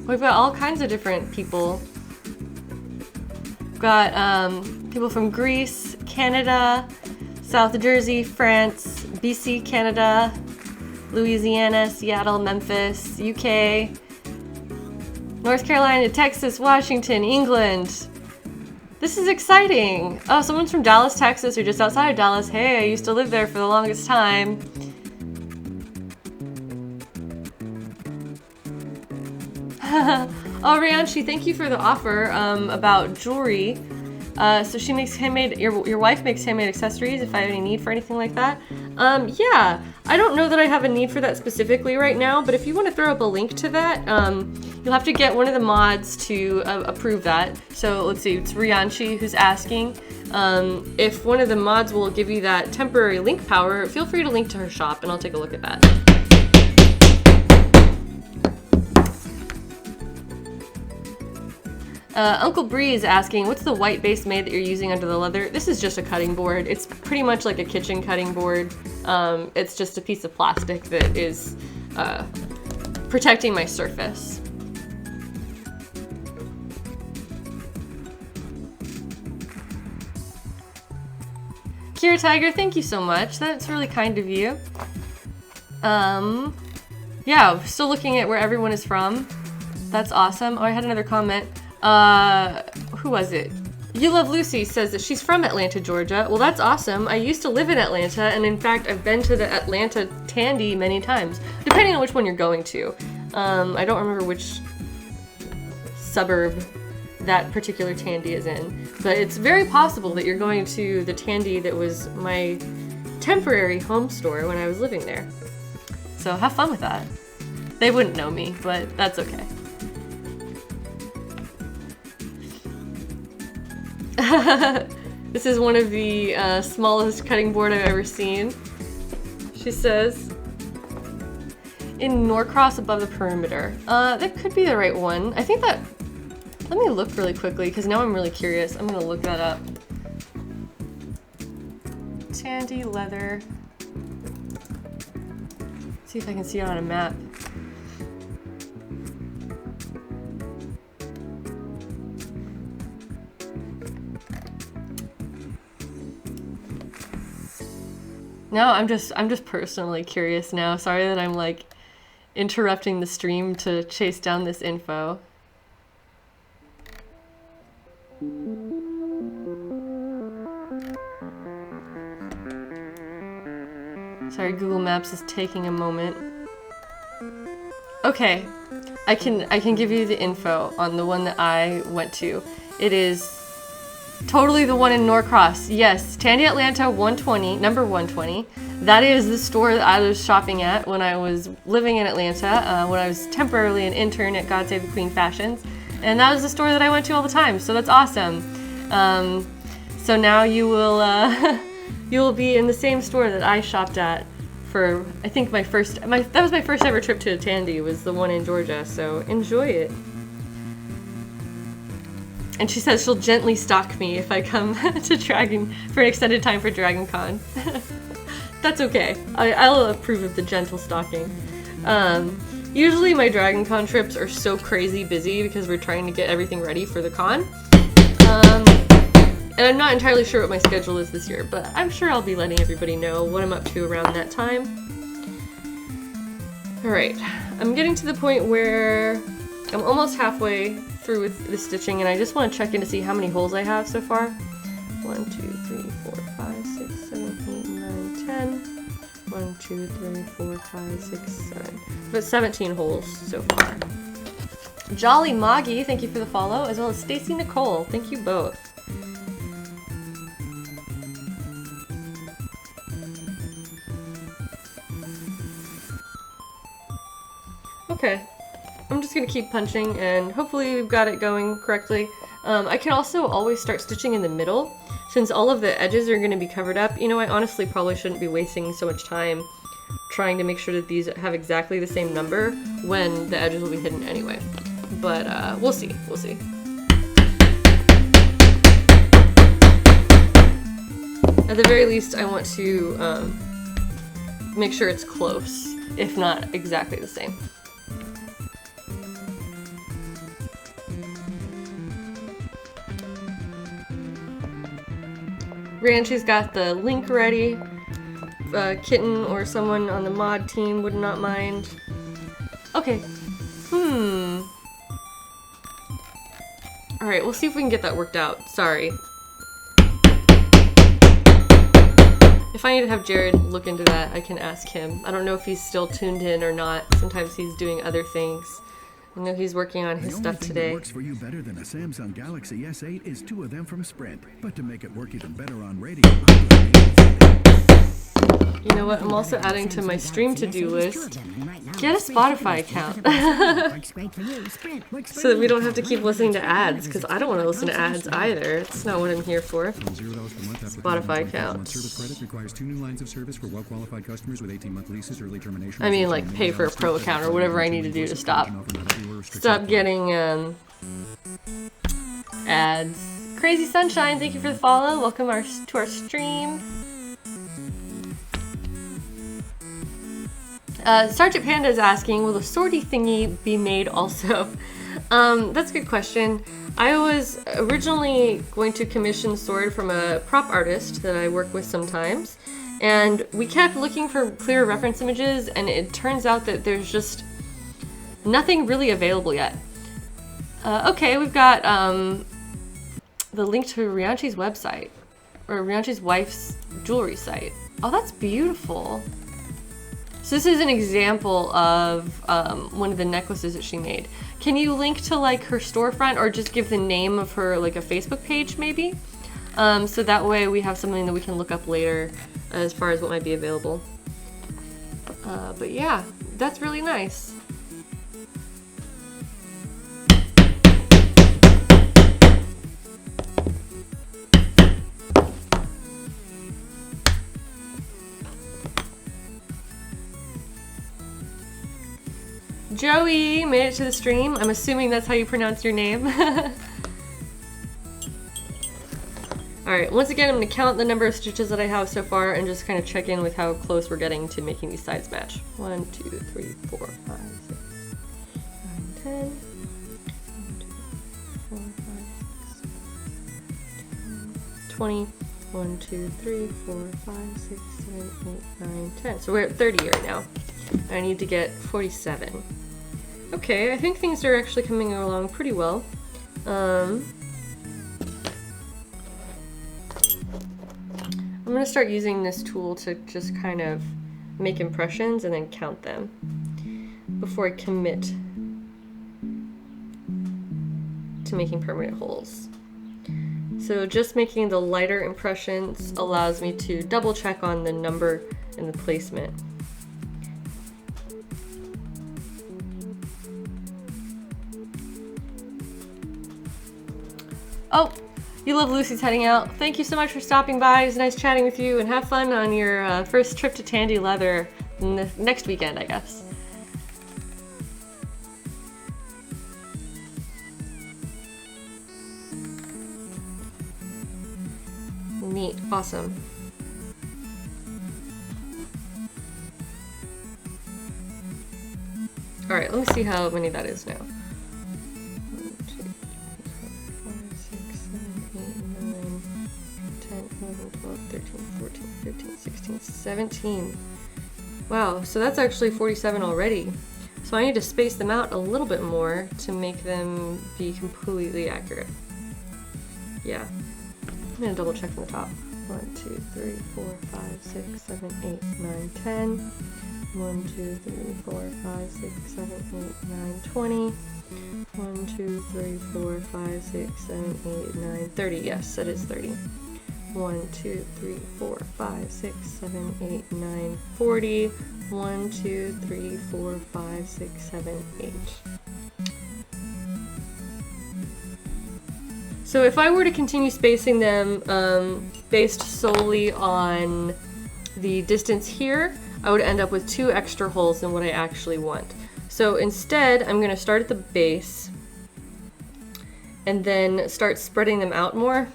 We've got all kinds of different people. We've got people from Greece, Canada, South Jersey, France, BC, Canada, Louisiana, Seattle, Memphis, UK, North Carolina, Texas, Washington, England. This is exciting. Oh, someone's from Dallas, Texas, or just outside of Dallas. Hey, I used to live there for the longest time. Oh, Rianchi, thank you for the offer about jewelry. So she makes handmade, your wife makes handmade accessories if I have any need for anything like that. Yeah, I don't know that I have a need for that specifically right now, but if you want to throw up a link to that, you'll have to get one of the mods to approve that. So let's see, it's Rianchi who's asking. If one of the mods will give you that temporary link power, feel free to link to her shop and I'll take a look at that. Uncle Bree is asking, what's the white base made that you're using under the leather? This is just a cutting board. It's pretty much like a kitchen cutting board. It's just a piece of plastic that is protecting my surface. Kira Tiger, thank you so much. That's really kind of you. Yeah, still looking at where everyone is from. That's awesome. Oh, I had another comment. Who was it? You Love Lucy says that she's from Atlanta, Georgia. Well, that's awesome. I used to live in Atlanta, and in fact, I've been to the Atlanta Tandy many times, depending on which one you're going to. I don't remember which suburb that particular Tandy is in, but it's very possible that you're going to the Tandy that was my temporary home store when I was living there. So have fun with that. They wouldn't know me, but that's okay. This is one of the smallest cutting board I've ever seen. She says, in Norcross above the perimeter. That could be the right one. I think that, let me look really quickly because now I'm really curious. I'm gonna look that up. Tandy leather. See if I can see it on a map. No, I'm just personally curious now. Sorry that I'm like interrupting the stream to chase down this info. Sorry, Google Maps is taking a moment. Okay, I can give you the info on the one that I went to. It is totally the one in Norcross. Yes, Tandy Atlanta 120, number 120. That is the store that I was shopping at when I was living in Atlanta, when I was temporarily an intern at God Save the Queen Fashions. And that was the store that I went to all the time, so that's awesome. So now you will you will be in the same store that I shopped at for, I think that was my first ever trip to a Tandy, was the one in Georgia, so enjoy it. And she says she'll gently stalk me if I come to Dragon for an extended time for Dragon Con. That's okay. I'll approve of the gentle stalking. Usually my Dragon Con trips are so crazy busy because we're trying to get everything ready for the con. And I'm not entirely sure what my schedule is this year, but I'm sure I'll be letting everybody know what I'm up to around that time. Alright, I'm getting to the point where I'm almost halfway through with the stitching, and I just want to check in to see how many holes I have so far. 1, 2, 3, 4, 5, 6, 7, 8, 9, 10. 1, 2, 3, 4, 5, 6, 7. But 17 holes so far. Jolly Moggy, thank you for the follow, as well as Stacy Nicole. Thank you both. Okay. I'm just gonna keep punching and hopefully we've got it going correctly. I can also always start stitching in the middle since all of the edges are gonna be covered up. You know, I honestly probably shouldn't be wasting so much time trying to make sure that these have exactly the same number when the edges will be hidden anyway. But we'll see, we'll see. At the very least, I want to make sure it's close, if not exactly the same. Ranchi's got the link ready. Kitten or someone on the mod team would not mind. Okay. Alright, we'll see if we can get that worked out. Sorry. If I need to have Jared look into that, I can ask him. I don't know if he's still tuned in or not. Sometimes he's doing other things. I know he's working on his stuff today. That works for you better than a Samsung Galaxy S8 is 2 of them from Sprint. But to make it work even better on radio, you know what? I'm also adding to my stream to-do list. Get a Spotify account. So that we don't have to keep listening to ads, because I don't want to listen to ads either. It's not what I'm here for. Spotify account. Service credit requires 2 new lines of service for well-qualified customers with 18-month leases, early termination. I mean, like, pay for a pro account or whatever I need to do to stop getting ads. Crazy Sunshine, thank you for the follow. Welcome to our stream. Sergeant Panda is asking, will the swordy thingy be made also? That's a good question. I was originally going to commission sword from a prop artist that I work with sometimes, and we kept looking for clear reference images, and it turns out that there's just nothing really available yet. Okay, we've got the link to Rianchi's website, or Rianchi's wife's jewelry site. Oh, that's beautiful. So this is an example of one of the necklaces that she made. Can you link to like her storefront or just give the name of her like a Facebook page maybe? So that way we have something that we can look up later as far as what might be available. But yeah, that's really nice. Joey made it to the stream. I'm assuming that's how you pronounce your name. Alright, once again I'm going to count the number of stitches that I have so far and just kind of check in with how close we're getting to making these sides match. 1, 2, 3, 4, 5, 6, 9, 10. 1, 2, 4, 5, 6, 20. 1, 2, 3, 4, 5, 6, 7, 8, 9, 10. So we're at 30 right now. I need to get 47. Okay, I think things are actually coming along pretty well. I'm gonna start using this tool to just kind of make impressions and then count them before I commit to making permanent holes. So just making the lighter impressions allows me to double check on the number and the placement. Oh, you love Lucy's heading out. Thank you so much for stopping by. It was nice chatting with you, and have fun on your first trip to Tandy Leather next weekend, I guess. Neat, awesome. All right, let me see how many that is now. 17. Wow, so that's actually 47 already. So I need to space them out a little bit more to make them be completely accurate. Yeah. I'm gonna double check from the top. 1, 2, 3, 4, 5, 6, 7, 8, 9, 10. 1, 2, 3, 4, 5, 6, 7, 8, 9, 20. 1, 2, 3, 4, 5, 6, 7, 8, 9, 30. Yes, that is 30. 1, 2, 3, 4, 5, 6, 7, 8, 9, 40. 1, 2, 3, 4, 5, 6, 7, 8. So if I were to continue spacing them based solely on the distance here, I would end up with 2 extra holes than what I actually want. So instead, I'm going to start at the base and then start spreading them out more.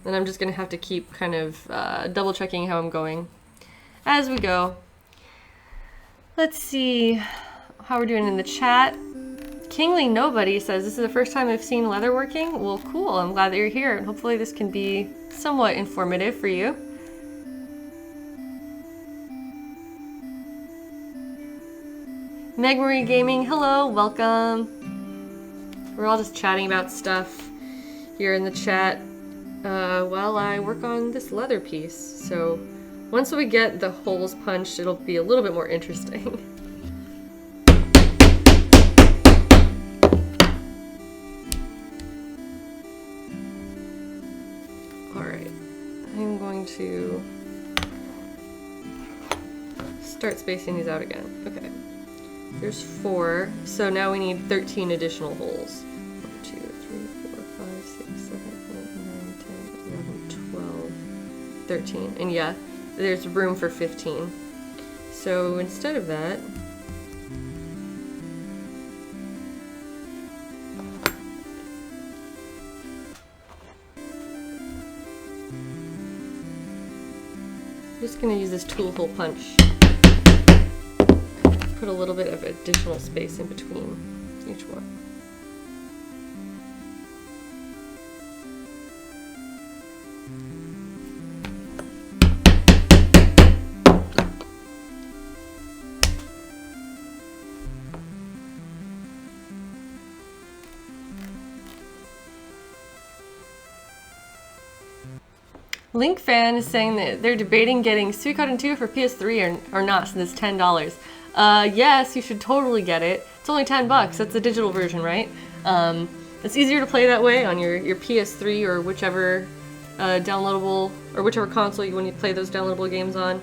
Then I'm just going to have to keep kind of double checking how I'm going as we go. Let's see how we're doing in the chat. Kingly Nobody says, this is the first time I've seen leather working. Well, cool. I'm glad that you're here, and hopefully this can be somewhat informative for you. Meg Marie Gaming, hello, welcome. We're all just chatting about stuff here in the chat while I work on this leather piece. So once we get the holes punched, it'll be a little bit more interesting. Alright, I'm going to start spacing these out again. Okay, there's 4, so now we need 13 additional holes. 1, 2, 3, 4, 5, 6, 7, 8, 9, 10, 11, 12, 13. And yeah, there's room for 15. So instead of that, I'm just going to use this tool hole punch. Put a little bit of additional space in between each one. Link Fan is saying that they're debating getting Suikoden 2 for PS3 or not, since it's $10. Yes, you should totally get it. It's only $10. That's the digital version, right? It's easier to play that way on your PS3 or whichever downloadable, or whichever console you want to play those downloadable games on.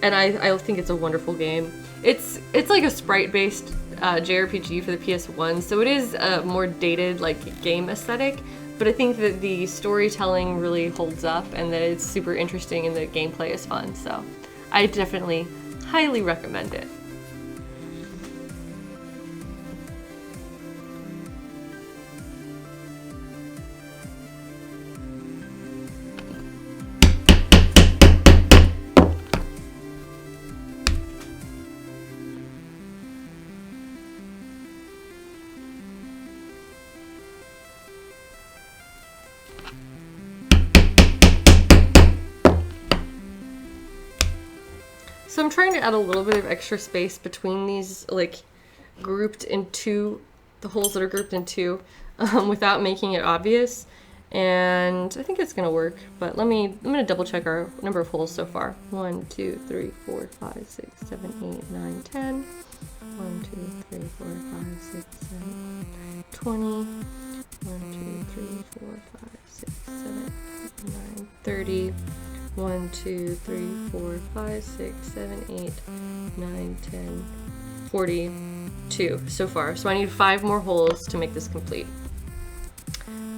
And I think it's a wonderful game. It's like a sprite-based JRPG for the PS1, so it is a more dated like game aesthetic. But I think that the storytelling really holds up and that it's super interesting and the gameplay is fun. So I definitely highly recommend it. So I'm trying to add a little bit of extra space between these, like, grouped into the holes that are grouped in 2, without making it obvious. And I think it's gonna work, but I'm gonna double check our number of holes so far. 1, 2, 3, 4, 5, 6, 7, 8, 9, 10. 1, 2, 3, 4, 5, 6, 7, 8, 20. 1, 2, 3, 4, 5, 6, 7, 8, 9, 30. 1, 2, 3, 4, 5, 6, 7, 8, 9, 10, 42 so far. So I need 5 more holes to make this complete.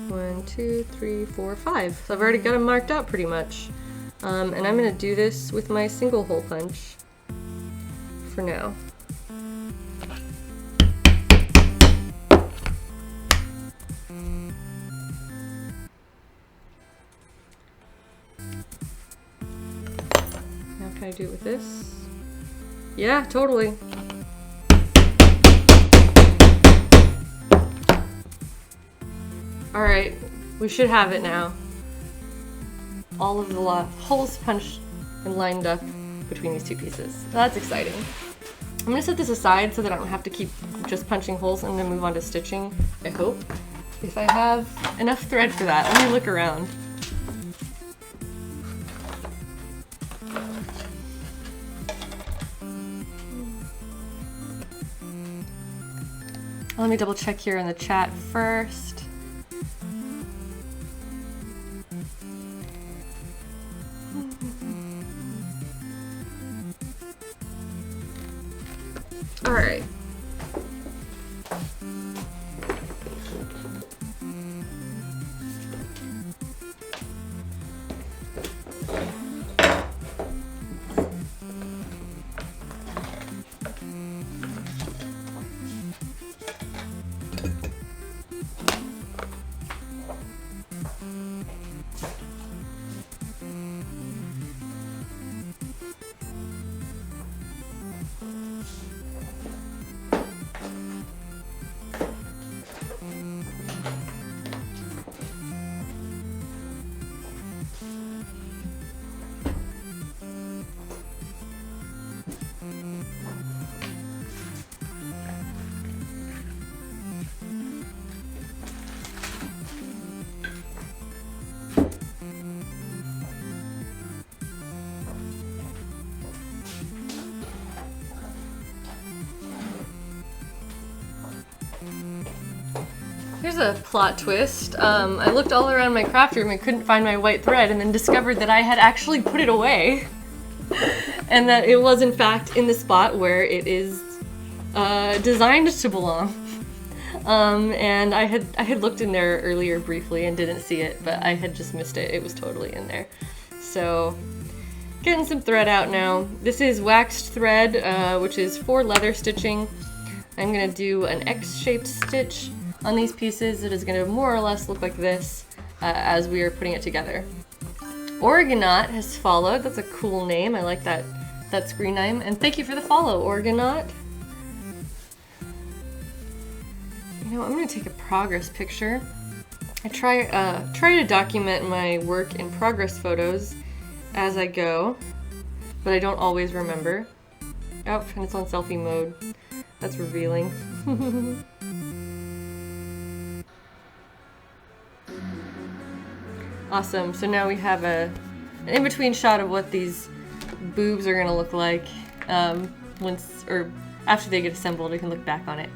1, 2, 3, 4, 5. So I've already got them marked out pretty much. And I'm going to do this with my single hole punch for now. Can I do it with this? Yeah, totally. Alright, we should have it now. All of the holes punched and lined up between these 2 pieces. That's exciting. I'm gonna set this aside so that I don't have to keep just punching holes. I'm gonna move on to stitching, I hope. If I have enough thread for that. Let me look around. Let me double check here in the chat first. All right. Here's a plot twist. I looked all around my craft room and couldn't find my white thread, and then discovered that I had actually put it away. And that it was in fact in the spot where it is designed to belong. And I had looked in there earlier briefly and didn't see it, but I had just missed it. It was totally in there. So, getting some thread out now. This is waxed thread, which is for leather stitching. I'm gonna do an X-shaped stitch on these pieces. It is gonna more or less look like this as we are putting it together. Oregonaut has followed. That's a cool name. I like that screen name. And thank you for the follow, Oregonaut. You know, I'm gonna take a progress picture. I try to document my work in progress photos as I go, but I don't always remember. Oh, and it's on selfie mode. That's revealing. Awesome, so now we have an in-between shot of what these boobs are gonna look like after they get assembled. We can look back on it.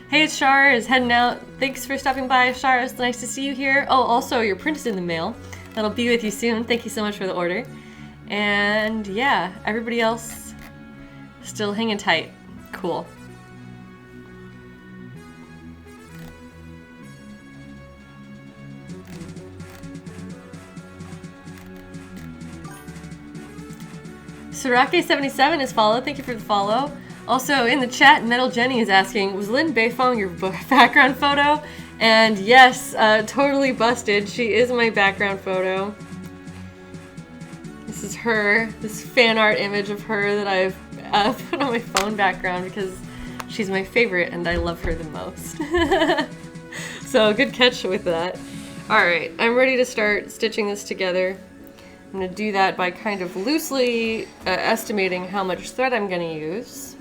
Hey, it's Shar is heading out. Thanks for stopping by, Shar. It's nice to see you here. Oh, also, your print is in the mail. That'll be with you soon. Thank you so much for the order. And yeah, everybody else still hanging tight. Cool. Sarake77 is followed. Thank you for the follow. Also in the chat, Metal Jenny is asking, was Lynn Beifong your background photo? And yes, totally busted. She is my background photo. This is her, this fan art image of her that I've put on my phone background because she's my favorite and I love her the most. So good catch with that. Alright, I'm ready to start stitching this together. I'm going to do that by kind of loosely estimating how much thread I'm going to use.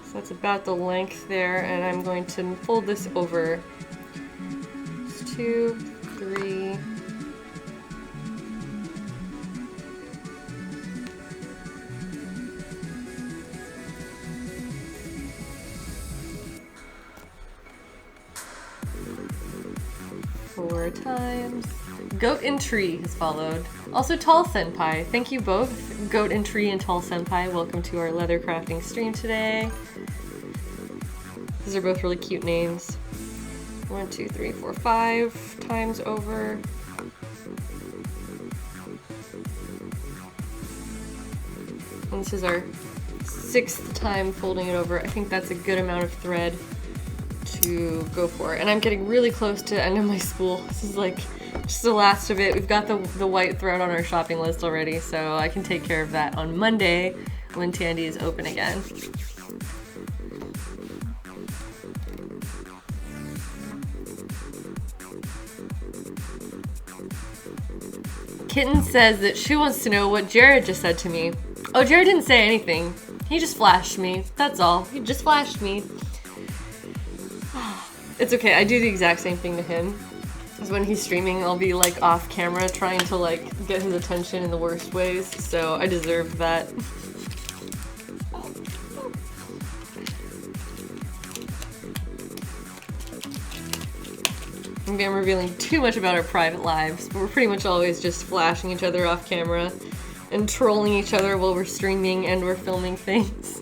So that's about the length there, and I'm going to fold this over. It's 2, 3. Four times. Goat and Tree has followed. Also Tall Senpai. Thank you both, Goat and Tree and Tall Senpai. Welcome to our leather crafting stream today. These are both really cute names. 1, 2, 3, 4, 5 times over. And this is our 6th time folding it over. I think that's a good amount of thread to go for. And I'm getting really close to the end of my spool. This is like just the last of it. We've got the white thread on our shopping list already, so I can take care of that on Monday when Tandy is open again. Kitten says that she wants to know what Jared just said to me. Oh, Jared didn't say anything. He just flashed me. That's all. He just flashed me. It's okay. I do the exact same thing to him. Because when he's streaming, I'll be like off camera trying to like get his attention in the worst ways. So I deserve that. Maybe I'm revealing too much about our private lives, but we're pretty much always just flashing each other off camera. and trolling each other while we're streaming and we're filming things.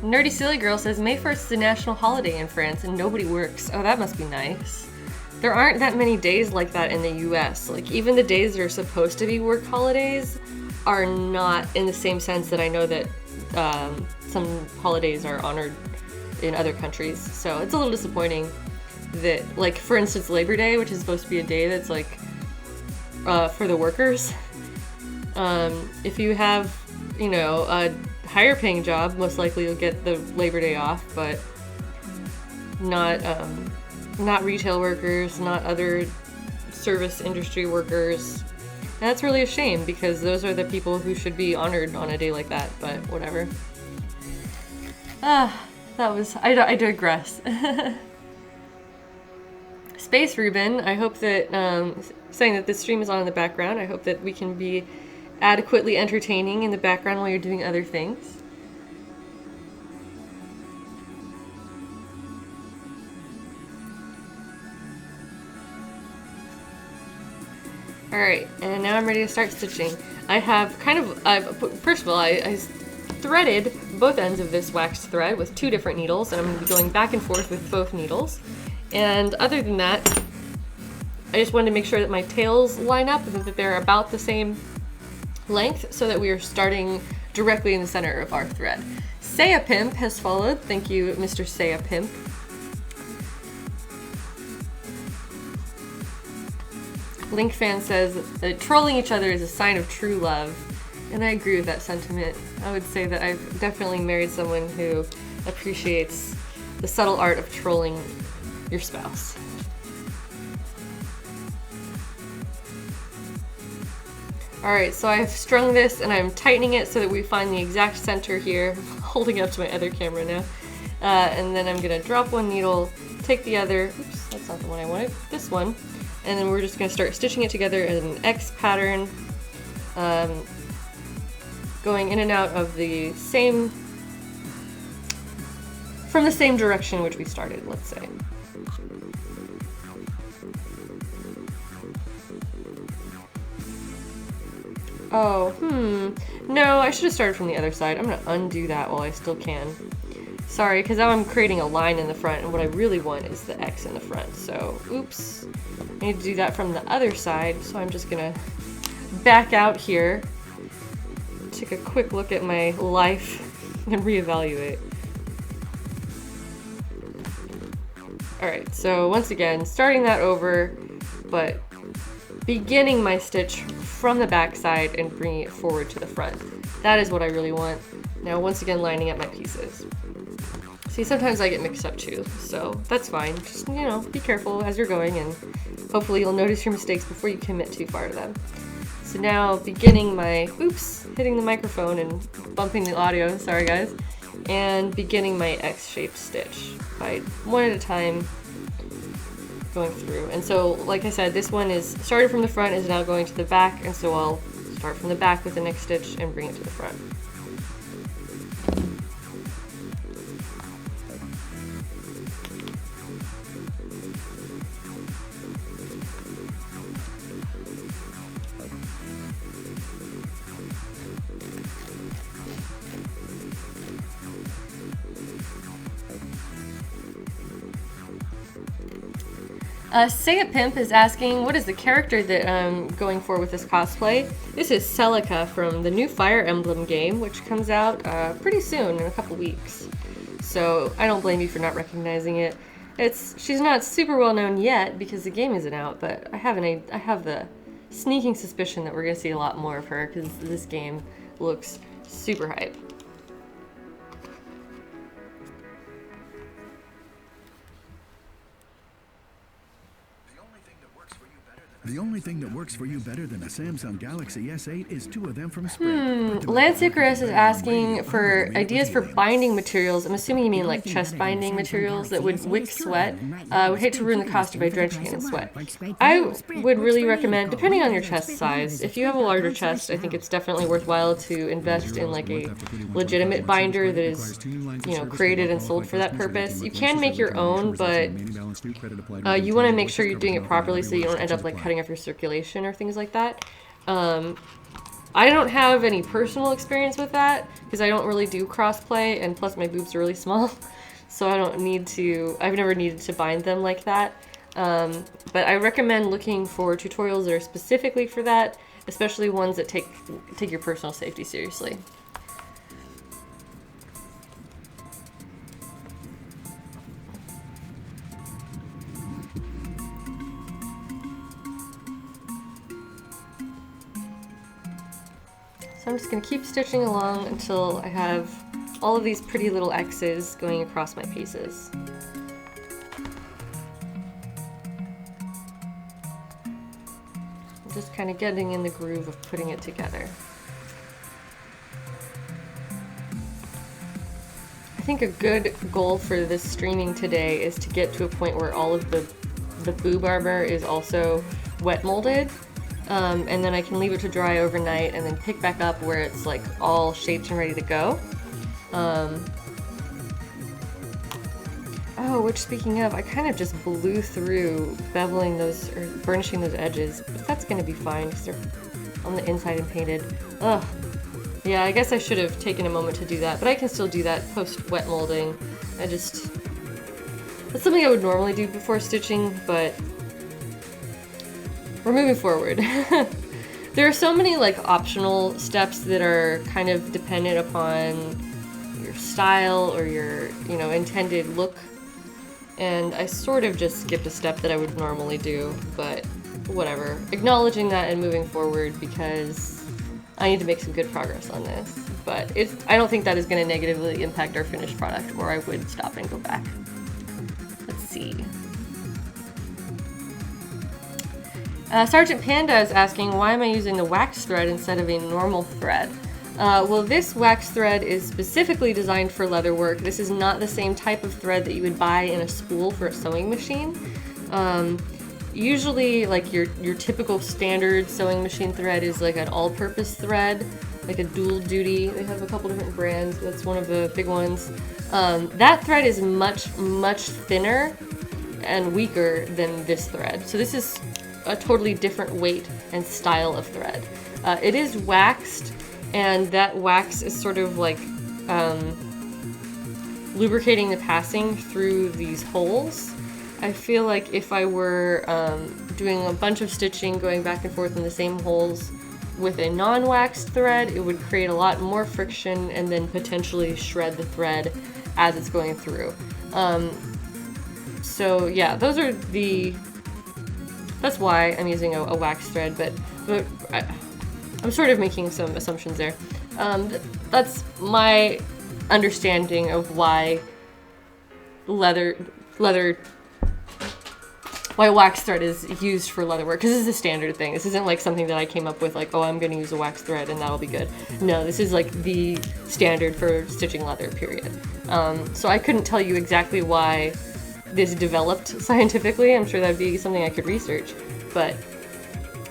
Nerdy Silly Girl says, May 1st is a national holiday in France and nobody works. Oh, that must be nice. There aren't that many days like that in the US. Like, even the days that are supposed to be work holidays are not in the same sense that I know that some holidays are honored in other countries. So it's a little disappointing that, like, for instance, Labor Day, which is supposed to be a day that's, like, for the workers. If you have, you know, a higher paying job, most likely you'll get the Labor Day off, but not retail workers, not other service industry workers. And that's really a shame because those are the people who should be honored on a day like that, but whatever. I digress. Space Reuben, I hope that, saying that this stream is on in the background, I hope that we can be adequately entertaining in the background while you're doing other things. Alright, and now I'm ready to start stitching. I have first of all, I threaded both ends of this waxed thread with 2 different needles, and I'm going to be going back and forth with both needles. And other than that, I just wanted to make sure that my tails line up and that they're about the same length so that we are starting directly in the center of our thread. Saya Pimp has followed. Thank you, Mr. Saya Pimp. Link Fan says that trolling each other is a sign of true love, and I agree with that sentiment. I would say that I've definitely married someone who appreciates the subtle art of trolling your spouse. Alright, so I've strung this and I'm tightening it so that we find the exact center here. I'm holding it up to my other camera now. And then I'm gonna drop one needle, take the other, oops, that's not the one I wanted, this one. And then we're just gonna start stitching it together in an X pattern, going in and out of the same, from the same direction which we started, let's say. Oh, no, I should have started from the other side. I'm gonna undo that while I still can. Sorry, because now I'm creating a line in the front, and what I really want is the X in the front. So, oops. I need to do that from the other side, so I'm just gonna back out here, take a quick look at my life, and reevaluate. Alright, so once again, starting that over, but beginning my stitch from the back side and bringing it forward to the front. That is what I really want. Now, once again, lining up my pieces. See, sometimes I get mixed up too, so that's fine. Just, you know, be careful as you're going, and hopefully you'll notice your mistakes before you commit too far to them. So now, beginning my, oops, hitting the microphone and bumping the audio, sorry guys, and beginning my X-shaped stitch by one at a time, going through. And so, like I said, this one is started from the front, is now going to the back, and so I'll start from the back with the next stitch and bring it to the front. Say It Pimp is asking, what is the character that I'm going for with this cosplay? This is Celica from the new Fire Emblem game, which comes out pretty soon, in a couple weeks. So I don't blame you for not recognizing it. She's not super well known yet because the game isn't out, but I have the sneaking suspicion that we're going to see a lot more of her because this game looks super hype. The only thing that works for you better than a Samsung Galaxy S8 is 2 of them from Sprint. Lance Icarus is asking for ideas for binding materials. I'm assuming you mean like chest binding materials that would wick sweat. I would hate to ruin the costume by drenching it in sweat. I would really recommend, depending on your chest size, if you have a larger chest, I think it's definitely worthwhile to invest in like a legitimate binder that is, you know, created and sold for that purpose. You can make your own, but you want to make sure you're doing it properly so you don't end up like cutting off your circulation or things like that. I don't have any personal experience with that because I don't really do crossplay, and plus my boobs are really small, so I don't need to, I've never needed to bind them like that. But I recommend looking for tutorials that are specifically for that, especially ones that take your personal safety seriously. So I'm just going to keep stitching along until I have all of these pretty little X's going across my pieces. I'm just kind of getting in the groove of putting it together. I think a good goal for this streaming today is to get to a point where all of the boob armor is also wet molded. And then I can leave it to dry overnight and then pick back up where it's like all shaped and ready to go. Oh, which speaking of, I kind of just blew through beveling those, or burnishing those edges, but that's gonna be fine because they're on the inside and painted. Ugh. Yeah, I guess I should have taken a moment to do that, but I can still do that post wet molding. That's something I would normally do before stitching, but we're moving forward. There are so many like optional steps that are kind of dependent upon your style or your, you know, intended look. And I sort of just skipped a step that I would normally do, but whatever. Acknowledging that and moving forward because I need to make some good progress on this. But I don't think that is going to negatively impact our finished product, or I would stop and go back. Let's see. Sergeant Panda is asking, why am I using the wax thread instead of a normal thread? Well, this wax thread is specifically designed for leather work. This is not the same type of thread that you would buy in a spool for a sewing machine. Usually, like your typical standard sewing machine thread is like an all-purpose thread, like a dual duty. They have a couple different brands. That's one of the big ones. That thread is much, much thinner and weaker than this thread. So this is a totally different weight and style of thread. It is waxed, and that wax is sort of like lubricating the passing through these holes. I feel like if I were doing a bunch of stitching going back and forth in the same holes with a non-waxed thread, it would create a lot more friction and then potentially shred the thread as it's going through. So yeah, that's why I'm using a wax thread, but I'm sort of making some assumptions there. That's my understanding of why why wax thread is used for leather work, because this is a standard thing. This isn't like something that I came up with like, oh, I'm going to use a wax thread and that'll be good. No, this is like the standard for stitching leather, period. So I couldn't tell you exactly why this developed scientifically. I'm sure that'd be something I could research, but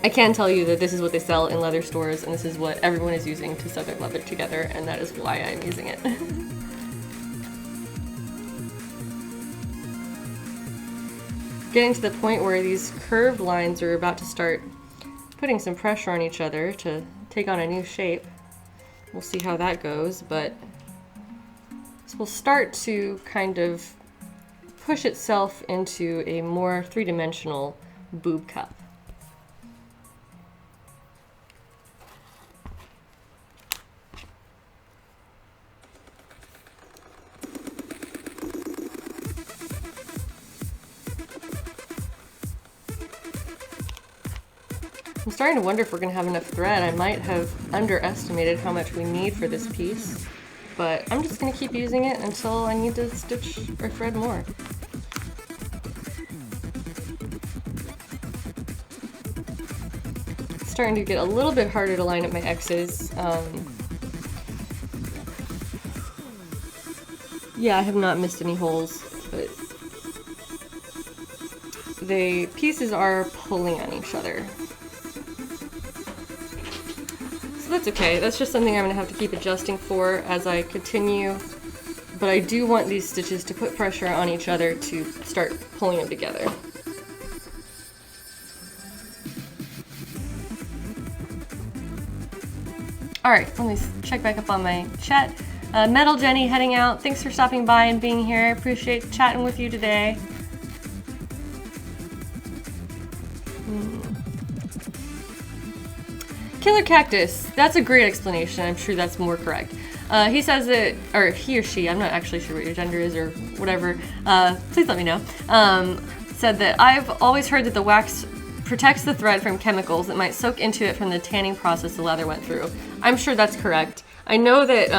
I can tell you that this is what they sell in leather stores, and this is what everyone is using to sew their leather together, and that is why I'm using it. Getting to the point where these curved lines are about to start putting some pressure on each other to take on a new shape. We'll see how that goes, but this will start to kind of push itself into a more three-dimensional boob cup. I'm starting to wonder if we're going to have enough thread. I might have underestimated how much we need for this piece, but I'm just going to keep using it until I need to stitch or thread more. starting to get a little bit harder to line up my X's. Yeah, I have not missed any holes, but the pieces are pulling on each other. So that's okay. That's just something I'm going to have to keep adjusting for as I continue. But I do want these stitches to put pressure on each other to start pulling them together. Alright, let me check back up on my chat. Metal Jenny heading out. Thanks for stopping by and being here. Appreciate chatting with you today. Killer Cactus. That's a great explanation. I'm sure that's more correct. He says that, or he or she, I'm not actually sure what your gender is or whatever. Please let me know. Said that I've always heard that the wax protects the thread from chemicals that might soak into it from the tanning process the leather went through. I'm sure that's correct. I know that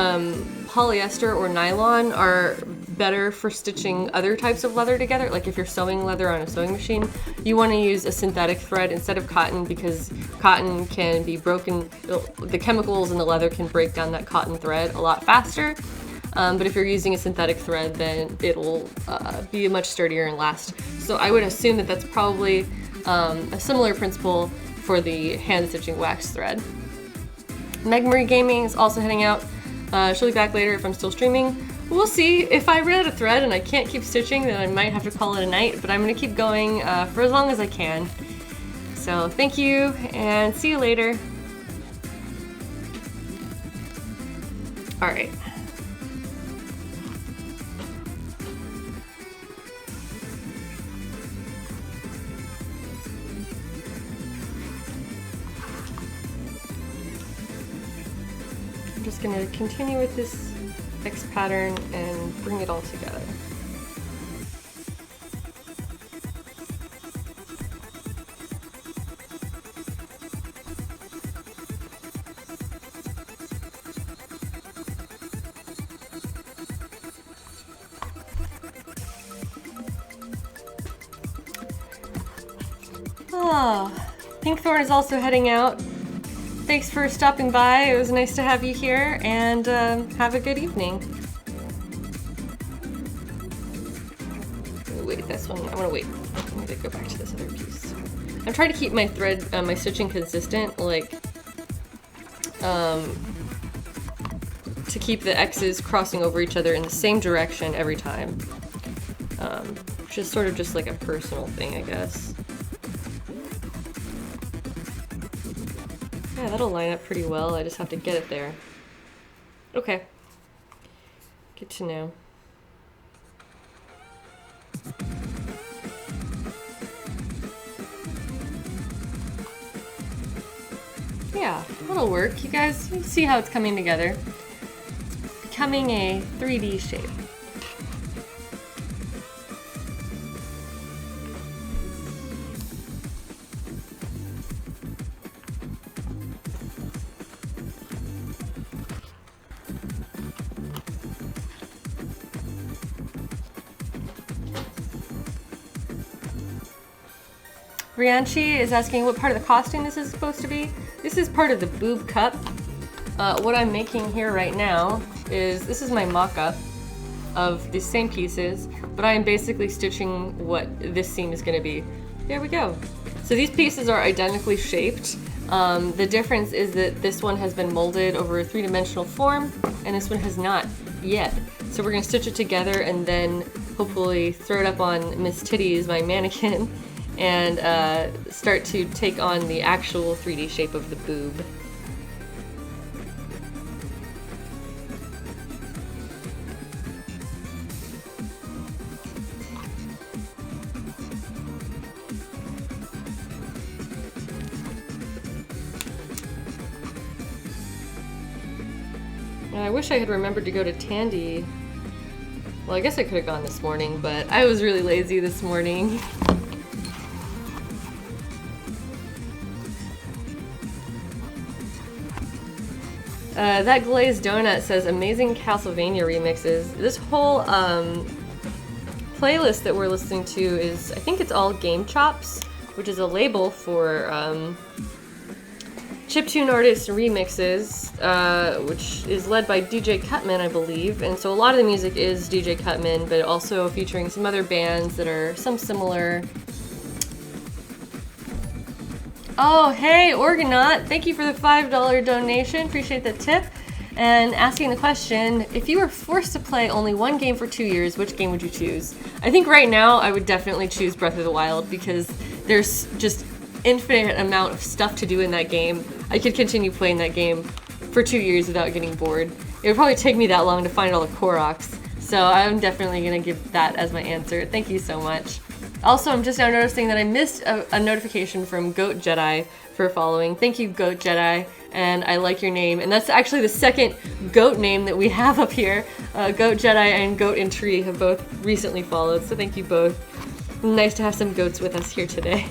polyester or nylon are better for stitching other types of leather together. Like if you're sewing leather on a sewing machine, you want to use a synthetic thread instead of cotton because cotton can be broken. The chemicals in the leather can break down that cotton thread a lot faster. But if you're using a synthetic thread, then it'll be much sturdier and last. So I would assume that that's probably a similar principle for the hand stitching wax thread. Meg Marie Gaming is also heading out. She'll be back later if I'm still streaming. We'll see. If I run out of thread and I can't keep stitching, then I might have to call it a night, but I'm going to keep going for as long as I can. So thank you, and see you later. Alright. I'm just going to continue with this X pattern and bring it all together. Oh, Pinkthorn is also heading out. Thanks for stopping by. It was nice to have you here, and have a good evening. Wait, this one. I want to wait. I'm going to go back to this other piece. I'm trying to keep my thread, my stitching consistent, like, to keep the X's crossing over each other in the same direction every time. Which is sort of just like a personal thing, I guess. Yeah, that'll line up pretty well. I just have to get it there. Okay. Good to know. Yeah, that'll work. You guys, you see how it's coming together. It's becoming a 3D shape. Rianchi is asking what part of the costume this is supposed to be. This is part of the boob cup. What I'm making here right now is, this is my mock-up of the same pieces, but I am basically stitching what this seam is going to be. There we go. So these pieces are identically shaped. The difference is that this one has been molded over a three-dimensional form, and this one has not yet. So we're going to stitch it together and then hopefully throw it up on Miss Titties, my mannequin, and start to take on the actual 3D shape of the boob. And I wish I had remembered to go to Tandy. Well, I guess I could have gone this morning, but I was really lazy this morning. That glazed donut says amazing Castlevania remixes. This whole playlist that we're listening to is, I think it's all Game Chops, which is a label for Chiptune Artist Remixes, which is led by DJ Cutman, I believe. And so a lot of the music is DJ Cutman, but also featuring some other bands that are some similar. Oh, hey, Orgonaut. Thank you for the $5 donation. Appreciate the tip. And asking the question, if you were forced to play only one game for 2 years, which game would you choose? I think right now I would definitely choose Breath of the Wild because there's just infinite amount of stuff to do in that game. I could continue playing that game for 2 years without getting bored. It would probably take me that long to find all the Koroks. So I'm definitely going to give that as my answer. Thank you so much. Also, I'm just now noticing that I missed a notification from Goat Jedi for following. Thank you, Goat Jedi, and I like your name. And that's actually the second goat name that we have up here. Goat Jedi and Goat in Tree have both recently followed, so thank you both. Nice to have some goats with us here today.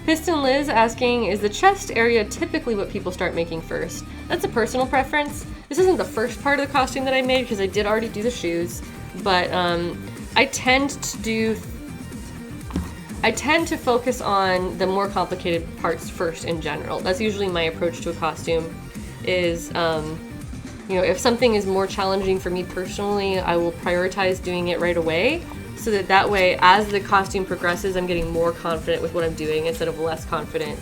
Piston Liz asking, is the chest area typically what people start making first? That's a personal preference. This isn't the first part of the costume that I made because I did already do the shoes, but I tend to focus on the more complicated parts first in general. That's usually my approach to a costume is, you know, if something is more challenging for me personally, I will prioritize doing it right away. So that way, as the costume progresses, I'm getting more confident with what I'm doing instead of less confident,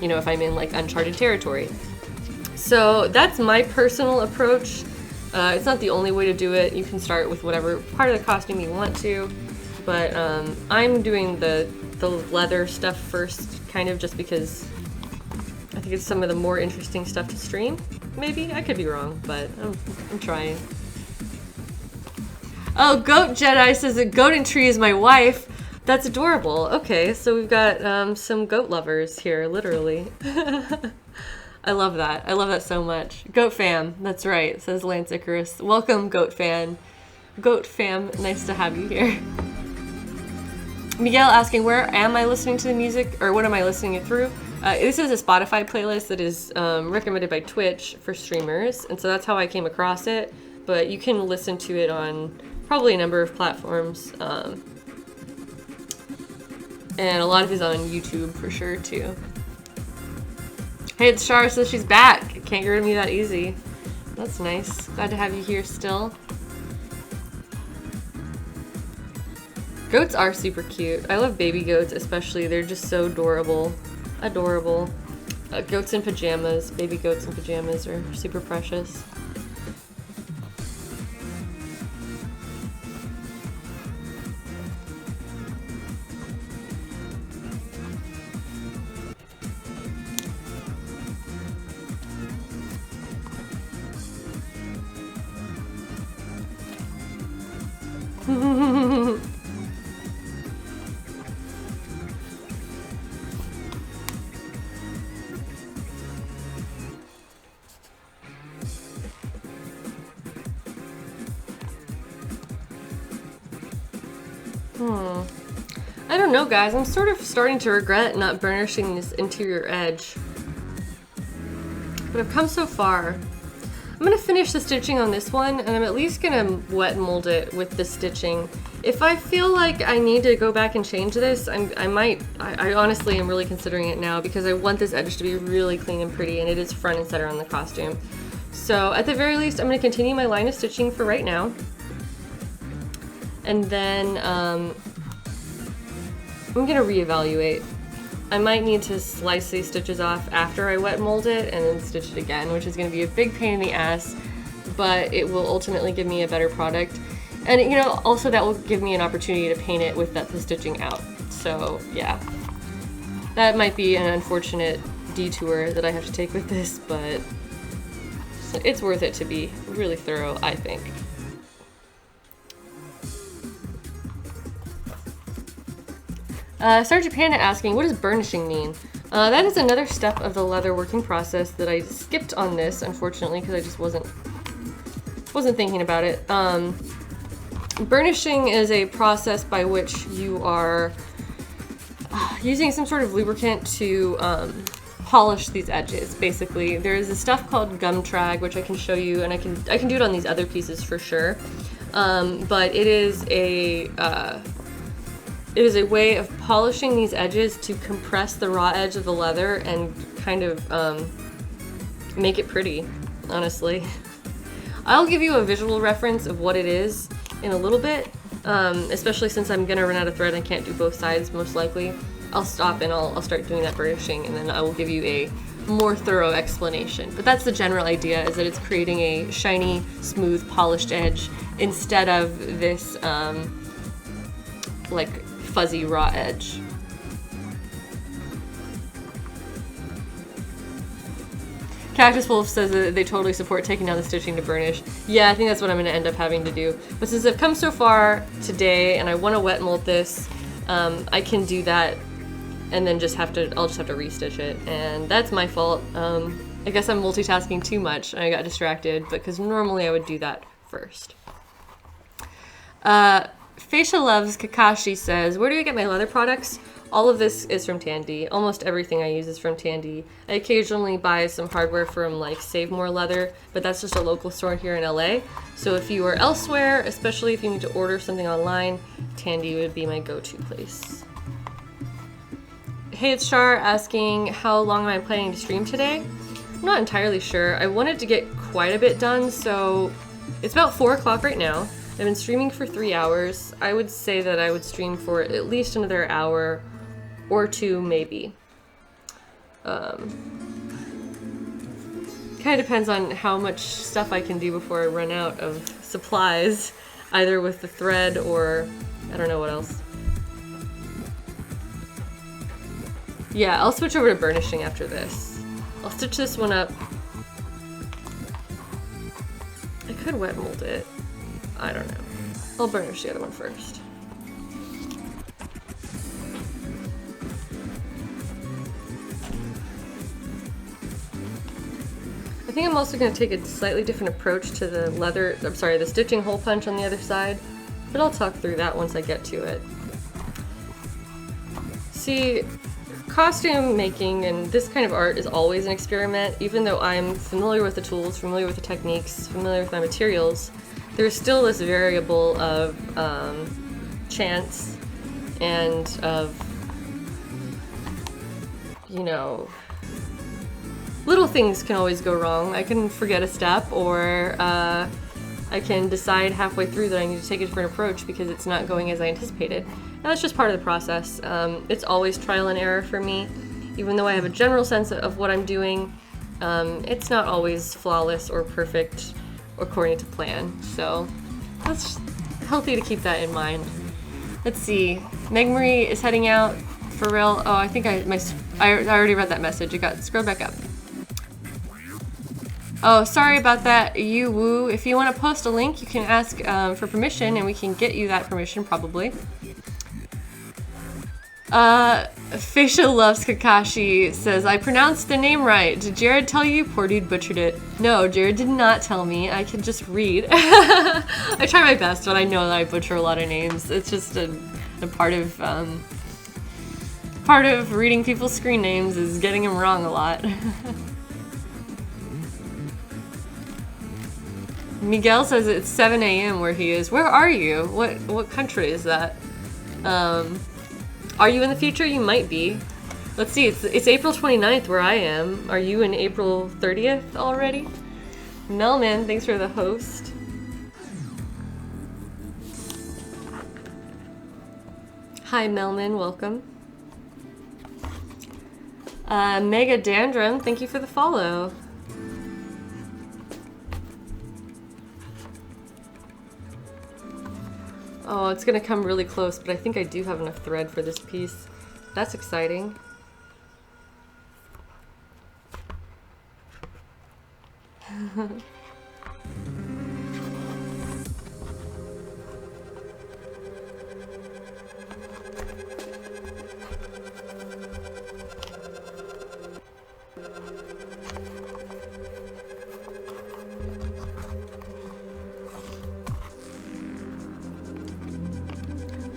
you know, if I'm in like uncharted territory. So that's my personal approach. It's not the only way to do it. You can start with whatever part of the costume you want to, but I'm doing the leather stuff first, kind of just because I think it's some of the more interesting stuff to stream. Maybe I could be wrong, but I'm trying. Oh, Goat Jedi says that Goat and Tree is my wife. That's adorable. Okay, so we've got some goat lovers here, literally. I love that. I love that so much. Goat fam, that's right, says Lance Icarus. Welcome, Goat fan. Goat fam, nice to have you here. Miguel asking, where am I listening to the music, or what am I listening it through? This is a Spotify playlist that is recommended by Twitch for streamers, and so that's how I came across it, but you can listen to it on probably a number of platforms, and a lot of it is on YouTube for sure too. Hey, it's Shara says she's back. Can't get rid of me that easy. That's nice. Glad to have you here still. Goats are super cute. I love baby goats especially. They're just so adorable. Adorable. Goats in pajamas. Baby goats in pajamas are super precious. I don't know, guys. I'm sort of starting to regret not burnishing this interior edge. But I've come so far. I'm gonna finish the stitching on this one, and I'm at least gonna wet mold it with the stitching. If I feel like I need to go back and change this, I honestly am really considering it now because I want this edge to be really clean and pretty, and it is front and center on the costume. So at the very least, I'm gonna continue my line of stitching for right now. And then I'm gonna reevaluate. I might need to slice these stitches off after I wet mold it and then stitch it again, which is gonna be a big pain in the ass, but it will ultimately give me a better product. And you know, also that will give me an opportunity to paint it with the stitching out. So yeah, that might be an unfortunate detour that I have to take with this, but it's worth it to be really thorough, I think. Sergeant Panda asking, what does burnishing mean? That is another step of the leather working process that I skipped on this, unfortunately, because I just wasn't thinking about it. Burnishing is a process by which you are using some sort of lubricant to polish these edges. Basically, there is a stuff called gum trag, which I can show you, and I can do it on these other pieces for sure. But it is a it is a way of polishing these edges to compress the raw edge of the leather and kind of make it pretty, honestly. I'll give you a visual reference of what it is in a little bit, especially since I'm gonna run out of thread and can't do both sides most likely. I'll stop and I'll start doing that burnishing, and then I will give you a more thorough explanation. But that's the general idea, is that it's creating a shiny, smooth, polished edge instead of this like fuzzy raw edge. Cactus Wolf says that they totally support taking down the stitching to burnish. Yeah, I think that's what I'm going to end up having to do. But since I've come so far today and I want to wet mold this, I can do that and then I'll just have to restitch it. And that's my fault. I guess I'm multitasking too much and I got distracted, because normally I would do that first. Facia Loves Kakashi says, where do I get my leather products? All of this is from Tandy. Almost everything I use is from Tandy. I occasionally buy some hardware from like Save More Leather, but that's just a local store here in LA. So if you are elsewhere, especially if you need to order something online, Tandy would be my go-to place. Hey, it's Char asking how long am I planning to stream today? I'm not entirely sure. I wanted to get quite a bit done, so it's about 4 o'clock right now. I've been streaming for 3 hours. I would say that I would stream for at least another hour or two, maybe. Kind of depends on how much stuff I can do before I run out of supplies, either with the thread or I don't know what else. Yeah, I'll switch over to burnishing after this. I'll stitch this one up. I could wet mold it. I don't know. I'll burnish the other one first. I think I'm also going to take a slightly different approach to the the stitching hole punch on the other side, but I'll talk through that once I get to it. See, costume making and this kind of art is always an experiment. Even though I'm familiar with the tools, familiar with the techniques, familiar with my materials, there's still this variable of chance and of, you know, little things can always go wrong. I can forget a step, or I can decide halfway through that I need to take a different approach because it's not going as I anticipated. And that's just part of the process. It's always trial and error for me. Even though I have a general sense of what I'm doing, it's not always flawless or perfect according to plan. So that's healthy to keep that in mind. Let's see. Meg Marie is heading out for real. Oh, I think I already read that message. It got scrolled back up. Oh, sorry about that, you woo. If you want to post a link, you can ask for permission and we can get you that permission, probably. Facia Loves Kakashi says, I pronounced the name right. Did Jared tell you? Poor dude butchered it. No, Jared did not tell me. I can just read. I try my best, but I know that I butcher a lot of names. It's just a part of reading people's screen names is getting them wrong a lot. Miguel says it's 7 a.m. where he is. Where are you? What country is that? Are you in the future? You might be. Let's see, it's April 29th where I am. Are you in April 30th already? Melman, thanks for the host. Hi Melman, welcome. Mega Dandrum, thank you for the follow. Oh, it's gonna come really close, but I think I do have enough thread for this piece. That's exciting.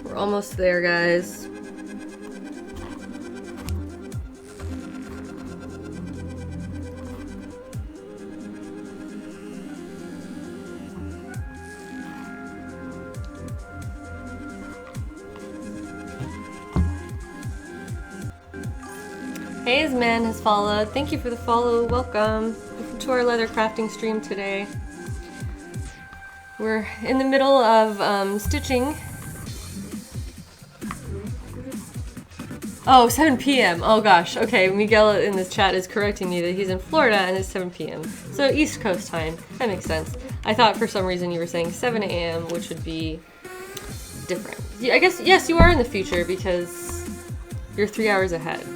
We're almost there, guys. Hazeman has followed. Thank you for the follow. Welcome to our leather crafting stream today. We're in the middle of stitching. Oh, 7 p.m. Oh gosh. Okay, Miguel in this chat is correcting me that he's in Florida and it's 7 p.m. So East Coast time. That makes sense. I thought for some reason you were saying 7 a.m., which would be different. Yeah, I guess, yes, you are in the future because you're 3 hours ahead.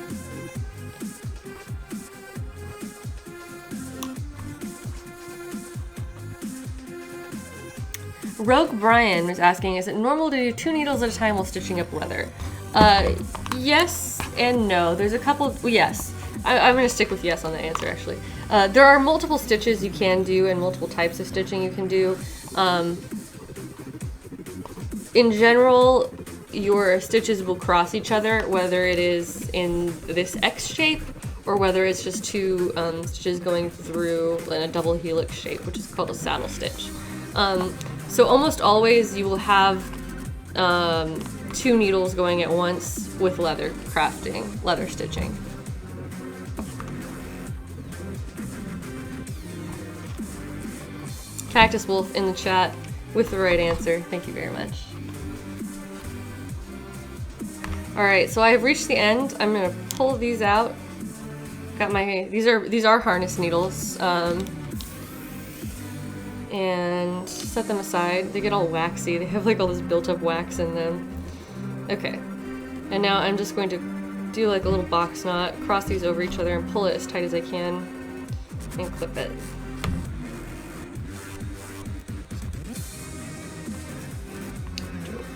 Rogue Brian was asking, is it normal to do 2 needles at a time while stitching up leather? Yes and no. There's a couple, well, yes. I'm going to stick with yes on the answer, actually. There are multiple stitches you can do and multiple types of stitching you can do. In general, your stitches will cross each other, whether it is in this X shape or whether it's just 2 stitches going through in a double helix shape, which is called a saddle stitch. So almost always you will have 2 needles going at once with leather crafting, leather stitching. Cactus Wolf in the chat with the right answer. Thank you very much. Alright, so I have reached the end. I'm gonna pull these out. Got my, these are harness needles. And set them aside. They get all waxy. They have like all this built up wax in them. Okay. And now I'm just going to do like a little box knot, cross these over each other and pull it as tight as I can and clip it.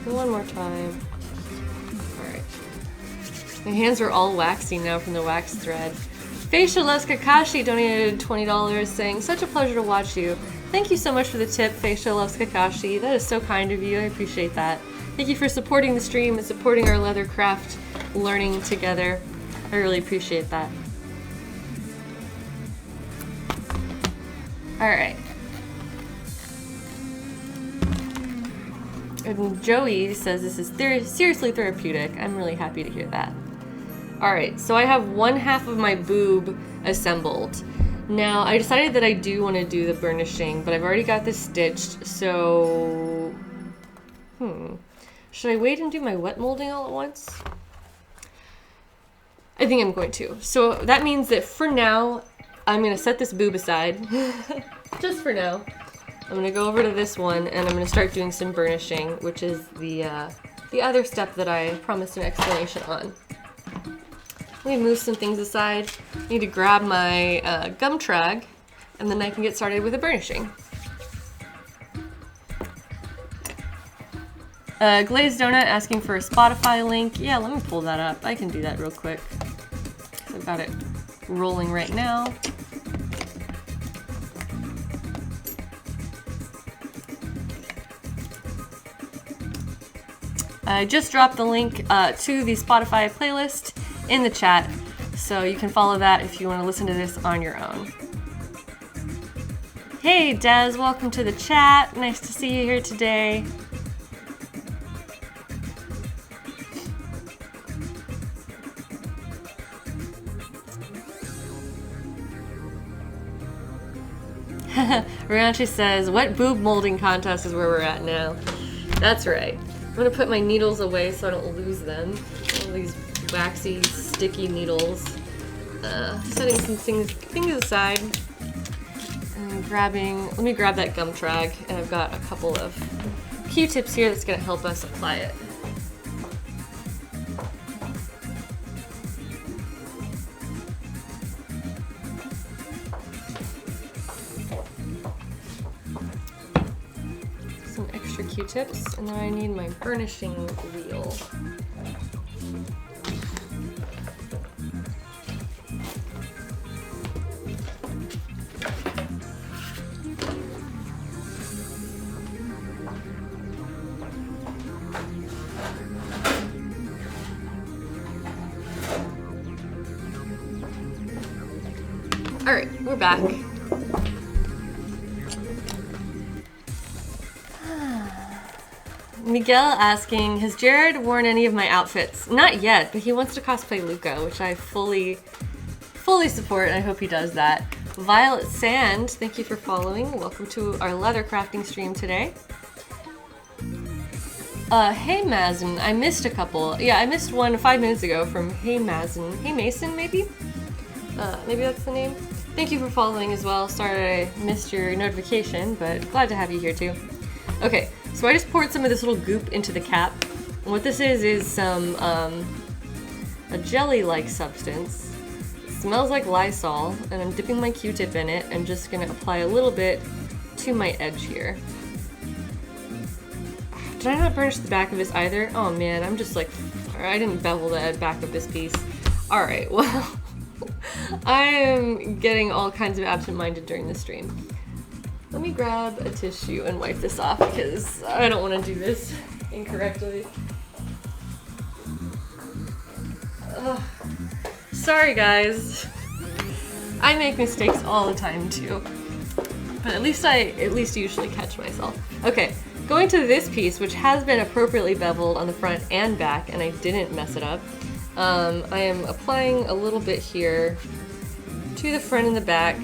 Do it one more time. Alright. My hands are all waxy now from the wax thread. Facial Loves Kakashi donated $20 saying, such a pleasure to watch you. Thank you so much for the tip, Facial Loves Kakashi. That is so kind of you. I appreciate that. Thank you for supporting the stream and supporting our leather craft learning together. I really appreciate that. Alright. And Joey says this is seriously therapeutic. I'm really happy to hear that. Alright, so I have 1/2 of my boob assembled. Now, I decided that I do want to do the burnishing, but I've already got this stitched, so... Should I wait and do my wet molding all at once? I think I'm going to. So that means that for now, I'm going to set this boob aside. Just for now. I'm going to go over to this one, and I'm going to start doing some burnishing, which is the other step that I promised an explanation on. Let me move some things aside. I need to grab my gum trag, and then I can get started with the burnishing. Glazed Donut asking for a Spotify link. Yeah, let me pull that up. I can do that real quick. I've got it rolling right now. I just dropped the link to the Spotify playlist in the chat, so you can follow that if you want to listen to this on your own. Hey Des, welcome to the chat. Nice to see you here today. Rianchi says, what boob molding contest is where we're at now? That's right. I'm gonna put my needles away so I don't lose them. All these waxy, sticky needles. Setting some things aside. And grabbing, let me grab that gum trag, and I've got a couple of Q-tips here that's gonna help us apply it. Some extra Q-tips, and then I need my burnishing wheel. Alright, we're back. Miguel asking, has Jared worn any of my outfits? Not yet, but he wants to cosplay Luca, which I fully fully support, and I hope he does that. Violet Sand, thank you for following. Welcome to our leather crafting stream today. Hey Mazen, I missed a couple. Yeah, I missed one 5 minutes ago from Hey Mazen. Hey Mason, maybe? Maybe that's the name. Thank you for following as well. Sorry I missed your notification, but glad to have you here too. Okay, so I just poured some of this little goop into the cap. And what this is some, a jelly-like substance. It smells like Lysol, and I'm dipping my Q-tip in it and just gonna apply a little bit to my edge here. Did I not burnish the back of this either? Oh man, I'm just like, I didn't bevel the back of this piece. Alright, well, I am getting all kinds of absent-minded during the stream. Let me grab a tissue and wipe this off because I don't want to do this incorrectly. Ugh. Sorry guys. I make mistakes all the time too. But at least usually catch myself. Okay. Going to this piece, which has been appropriately beveled on the front and back, and I didn't mess it up, I am applying a little bit here to the front and the back.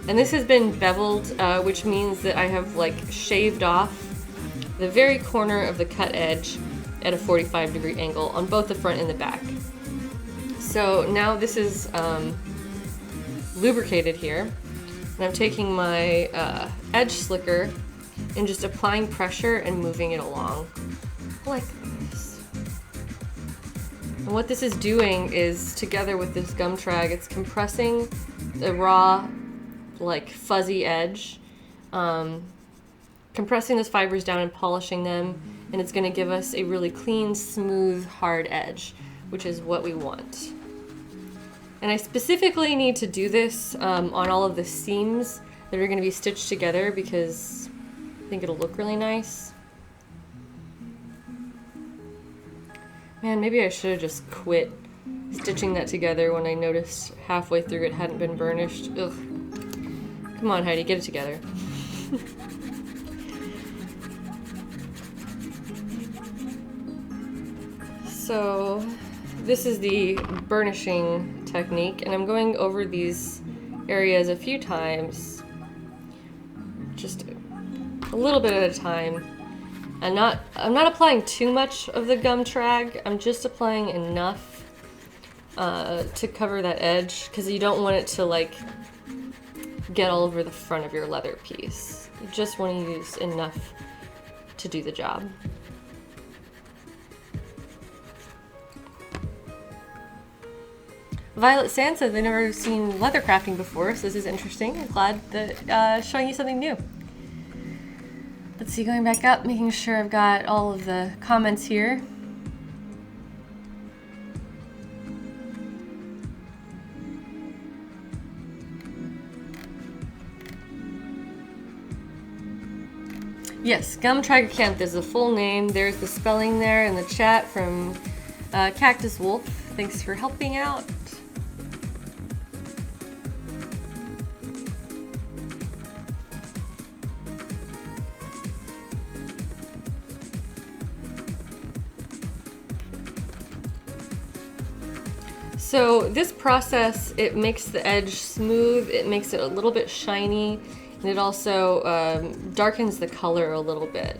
And this has been beveled, which means that I have like shaved off the very corner of the cut edge at a 45-degree angle on both the front and the back. So now this is lubricated here, and I'm taking my edge slicker and just applying pressure and moving it along like this. And what this is doing is, together with this gum trag, it's compressing the raw, like fuzzy edge, compressing those fibers down and polishing them, and it's going to give us a really clean, smooth, hard edge, which is what we want. And I specifically need to do this on all of the seams that are going to be stitched together because I think it'll look really nice. Man, maybe I should have just quit stitching that together when I noticed halfway through it hadn't been burnished. Ugh. Come on, Heidi, get it together. So, this is the burnishing technique, and I'm going over these areas a few times, just a little bit at a time. I'm not applying too much of the gum trag. I'm just applying enough to cover that edge, because you don't want it to like get all over the front of your leather piece. You just want to use enough to do the job. Violet Sand says they've never seen leather crafting before, so this is interesting. I'm glad that showing you something new. Let's see, going back up, making sure I've got all of the comments here. Yes, gum tragacanth is the full name. There's the spelling there in the chat from Cactus Wolf. Thanks for helping out. So this process, it makes the edge smooth, it makes it a little bit shiny, and it also darkens the color a little bit.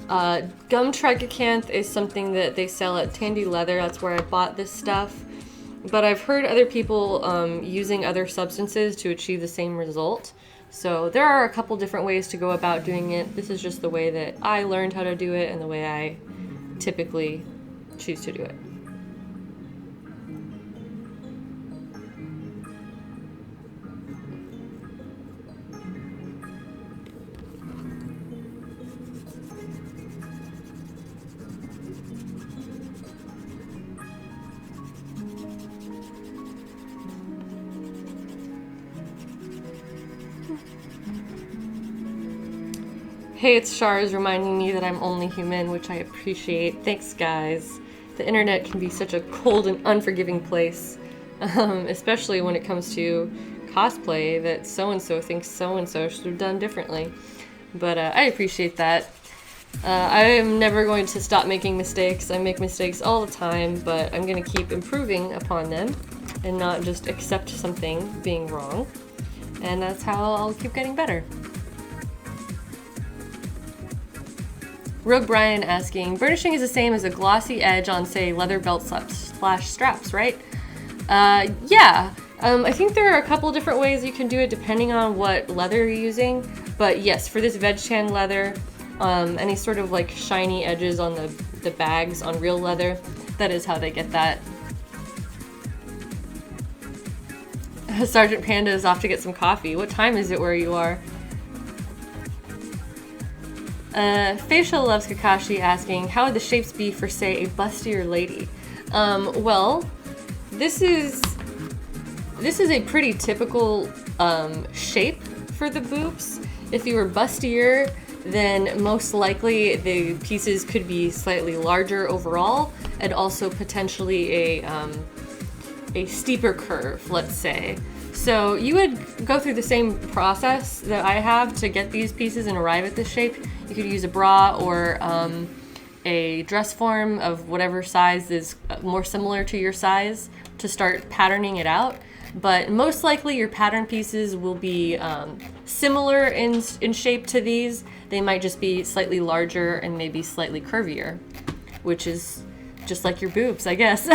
Gum tragacanth is something that they sell at Tandy Leather. That's where I bought this stuff. But I've heard other people using other substances to achieve the same result. So there are a couple different ways to go about doing it. This is just the way that I learned how to do it and the way I typically choose to do it. Hey, it's Shars reminding me that I'm only human, which I appreciate. Thanks, guys. The internet can be such a cold and unforgiving place, especially when it comes to cosplay, that so-and-so thinks so-and-so should have done differently. But I appreciate that. I am never going to stop making mistakes. I make mistakes all the time, but I'm going to keep improving upon them. and not just accept something being wrong. And that's how I'll keep getting better. Rogue Brian asking, burnishing is the same as a glossy edge on, say, leather belt straps, right? Yeah. I think there are a couple different ways you can do it depending on what leather you're using. But yes, for this veg tan leather, any sort of like shiny edges on the bags on real leather, that is how they get that. Sergeant Panda is off to get some coffee. What time is it where you are? Facial loves Kakashi asking, how would the shapes be for, say, a bustier lady? Well, this is a pretty typical shape for the boobs. If you were bustier, then most likely the pieces could be slightly larger overall, and also potentially a steeper curve, let's say. So you would go through the same process that I have to get these pieces and arrive at this shape. You could use a bra or a dress form of whatever size is more similar to your size to start patterning it out. But most likely your pattern pieces will be similar in shape to these. They might just be slightly larger and maybe slightly curvier, which is just like your boobs, I guess.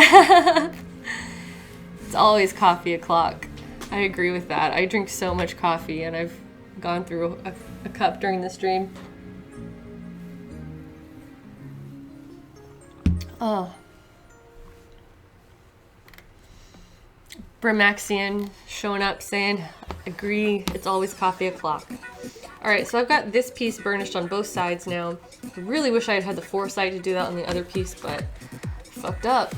It's always coffee o'clock. I agree with that. I drink so much coffee, and I've gone through a cup during the stream. Oh. Bramaxian showing up saying, agree, it's always coffee o'clock. Alright, so I've got this piece burnished on both sides now. I really wish I had had the foresight to do that on the other piece, but fucked up.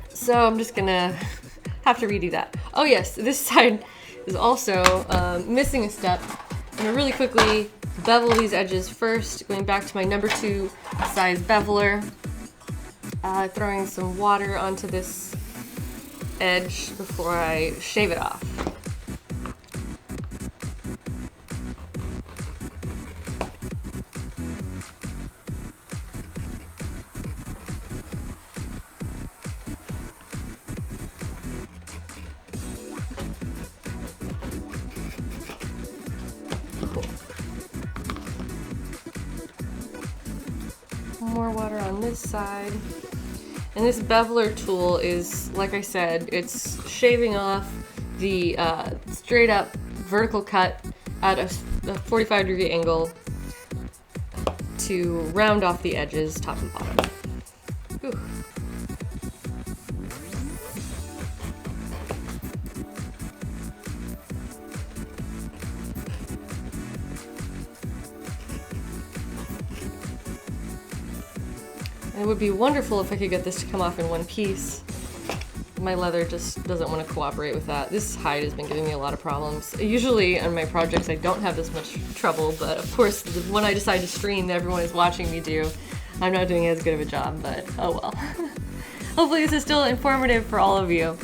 So I'm just gonna have to redo that. Oh yes, this side is also missing a step. I'm gonna really quickly bevel these edges first, going back to my number 2 size beveler. Throwing some water onto this edge before I shave it off. Cool. More water on this side. And this beveler tool is, like I said, it's shaving off the straight up vertical cut at a 45-degree angle to round off the edges, top and bottom. Whew. It would be wonderful if I could get this to come off in one piece. My leather just doesn't want to cooperate with that. This hide has been giving me a lot of problems. Usually on my projects I don't have this much trouble, but of course when I decide to stream that everyone is watching me do, I'm not doing as good of a job, but oh well. Hopefully this is still informative for all of you.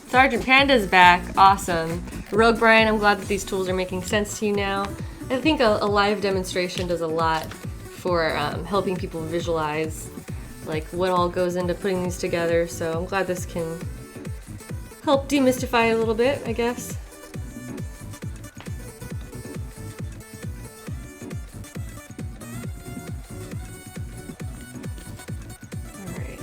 Sergeant Panda's back, awesome. Rogue Brian, I'm glad that these tools are making sense to you now. I think a live demonstration does a lot for helping people visualize like what all goes into putting these together, so I'm glad this can help demystify it a little bit, I guess. Alright.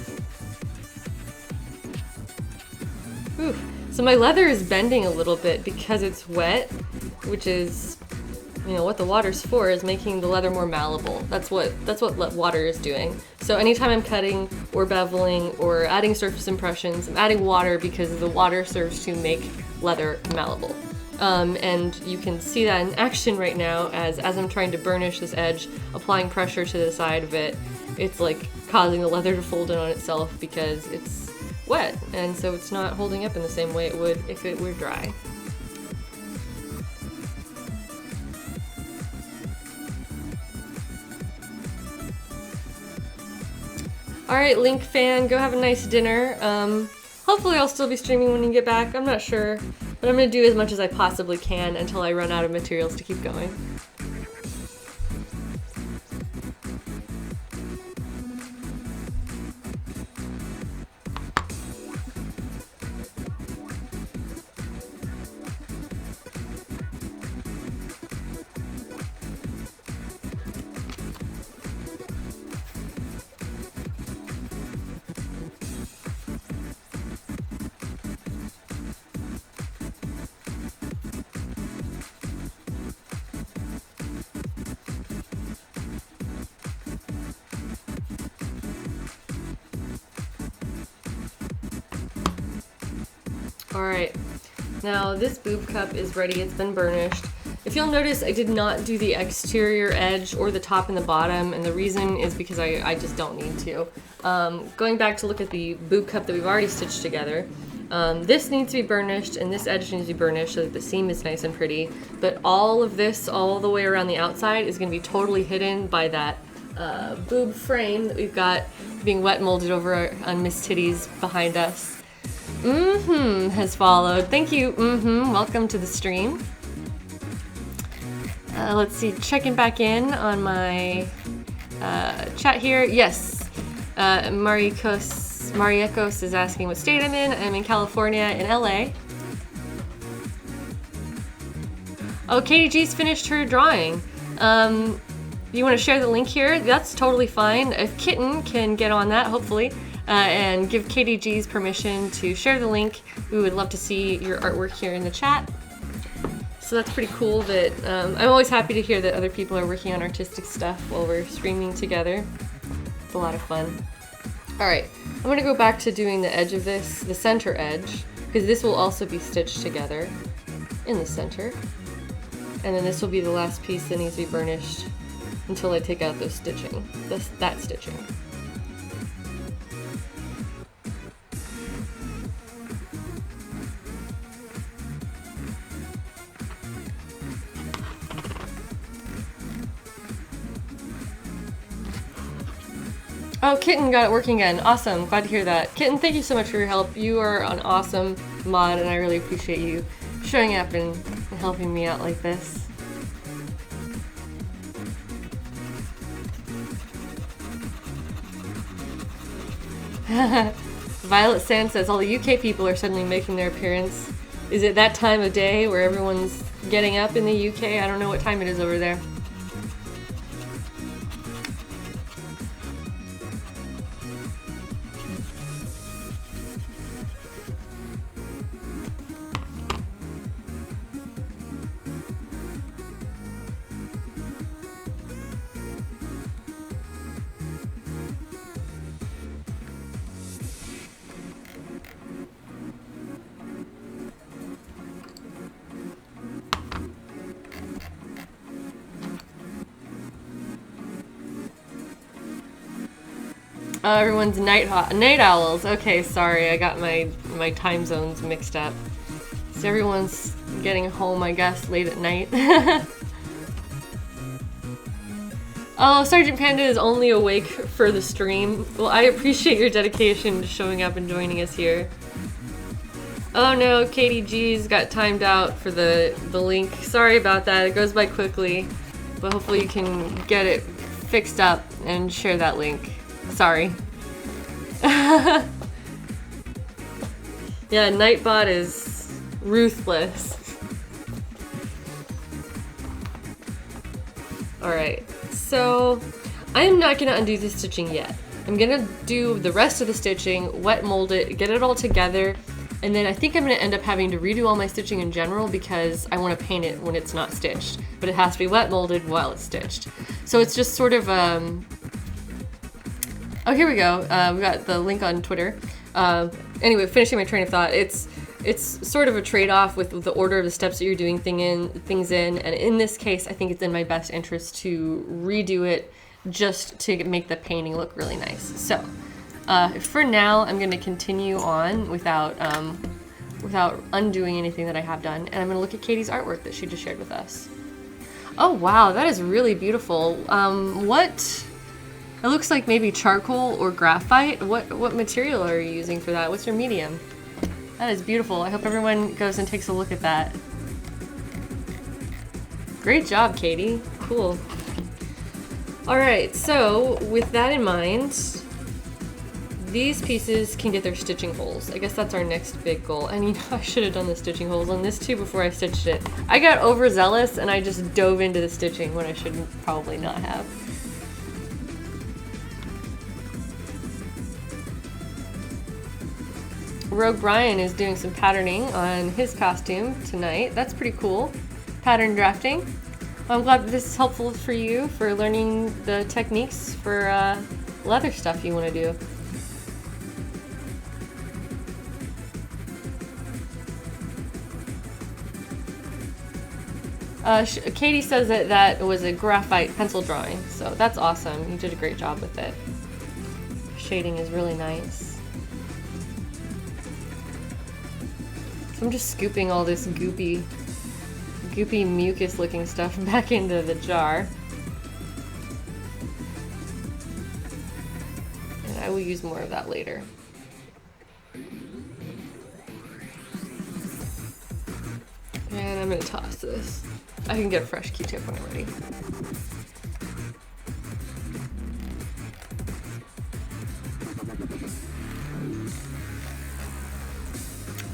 Whew. So my leather is bending a little bit because it's wet, which is, you know, what the water's for, is making the leather more malleable. That's what water is doing. So anytime I'm cutting or beveling or adding surface impressions, I'm adding water because the water serves to make leather malleable. And you can see that in action right now as I'm trying to burnish this edge, applying pressure to the side of it. It's like causing the leather to fold in on itself because it's wet, and so it's not holding up in the same way it would if it were dry. Alright, Link fan, go have a nice dinner. Hopefully I'll still be streaming when you get back, I'm not sure. But I'm gonna do as much as I possibly can until I run out of materials to keep going. Alright, now this boob cup is ready, it's been burnished. If you'll notice, I did not do the exterior edge or the top and the bottom, and the reason is because I just don't need to. Going back to look at the boob cup that we've already stitched together, this needs to be burnished and this edge needs to be burnished so that the seam is nice and pretty, but all of this, all the way around the outside, is going to be totally hidden by that boob frame that we've got being wet molded over on Miss Titties behind us. Has followed. Thank you, welcome to the stream. Let's see, checking back in on my chat here. Yes, Mariekos is asking what state I'm in. I'm in California, in LA. Oh, Katie G's finished her drawing. You want to share the link here? That's totally fine. If Kitten can get on that, hopefully, and give Katie G's permission to share the link, we would love to see your artwork here in the chat. So that's pretty cool that, I'm always happy to hear that other people are working on artistic stuff while we're streaming together. It's a lot of fun. Alright, I'm going to go back to doing the edge of this, the center edge, because this will also be stitched together in the center. And then this will be the last piece that needs to be burnished until I take out those stitching, that stitching. Oh, Kitten got it working again. Awesome. Glad to hear that. Kitten, thank you so much for your help. You are an awesome mod, and I really appreciate you showing up and helping me out like this. Violet Sand says all the UK people are suddenly making their appearance. Is it that time of day where everyone's getting up in the UK? I don't know what time it is over there. Everyone's night owls. Okay, sorry, I got my time zones mixed up. So everyone's getting home, I guess, late at night. Oh, Sergeant Panda is only awake for the stream. Well, I appreciate your dedication to showing up and joining us here. Oh no, Katie G's got timed out for the link. Sorry about that, it goes by quickly. But hopefully you can get it fixed up and share that link. Sorry. Yeah, Nightbot is ruthless. Alright, so I'm not going to undo the stitching yet. I'm going to do the rest of the stitching, wet mold it, get it all together, and then I think I'm going to end up having to redo all my stitching in general because I want to paint it when it's not stitched. But it has to be wet molded while it's stitched. So it's just sort of oh, here we go. We got the link on Twitter. Anyway, finishing my train of thought, it's sort of a trade-off with the order of the steps that you're doing things in, and in this case, I think it's in my best interest to redo it just to make the painting look really nice. So, for now, I'm going to continue on without undoing anything that I have done, and I'm going to look at Katie's artwork that she just shared with us. Oh wow, that is really beautiful. It looks like maybe charcoal or graphite. What material are you using for that? What's your medium? That is beautiful. I hope everyone goes and takes a look at that. Great job, Katie. Cool. Alright, so with that in mind, these pieces can get their stitching holes. I guess that's our next big goal. And you know, I should have done the stitching holes on this too before I stitched it. I got overzealous and I just dove into the stitching when I should probably not have. Rogue Brian is doing some patterning on his costume tonight. That's pretty cool. Pattern drafting. I'm glad that this is helpful for you for learning the techniques for leather stuff you want to do. Katie says that that was a graphite pencil drawing, so that's awesome. You did a great job with it. Shading is really nice. So I'm just scooping all this goopy mucus looking stuff back into the jar. And I will use more of that later. And I'm gonna toss this. I can get a fresh Q-tip when I'm ready.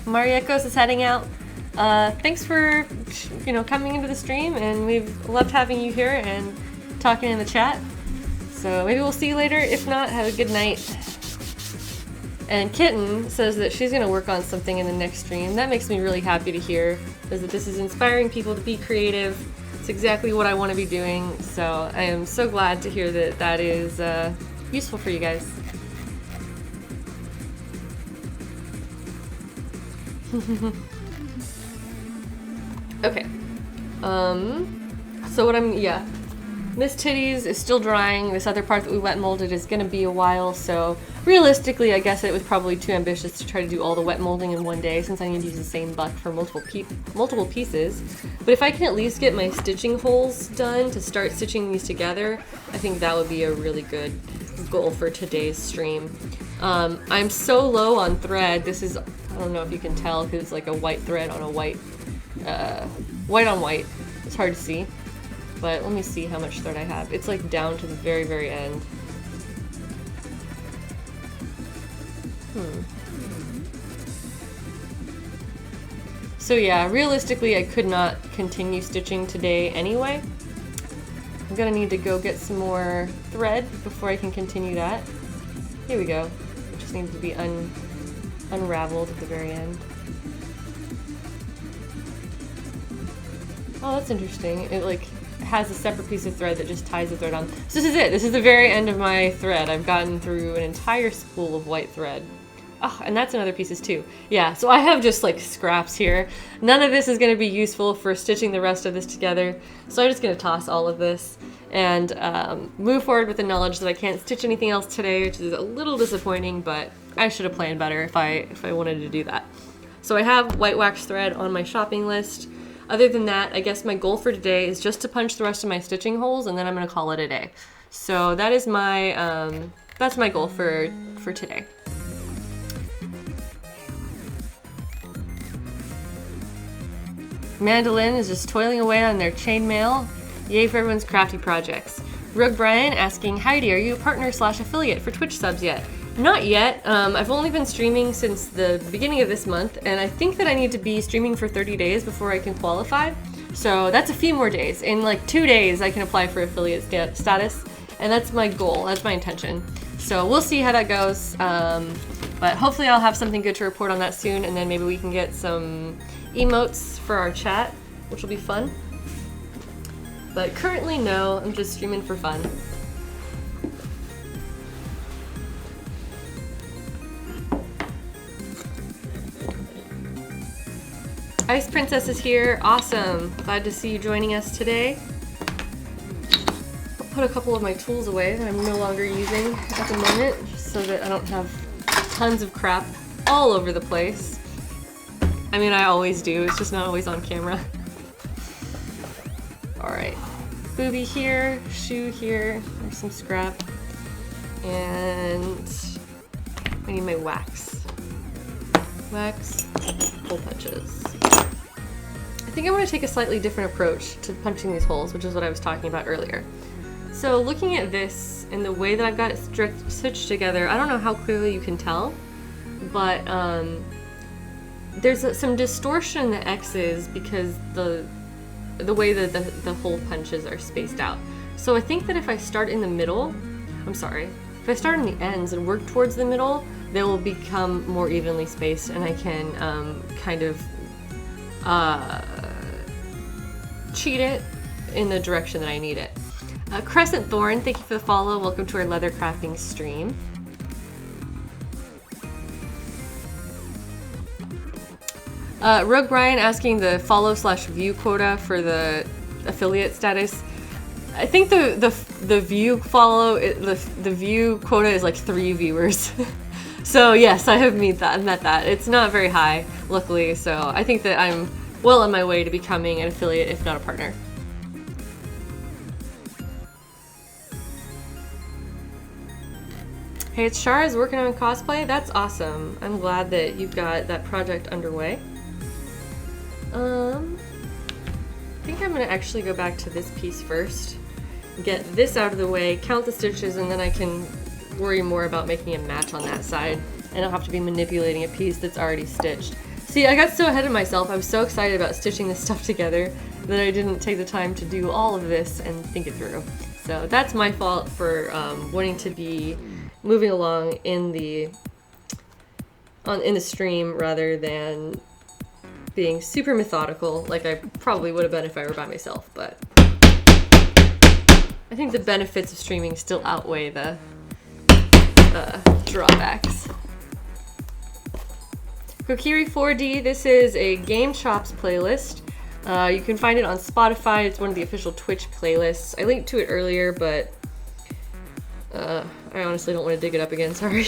Mariekos is heading out. Thanks for, coming into the stream, and we've loved having you here and talking in the chat. So maybe we'll see you later. If not, have a good night. And Kitten says that she's gonna work on something in the next stream. That makes me really happy to hear, is that this is inspiring people to be creative. It's exactly what I want to be doing. So I am so glad to hear that that is useful for you guys. Okay. So what this titties is still drying. This other part that we wet molded is gonna be a while, so realistically I guess it was probably too ambitious to try to do all the wet molding in one day, since I need to use the same buck for multiple pieces. But if I can at least get my stitching holes done to start stitching these together, I think that would be a really good goal for today's stream. I'm so low on thread. This is, I don't know if you can tell, because it's like a white thread on a white on white. It's hard to see, but let me see how much thread I have. It's like down to the very, very end. So yeah, realistically I could not continue stitching today anyway. I'm gonna need to go get some more thread before I can continue that. Here we go. It just needs to be unraveled at the very end. Oh, that's interesting. It like has a separate piece of thread that just ties the thread on. So this is it. This is the very end of my thread. I've gotten through an entire spool of white thread. Oh, and that's another pieces too. Yeah, so I have just like scraps here. None of this is going to be useful for stitching the rest of this together. So I'm just going to toss all of this and move forward with the knowledge that I can't stitch anything else today, which is a little disappointing, but I should have planned better if I wanted to do that. So I have white wax thread on my shopping list. Other than that, I guess my goal for today is just to punch the rest of my stitching holes, and then I'm going to call it a day. So that is my that's my goal for today. Mandolin is just toiling away on their chainmail. Yay for everyone's crafty projects. Rogue Brian asking, Heidi, are you a partner/affiliate for Twitch subs yet? Not yet. I've only been streaming since the beginning of this month, and I think that I need to be streaming for 30 days before I can qualify. So that's a few more days. In like 2 days, I can apply for affiliate status, and that's my goal. That's my intention. So we'll see how that goes. But hopefully I'll have something good to report on that soon, and then maybe we can get some emotes for our chat, which will be fun. But currently, no, I'm just streaming for fun. Ice Princess is here. Awesome. Glad to see you joining us today. I'll put a couple of my tools away that I'm no longer using at the moment, just so that I don't have tons of crap all over the place. I mean, I always do. It's just not always on camera. Alright. Booby here. Shoe here. There's some scrap. And I need my wax. Wax. Hole punches. I think I want to take a slightly different approach to punching these holes, which is what I was talking about earlier. So looking at this and the way that I've got it stitched together, I don't know how clearly you can tell, but there's some distortion in the X's because the way that the hole punches are spaced out. So I think that if I start in the middle, if I start in the ends and work towards the middle, they will become more evenly spaced, and I can kind of cheat it in the direction that I need it. Crescent Thorn, thank you for the follow. Welcome to our leather crafting stream. Rogue Brian asking the follow/view quota for the affiliate status. I think the view the view quota is like 3 viewers. So yes, I have met that. It's not very high, luckily, so I think that I'm well on my way to becoming an affiliate, if not a partner. Hey, it's Shara's working on cosplay. That's awesome. I'm glad that you've got that project underway. I think I'm gonna actually go back to this piece first, get this out of the way, count the stitches, and then I can worry more about making a match on that side, and I'll have to be manipulating a piece that's already stitched. See, I got so ahead of myself. I was so excited about stitching this stuff together that I didn't take the time to do all of this and think it through. So that's my fault for wanting to be moving along in the stream rather than being super methodical like I probably would have been if I were by myself, but I think the benefits of streaming still outweigh the drawbacks. Kokiri 4D, this is a Game Chops playlist. You can find it on Spotify. It's one of the official Twitch playlists. I linked to it earlier, but I honestly don't want to dig it up again, sorry.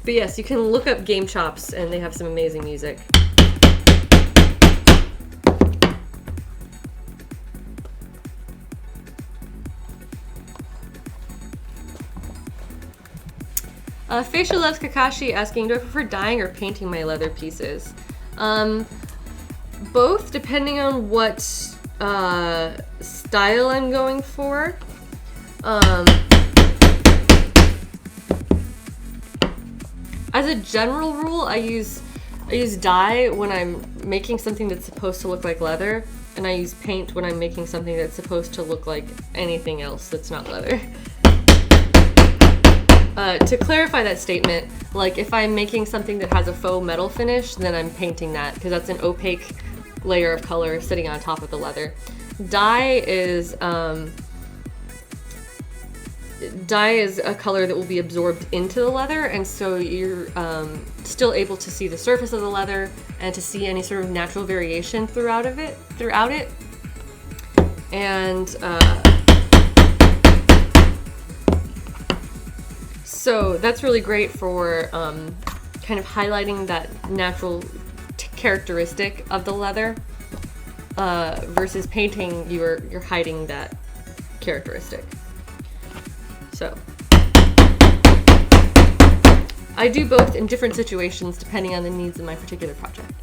But yes, you can look up Game Chops and they have some amazing music. Facial Loves Kakashi asking, do I prefer dyeing or painting my leather pieces? Both, depending on what style I'm going for. As a general rule, I use dye when I'm making something that's supposed to look like leather, and I use paint when I'm making something that's supposed to look like anything else that's not leather. To clarify that statement, like if I'm making something that has a faux metal finish, then I'm painting that because that's an opaque layer of color sitting on top of the leather. Dye is a color that will be absorbed into the leather, and so you're still able to see the surface of the leather and to see any sort of natural variation throughout it. And so that's really great for kind of highlighting that natural characteristic of the leather versus painting, you're hiding that characteristic. So I do both in different situations depending on the needs of my particular project.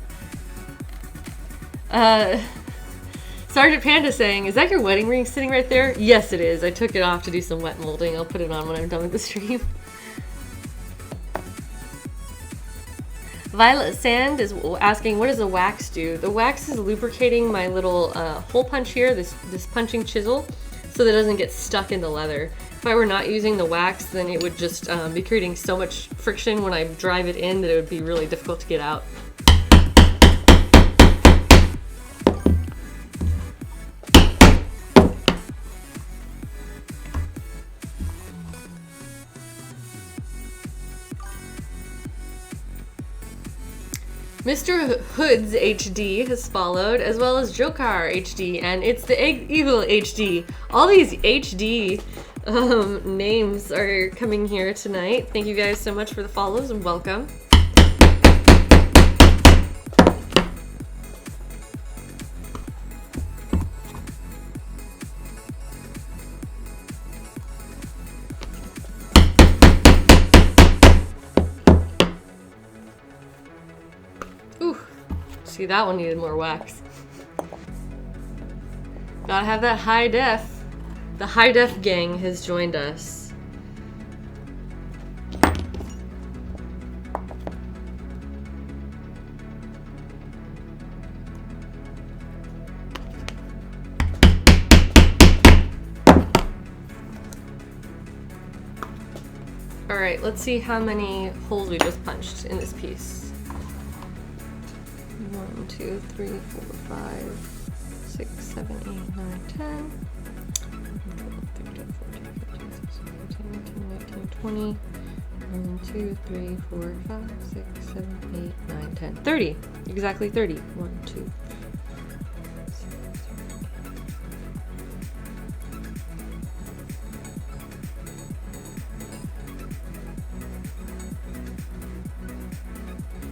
Sergeant Panda saying, is that your wedding ring sitting right there? Yes, it is. I took it off to do some wet molding. I'll put it on when I'm done with the stream. Violet Sand is asking, what does the wax do? The wax is lubricating my little hole punch here, this punching chisel, so that it doesn't get stuck in the leather. If I were not using the wax, then it would just be creating so much friction when I drive it in that it would be really difficult to get out. Mr. Hoods HD has followed, as well as Jokar HD, and it's the Egg Eagle HD. All these HD names are coming here tonight. Thank you guys so much for the follows and welcome. See, that one needed more wax. Gotta have that high def. The high def gang has joined us. Alright, let's see how many holes we just punched in this piece. 1, 2, 3, 4, 5, 6, 7, 8, 9, 10, 12, 13, 14, 15, 16, 17, 18, 19, 20, 1, 2, 3, 4, 5, 6, 7, 8, 9, 10, 30. Exactly 30. 1, 2, 3,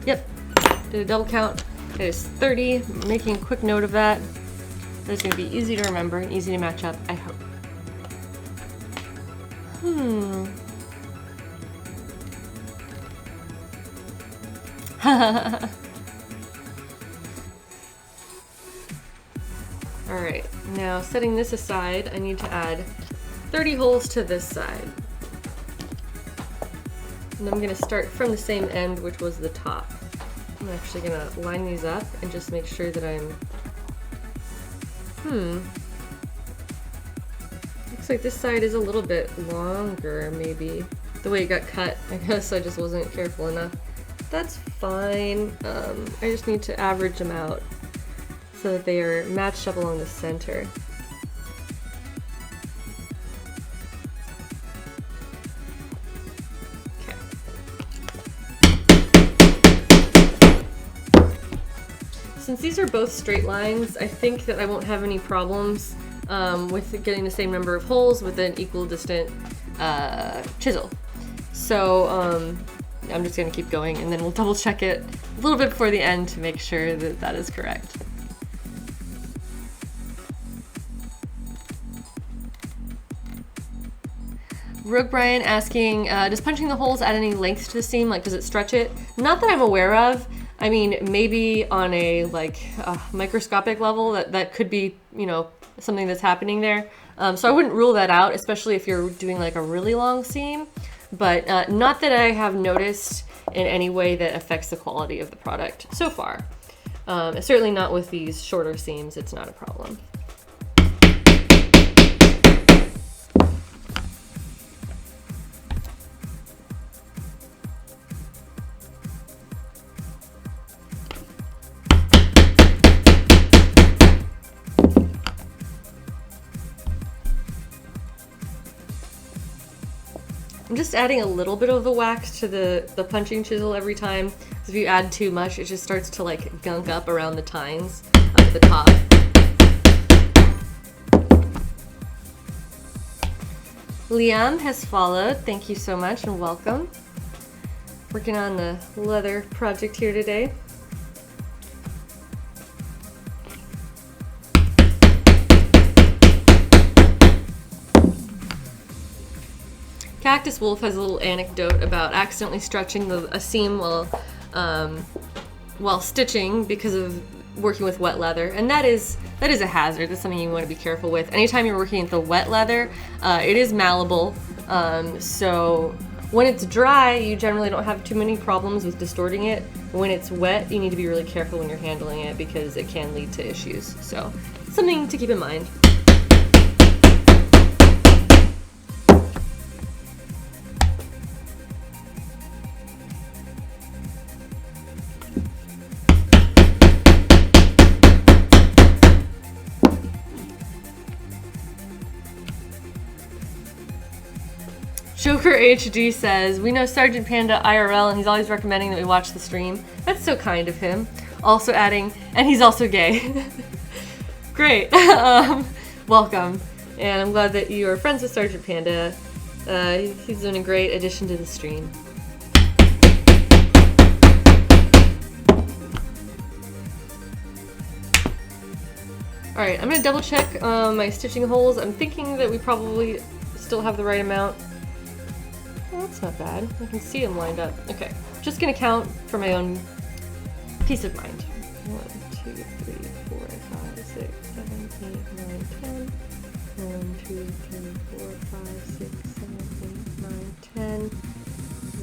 Yep, did a double count. It is 30. Making a quick note of that. It's going to be easy to remember and easy to match up, I hope. Alright, now setting this aside, I need to add 30 holes to this side. And I'm going to start from the same end, which was the top. I'm actually going to line these up and just make sure that I'm... Looks like this side is a little bit longer, maybe. The way it got cut, I guess I just wasn't careful enough. That's fine. I just need to average them out so that they are matched up along the center. Okay. Since these are both straight lines, I think that I won't have any problems with getting the same number of holes with an equal distant chisel. So I'm just going to keep going, and then we'll double check it a little bit before the end to make sure that that is correct. Rogue Brian asking, does punching the holes add any length to the seam? Like, does it stretch it? Not that I'm aware of. I mean, maybe on a microscopic level that could be, you know, something that's happening there. So I wouldn't rule that out, especially if you're doing like a really long seam. But not that I have noticed in any way that affects the quality of the product so far. Certainly not with these shorter seams, it's not a problem. I'm just adding a little bit of the wax to the punching chisel every time. Because if you add too much, it just starts to like gunk up around the tines up at the top. Liam has followed. Thank you so much and welcome. Working on the leather project here today. Cactus Wolf has a little anecdote about accidentally stretching a seam while stitching because of working with wet leather, and that is a hazard. That's something you want to be careful with. Anytime you're working with the wet leather, it is malleable, so when it's dry, you generally don't have too many problems with distorting it. When it's wet, you need to be really careful when you're handling it because it can lead to issues. So, something to keep in mind. Joker HD says, we know Sergeant Panda IRL and he's always recommending that we watch the stream. That's so kind of him. Also adding, and he's also gay. Great. Welcome. And I'm glad that you are friends with Sergeant Panda. He's been a great addition to the stream. Alright, I'm going to double check my stitching holes. I'm thinking that we probably still have the right amount. Oh, that's not bad. I can see them lined up. Okay, just gonna count for my own peace of mind. 1, 2, 3, 4, 5, 6, 7, 8, 9, 10. 1, 2, 3, 4, 5, 6, 7, 8, 9, 10.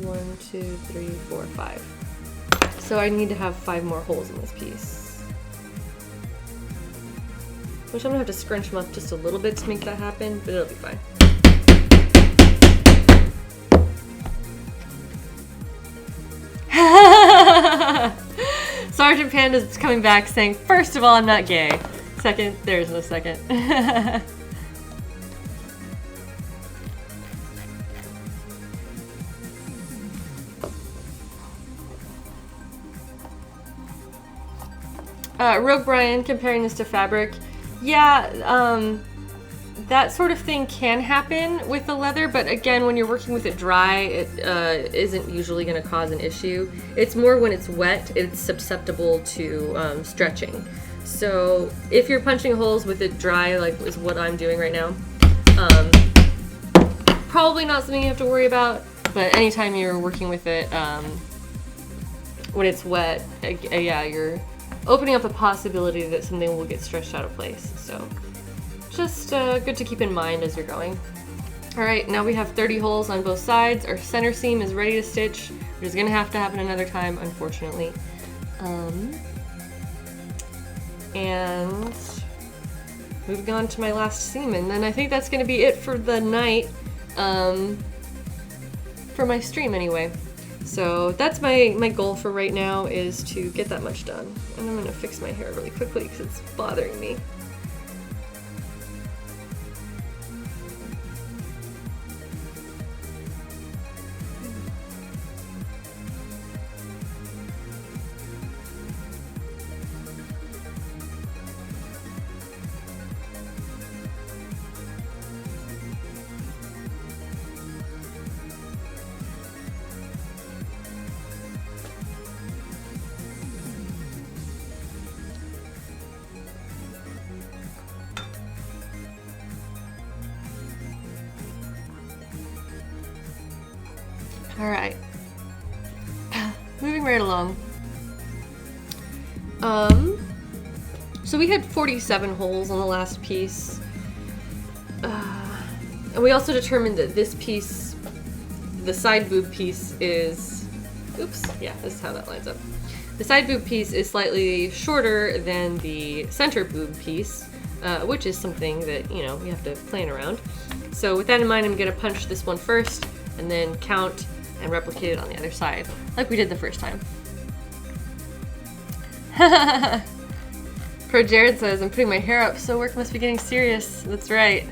1, 2, 3, 4, 5. So I need to have 5 more holes in this piece. Which I'm gonna have to scrunch them up just a little bit to make that happen, but it'll be fine. Sergeant Panda's coming back saying, first of all, I'm not gay. Second, there's no second. Rogue Brian comparing this to fabric. Yeah, that sort of thing can happen with the leather, but again, when you're working with it dry, it isn't usually going to cause an issue. It's more when it's wet, it's susceptible to stretching. So if you're punching holes with it dry, like is what I'm doing right now, probably not something you have to worry about, but anytime you're working with it when it's wet, yeah, you're opening up a possibility that something will get stretched out of place. So just good to keep in mind as you're going. All right, now we have 30 holes on both sides. Our center seam is ready to stitch, which is gonna have to happen another time, unfortunately. And moving on to my last seam, and then I think that's gonna be it for the night, for my stream anyway. So that's my goal for right now, is to get that much done. And I'm gonna fix my hair really quickly because it's bothering me. All right, moving right along. So we had 47 holes on the last piece, and we also determined that this piece, the side boob piece, is, oops, yeah, this is how that lines up. The side boob piece is slightly shorter than the center boob piece, which is something that, you know, you have to plan around. So with that in mind, I'm gonna punch this one first, and then count and replicate it on the other side, like we did the first time. Pro Jared says, I'm putting my hair up, so work must be getting serious. That's right.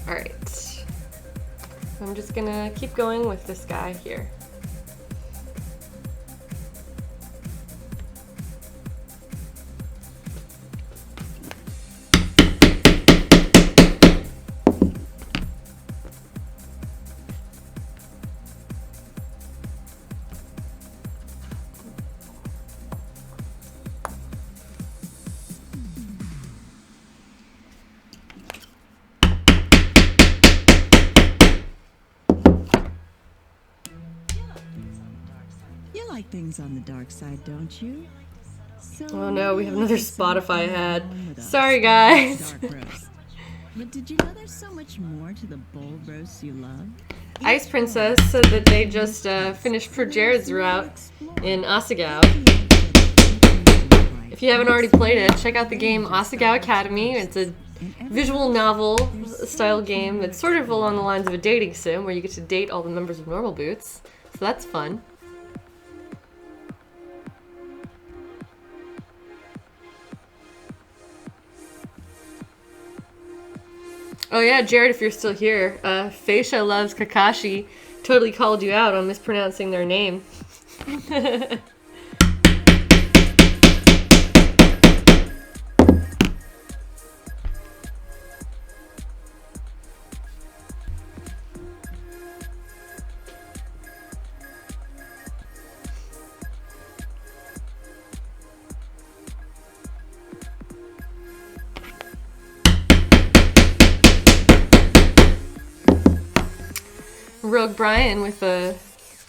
All right. So I'm just gonna keep going with this guy here. Like things on the dark side, don't you? So oh no, we have another Spotify ad. Sorry guys. But did you know there's so much more to the bold roasts you love? Ice Princess said that they just finished Pro Jared's route in Asagao. If you haven't already played it, check out the game Asagao Academy. It's a visual novel style game that's sort of along the lines of a dating sim where you get to date all the members of Normal Boots. So that's fun. Oh yeah, Jared, if you're still here, Faisha loves Kakashi. Totally called you out on mispronouncing their name. Rogue Brian with the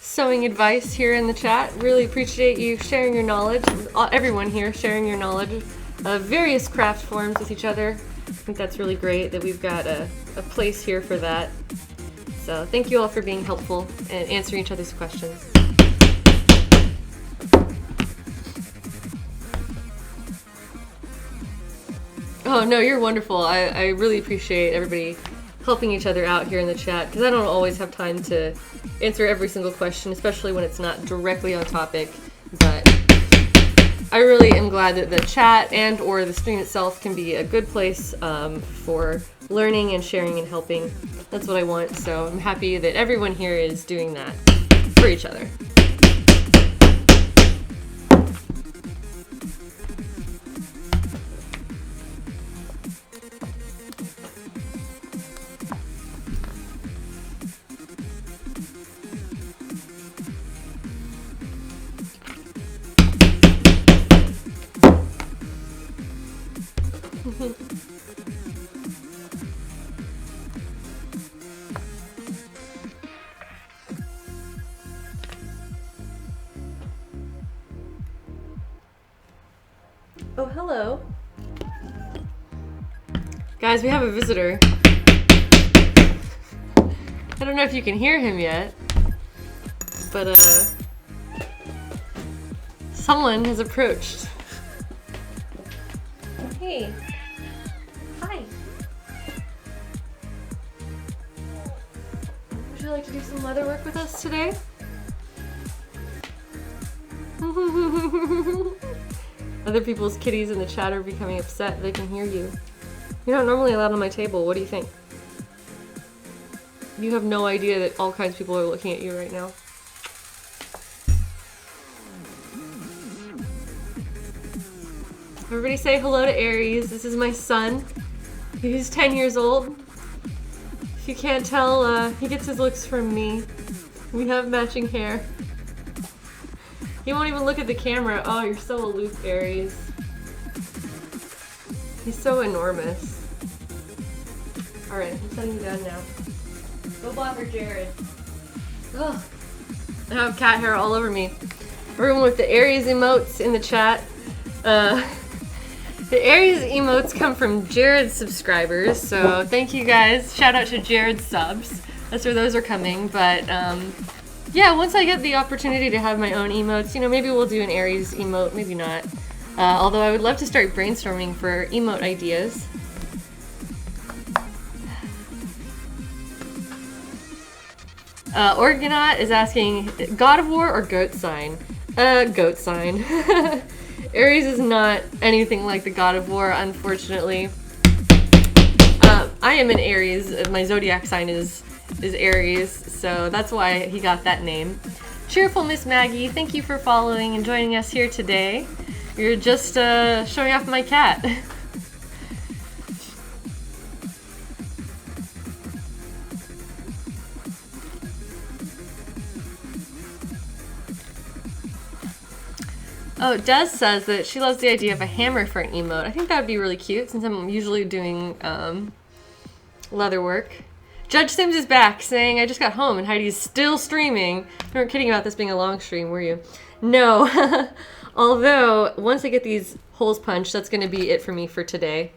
sewing advice here in the chat. Really appreciate you sharing your knowledge. Everyone here sharing your knowledge of various craft forms with each other. I think that's really great that we've got a place here for that. So thank you all for being helpful and answering each other's questions. Oh no, you're wonderful. I really appreciate everybody helping each other out here in the chat, because I don't always have time to answer every single question, especially when it's not directly on topic. But I really am glad that the chat and or the stream itself can be a good place for learning and sharing and helping. That's what I want, so I'm happy that everyone here is doing that for each other. Oh, hello. Guys, we have a visitor. I don't know if you can hear him yet, but someone has approached. Hey. Hi. Would you like to do some leather work with us today? Other people's kitties in the chat are becoming upset. They can hear you. You're not normally allowed on my table. What do you think? You have no idea that all kinds of people are looking at you right now. Everybody say hello to Aries. This is my son. He's 10 years old. If you can't tell, he gets his looks from me. We have matching hair. He won't even look at the camera. Oh, you're so aloof, Aries. He's so enormous. Alright, I'm setting you down now. Go bother Jared. Ugh. I have cat hair all over me. Everyone with the Aries emotes in the chat. The Aries emotes come from Jared's subscribers, so thank you guys. Shout out to Jared's subs. That's where those are coming, but yeah, once I get the opportunity to have my own emotes, you know, maybe we'll do an Aries emote, maybe not. Although I would love to start brainstorming for emote ideas. Organaut is asking, God of War or goat sign? Goat sign. Aries is not anything like the God of War, unfortunately. I am an Aries. My zodiac sign is Aries, so that's why he got that name. Cheerful Miss Maggie, thank you for following and joining us here today. You're just showing off my cat. Oh, Des says that she loves the idea of a hammer for an emote. I think that would be really cute since I'm usually doing leather work. Judge Sims is back saying, I just got home and Heidi's still streaming. You weren't kidding about this being a long stream, were you? No. Although, once I get these holes punched, that's going to be it for me for today.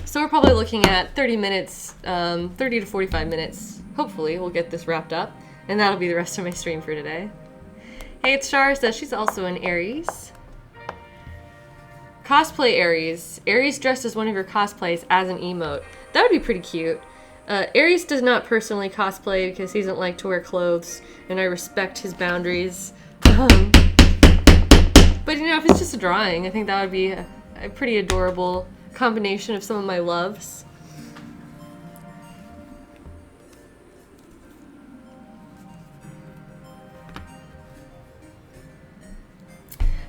So we're probably looking at 30 minutes, 30 to 45 minutes. Hopefully we'll get this wrapped up. And that'll be the rest of my stream for today. Hey, it's Char says she's also an Aries. Cosplay Aries. Aries dressed as one of your cosplays as an emote. That would be pretty cute. Aries does not personally cosplay because he doesn't like to wear clothes, and I respect his boundaries. But you know, if it's just a drawing, I think that would be a pretty adorable combination of some of my loves.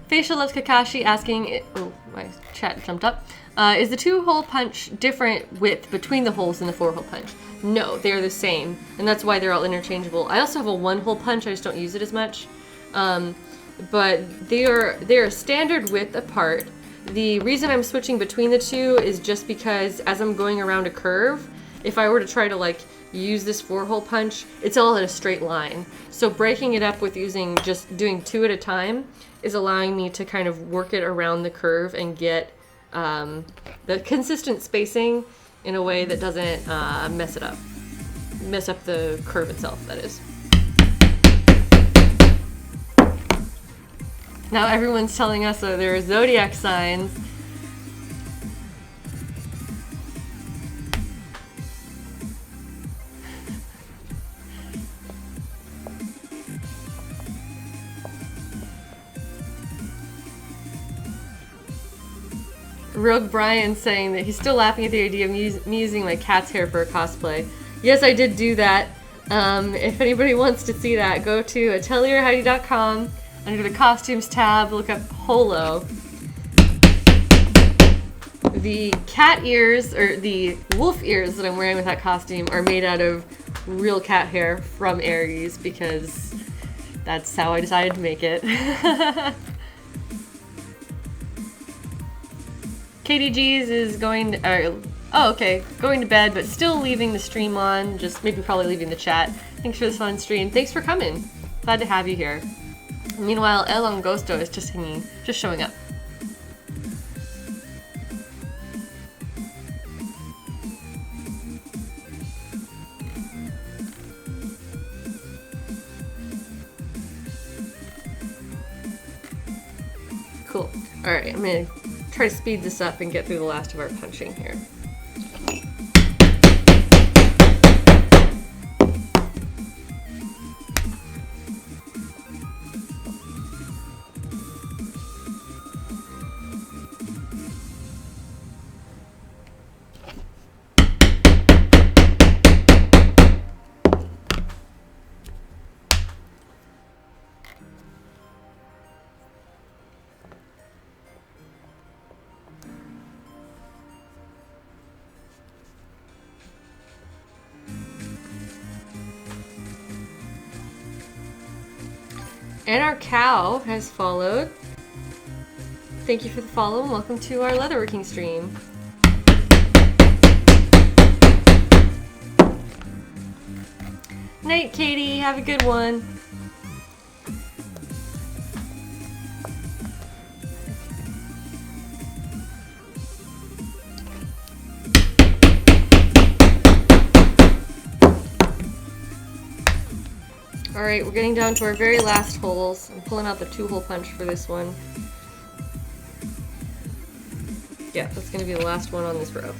Facial loves Kakashi asking, oh, my chat jumped up. Is the 2-hole punch different width between the holes in the 4-hole punch? No, they're the same, and that's why they're all interchangeable. I also have a 1-hole punch, I just don't use it as much. But they're standard width apart. The reason I'm switching between the two is just because as I'm going around a curve, if I were to try to like use this 4-hole punch, it's all in a straight line. So breaking it up with just doing 2 at a time is allowing me to kind of work it around the curve and get the consistent spacing in a way that doesn't mess up the curve itself, that is. Now everyone's telling us that there are zodiac signs. Rogue Brian saying that he's still laughing at the idea of me using my cat's hair for a cosplay. Yes, I did do that. If anybody wants to see that, go to atelierheidi.com. Under the costumes tab, look up Holo. The cat ears, or the wolf ears that I'm wearing with that costume are made out of real cat hair from Aries because that's how I decided to make it. KDG's is going to, going to bed, but still leaving the stream on, just maybe probably leaving the chat. Thanks for this fun stream. Thanks for coming. Glad to have you here. Meanwhile, El Angosto is just hanging, just showing up. Cool. Alright, I'm gonna try to speed this up and get through the last of our punching here. And our cow has followed. Thank you for the follow and welcome to our leatherworking stream. Night, Katie. Have a good one. Alright, we're getting down to our very last holes. I'm pulling out the 2-hole punch for this one. Yeah, that's going to be the last one on this row.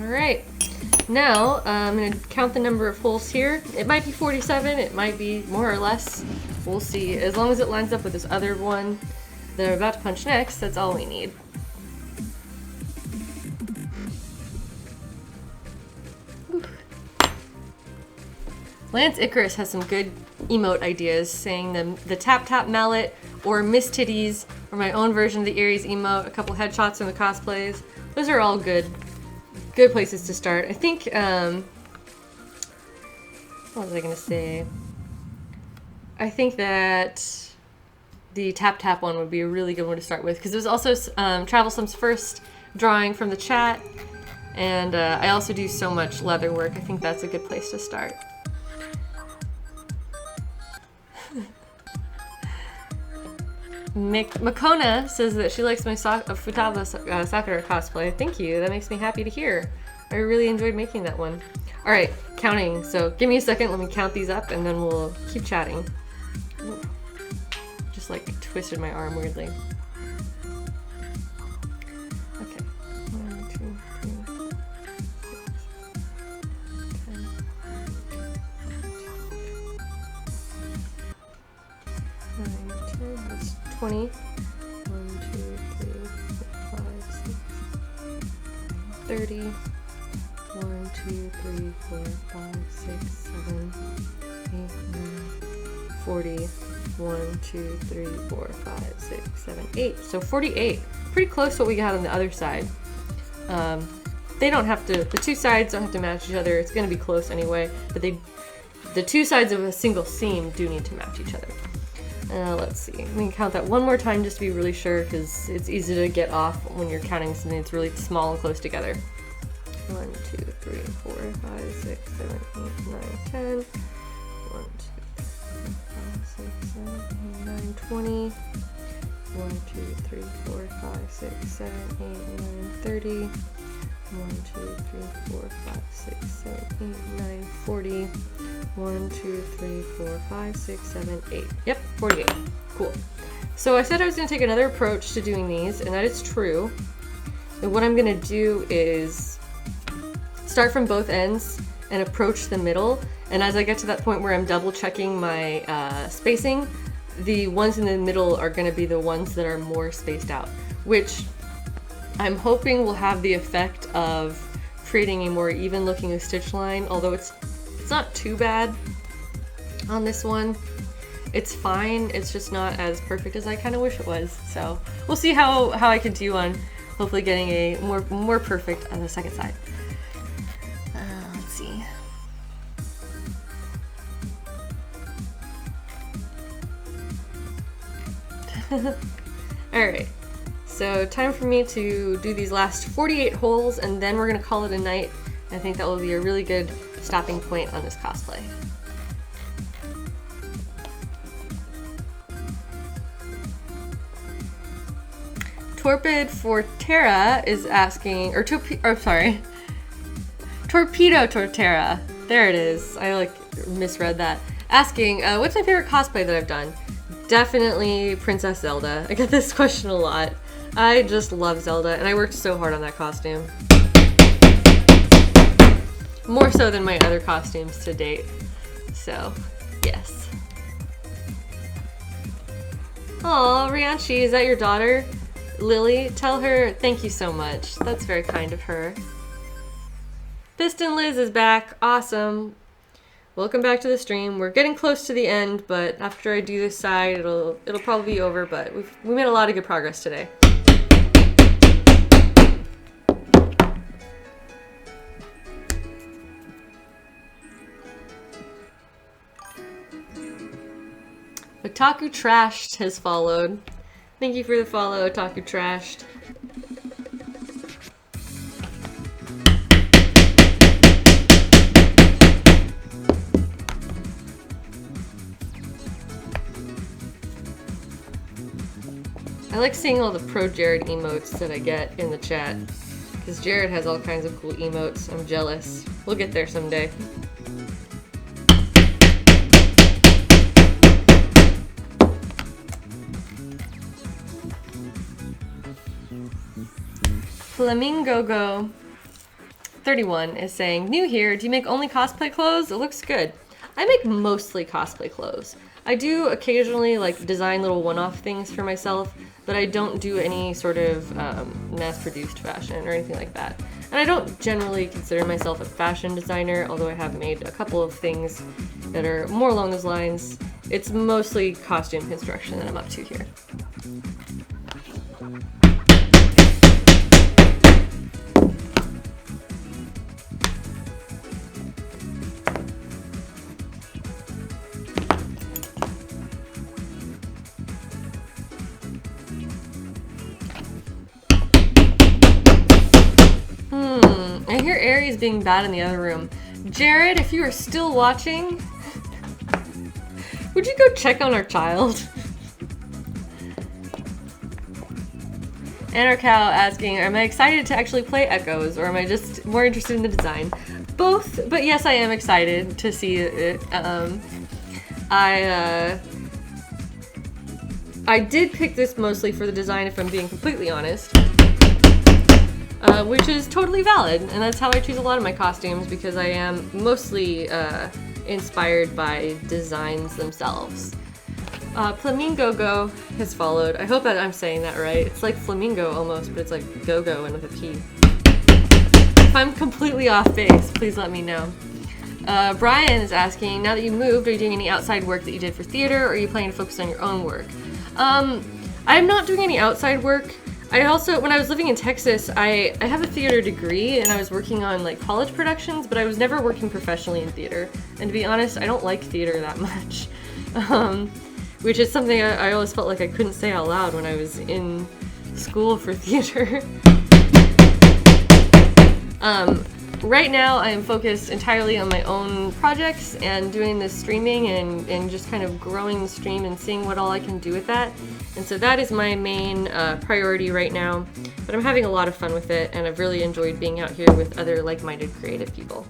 Alright, now I'm going to count the number of holes here. It might be 47, it might be more or less. We'll see. As long as it lines up with this other one that I'm about to punch next, that's all we need. Lance Icarus has some good emote ideas, saying the Tap Tap Mallet or Miss Titties or my own version of the Aries emote, a couple headshots from the cosplays. Those are all good places to start. I think, what was I gonna say? I think that the Tap Tap one would be a really good one to start with because it was also Travelsom's first drawing from the chat, and I also do so much leather work. I think that's a good place to start. Makona says that she likes my Futaba Sakura cosplay. Thank you, that makes me happy to hear. I really enjoyed making that one. Alright, counting. So give me a second, let me count these up and then we'll keep chatting. Ooh. Just like twisted my arm weirdly. Okay. 1, 2, 3, 10, 9, 10, that's 20. 1, 2, 3, 4, 5, 6, 30. 1, 2, 3, 4, 5, 6, 7, 8, 9, 40. 1, 2, 3, 4, 5, 6, 7, 8. So 48. Pretty close to what we got on the other side. They don't have to, the two sides don't have to match each other. It's going to be close anyway, but the two sides of a single seam do need to match each other. Let's see. We can count that one more time just to be really sure because it's easy to get off when you're counting something that's really small and close together. 1, 2, 3, 4, 5, 6, 7, 8, 9, 10. 1, 2, 3, 4, 5, 6, 7, 8, 9, 20. 1, 2, 3, 4, 5, 6, 7, 8, 9, 30. 1, 2, 3, 4, 5, 6, 7, 8, 9, 40. 1, 2, 3, 4, 5, 6, 7, 8. Yep, 48. Cool. So I said I was going to take another approach to doing these, and that is true. And what I'm going to do is start from both ends and approach the middle. And as I get to that point where I'm double checking my spacing, the ones in the middle are going to be the ones that are more spaced out, which I'm hoping will have the effect of creating a more even looking stitch line, although it's not too bad on this one. It's fine, it's just not as perfect as I kind of wish it was. So we'll see how I can do on hopefully getting a more perfect on the second side. Let's see. Alright, so time for me to do these last 48 holes, and then we're going to call it a night. I think that will be a really good stopping point on this cosplay. Torpid Forterra is asking, or Torpedo Torterra. There it is. I misread that. Asking, what's my favorite cosplay that I've done? Definitely Princess Zelda. I get this question a lot. I just love Zelda, and I worked so hard on that costume. More so than my other costumes to date. So, yes. Aw, Rianchi, is that your daughter? Lily, tell her thank you so much. That's very kind of her. Piston Liz is back. Awesome. Welcome back to the stream. We're getting close to the end, but after I do this side, it'll probably be over, but we made a lot of good progress today. Otaku Trashed has followed. Thank you for the follow, Otaku Trashed. I like seeing all the pro Jared emotes that I get in the chat, because Jared has all kinds of cool emotes. I'm jealous. We'll get there someday. Flamingo 31 is saying, new here, do you make only cosplay clothes? It looks good. I make mostly cosplay clothes. I do occasionally design little one-off things for myself, but I don't do any sort of mass-produced fashion or anything like that. And I don't generally consider myself a fashion designer, although I have made a couple of things that are more along those lines. It's mostly costume construction that I'm up to here. I hear Aries being bad in the other room. Jared, if you are still watching, would you go check on our child? Anarcow asking, am I excited to actually play Echoes, or am I just more interested in the design? Both, but yes, I am excited to see it. I did pick this mostly for the design, if I'm being completely honest. Which is totally valid, and that's how I choose a lot of my costumes, because I am mostly inspired by designs themselves. Flamingo has followed. I hope that I'm saying that right. It's like flamingo almost, but it's like go-go and with a P. If I'm completely off base, please let me know. Brian is asking, now that you moved, are you doing any outside work that you did for theater, or are you planning to focus on your own work? I'm not doing any outside work. I also, when I was living in Texas, I have a theater degree, and I was working on college productions, but I was never working professionally in theater. And to be honest, I don't like theater that much. Which is something I always felt like I couldn't say out loud when I was in school for theater. Right now, I am focused entirely on my own projects and doing the streaming and just kind of growing the stream and seeing what all I can do with that. And so that is my main priority right now. But I'm having a lot of fun with it, and I've really enjoyed being out here with other like-minded creative people.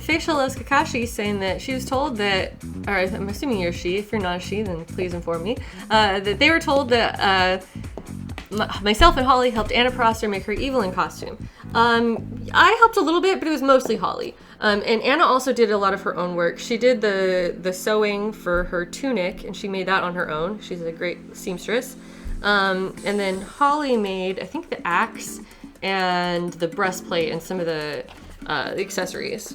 Facial Loves Kakashi saying that she was told that, or I'm assuming you're she, if you're not a she, then please inform me, that they were told that myself and Holly helped Anna Prosser make her Evelyn costume. I helped a little bit, but it was mostly Holly. And Anna also did a lot of her own work. She did the sewing for her tunic, and she made that on her own. She's a great seamstress. And then Holly made, I think, the axe and the breastplate and some of the accessories.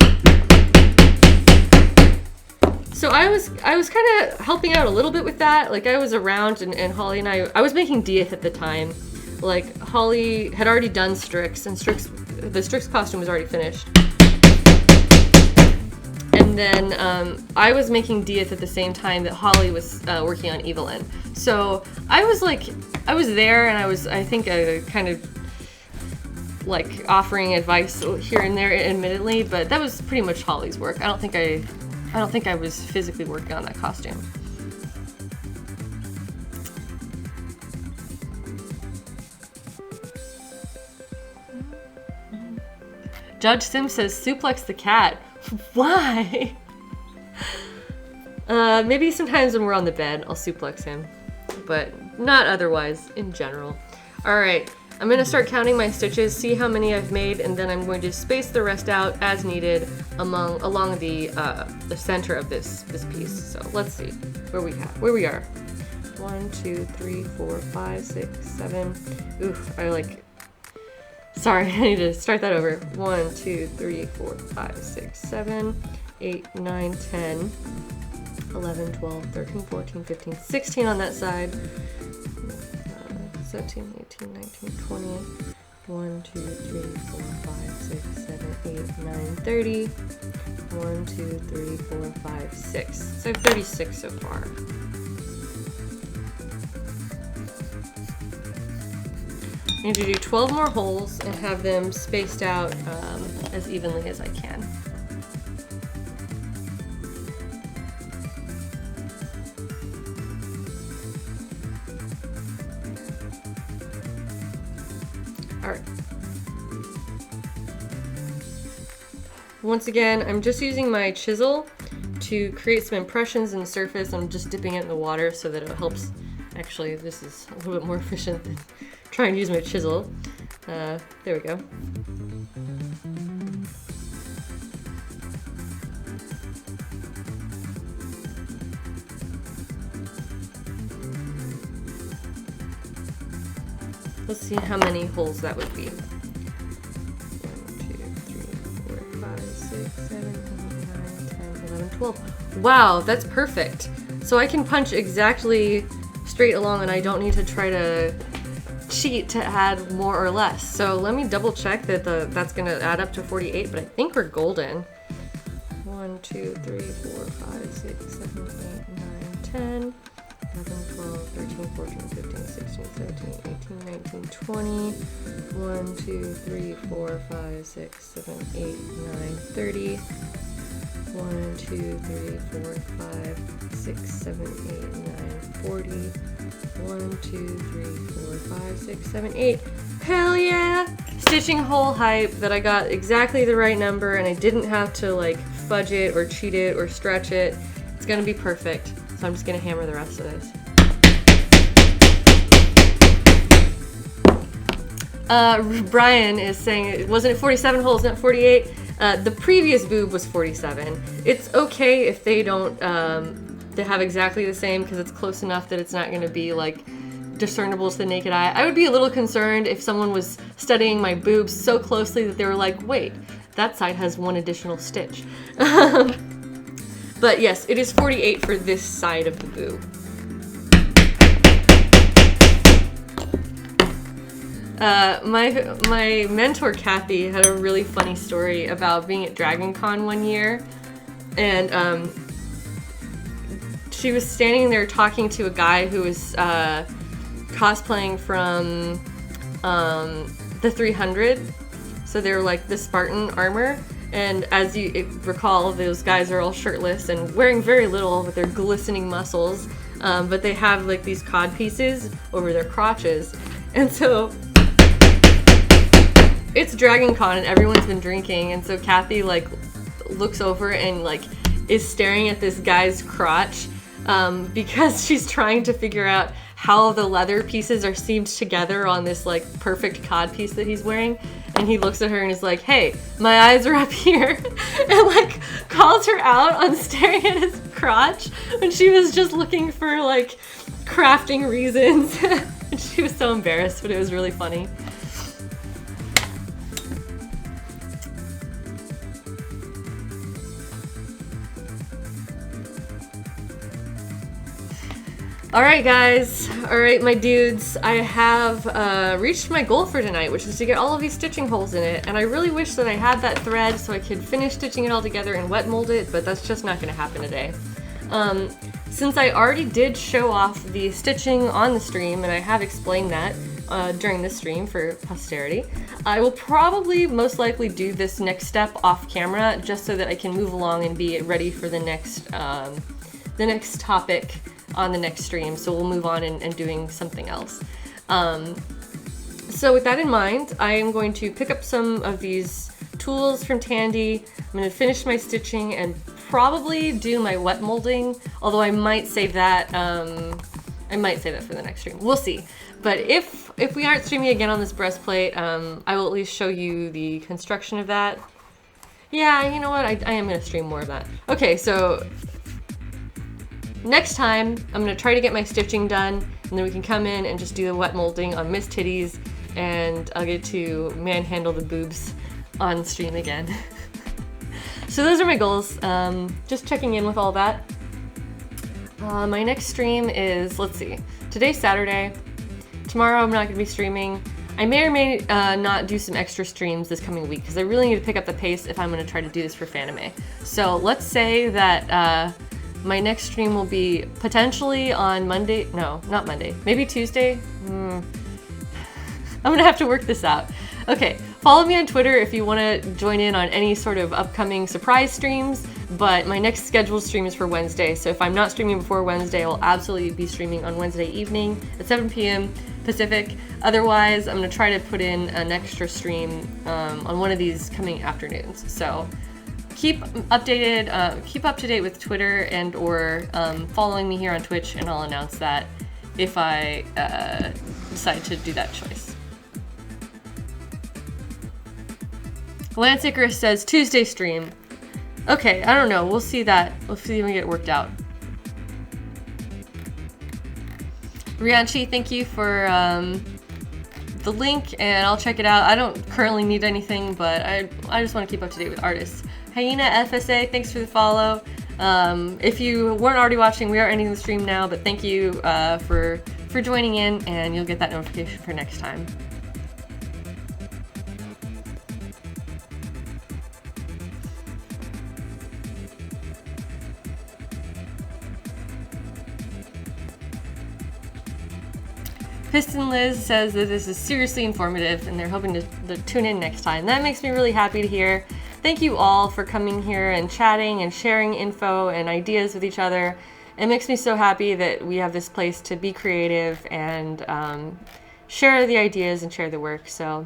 So I was kind of helping out a little bit with that. Like, I was around, and Holly and I was making Dieth at the time. Like, Holly had already done Strix, and the Strix costume was already finished. And then I was making Dieth at the same time that Holly was working on Evelyn. So I was there, and I think kind of like offering advice here and there, admittedly, but that was pretty much Holly's work. I don't think I was physically working on that costume. Judge Sim says suplex the cat. Why? Maybe sometimes when we're on the bed, I'll suplex him, but not otherwise in general. All right, I'm gonna start counting my stitches, see how many I've made, and then I'm going to space the rest out as needed along the center of this piece. So let's see where we are. 1, 2, 3, 4, 5, 6, 7. Oof, sorry, I need to start that over. 1, 2, 3, 4, 5, 6, 7, 8, 9, 10, 11, 12, 13, 14, 15, 16 on that side. 17, 18, 19, 20, 1, 2, 3, 4, 5, 6, 7, 8, 9, 30, 1, 2, 3, 4, 5, 6. So I have 36 so far. I need to do 12 more holes and have them spaced out as evenly as I can. Alright. Once again, I'm just using my chisel to create some impressions in the surface. I'm just dipping it in the water so that it helps. Actually, this is a little bit more efficient than trying to use my chisel. There we go. Let's see how many holes that would be. 1, 2, 3, 4, 5, 6, 7, 8, 9, 10, 11, 12. Wow, that's perfect. So I can punch exactly straight along, and I don't need to try to cheat to add more or less. So let me double check that that's gonna add up to 48, but I think we're golden. 1, 2, 3, 4, 5, 6, 7, 8, 9, 10, 11, 12, 13, 14, 15, 16, 17, 18, 19, 20. 1, 2, 3, 4, 5, 6, 7, 8, 9, 30. 1, 2, 3, 4, 5, 6, 7, 8, 9, 40. 1, 2, 3, 4, 5, 6, 7, 8. Hell yeah! Stitching hole hype that I got exactly the right number, and I didn't have to like fudge it or cheat it or stretch it. It's gonna be perfect. So I'm just gonna hammer the rest of this. Brian is saying, wasn't it 47 holes, not 48? The previous boob was 47. It's okay if they don't, they have exactly the same, because it's close enough that it's not going to be like discernible to the naked eye. I would be a little concerned if someone was studying my boobs so closely that they were like, wait, that side has one additional stitch. But yes, it is 48 for this side of the boob. My mentor Kathy had a really funny story about being at Dragon Con one year, and she was standing there talking to a guy who was cosplaying from the 300. So they were like the Spartan armor, and as you recall, those guys are all shirtless and wearing very little with their glistening muscles, but they have like these cod pieces over their crotches, and so it's Dragon Con and everyone's been drinking, and so Kathy like looks over and like is staring at this guy's crotch because she's trying to figure out how the leather pieces are seamed together on this like perfect cod piece that he's wearing. And he looks at her and is like, hey, my eyes are up here. And like calls her out on staring at his crotch when she was just looking for like crafting reasons. And she was so embarrassed, but it was really funny. Alright guys, alright my dudes, I have reached my goal for tonight, which is to get all of these stitching holes in it, and I really wish that I had that thread so I could finish stitching it all together and wet mold it, but that's just not going to happen today. Since I already did show off the stitching on the stream, and I have explained that during this stream for posterity, I will probably most likely do this next step off camera just so that I can move along and be ready for the next topic on the next stream, so we'll move on and doing something else. So with that in mind, I am going to pick up some of these tools from Tandy. I'm going to finish my stitching and probably do my wet molding, although I might save that. I might save that for the next stream. We'll see. But if we aren't streaming again on this breastplate, I will at least show you the construction of that. Yeah, you know what? I am going to stream more of that. Okay, so next time, I'm going to try to get my stitching done, and then we can come in and just do the wet molding on Miss Titties, and I'll get to manhandle the boobs on stream again. So those are my goals. Just checking in with all that. My next stream is, let's see, today's Saturday. Tomorrow I'm not going to be streaming. I may or may not do some extra streams this coming week, because I really need to pick up the pace if I'm going to try to do this for Fanime. So let's say that my next stream will be potentially on Monday. No, not Monday. Maybe Tuesday? I'm gonna have to work this out. Okay, follow me on Twitter if you want to join in on any sort of upcoming surprise streams, but my next scheduled stream is for Wednesday, so if I'm not streaming before Wednesday, I'll absolutely be streaming on Wednesday evening at 7 p.m. Pacific. Otherwise, I'm gonna try to put in an extra stream on one of these coming afternoons. So keep updated, keep up to date with Twitter and or following me here on Twitch, and I'll announce that if I decide to do that choice. Lance Icarus says Tuesday stream. Okay, I don't know. We'll see that. We'll see when we get it worked out. Rianchi, thank you for the link, and I'll check it out. I don't currently need anything, but I just want to keep up to date with artists. Hyena FSA, thanks for the follow. If you weren't already watching, we are ending the stream now, but thank you for joining in, and you'll get that notification for next time. Piston Liz says that this is seriously informative and they're hoping to tune in next time. That makes me really happy to hear. Thank you all for coming here and chatting and sharing info and ideas with each other. It makes me so happy that we have this place to be creative and share the ideas and share the work. So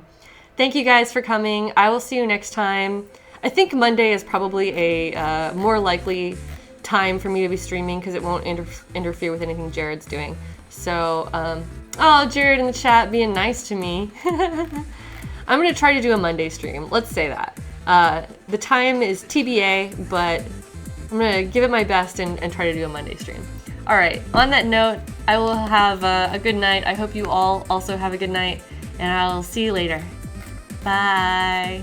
thank you guys for coming. I will see you next time. I think Monday is probably a more likely time for me to be streaming because it won't interfere with anything Jared's doing. So, oh, Jared in the chat being nice to me. I'm going to try to do a Monday stream. Let's say that. The time is TBA, but I'm going to give it my best and try to do a Monday stream. All right, on that note, I will have a good night. I hope you all also have a good night, and I'll see you later. Bye.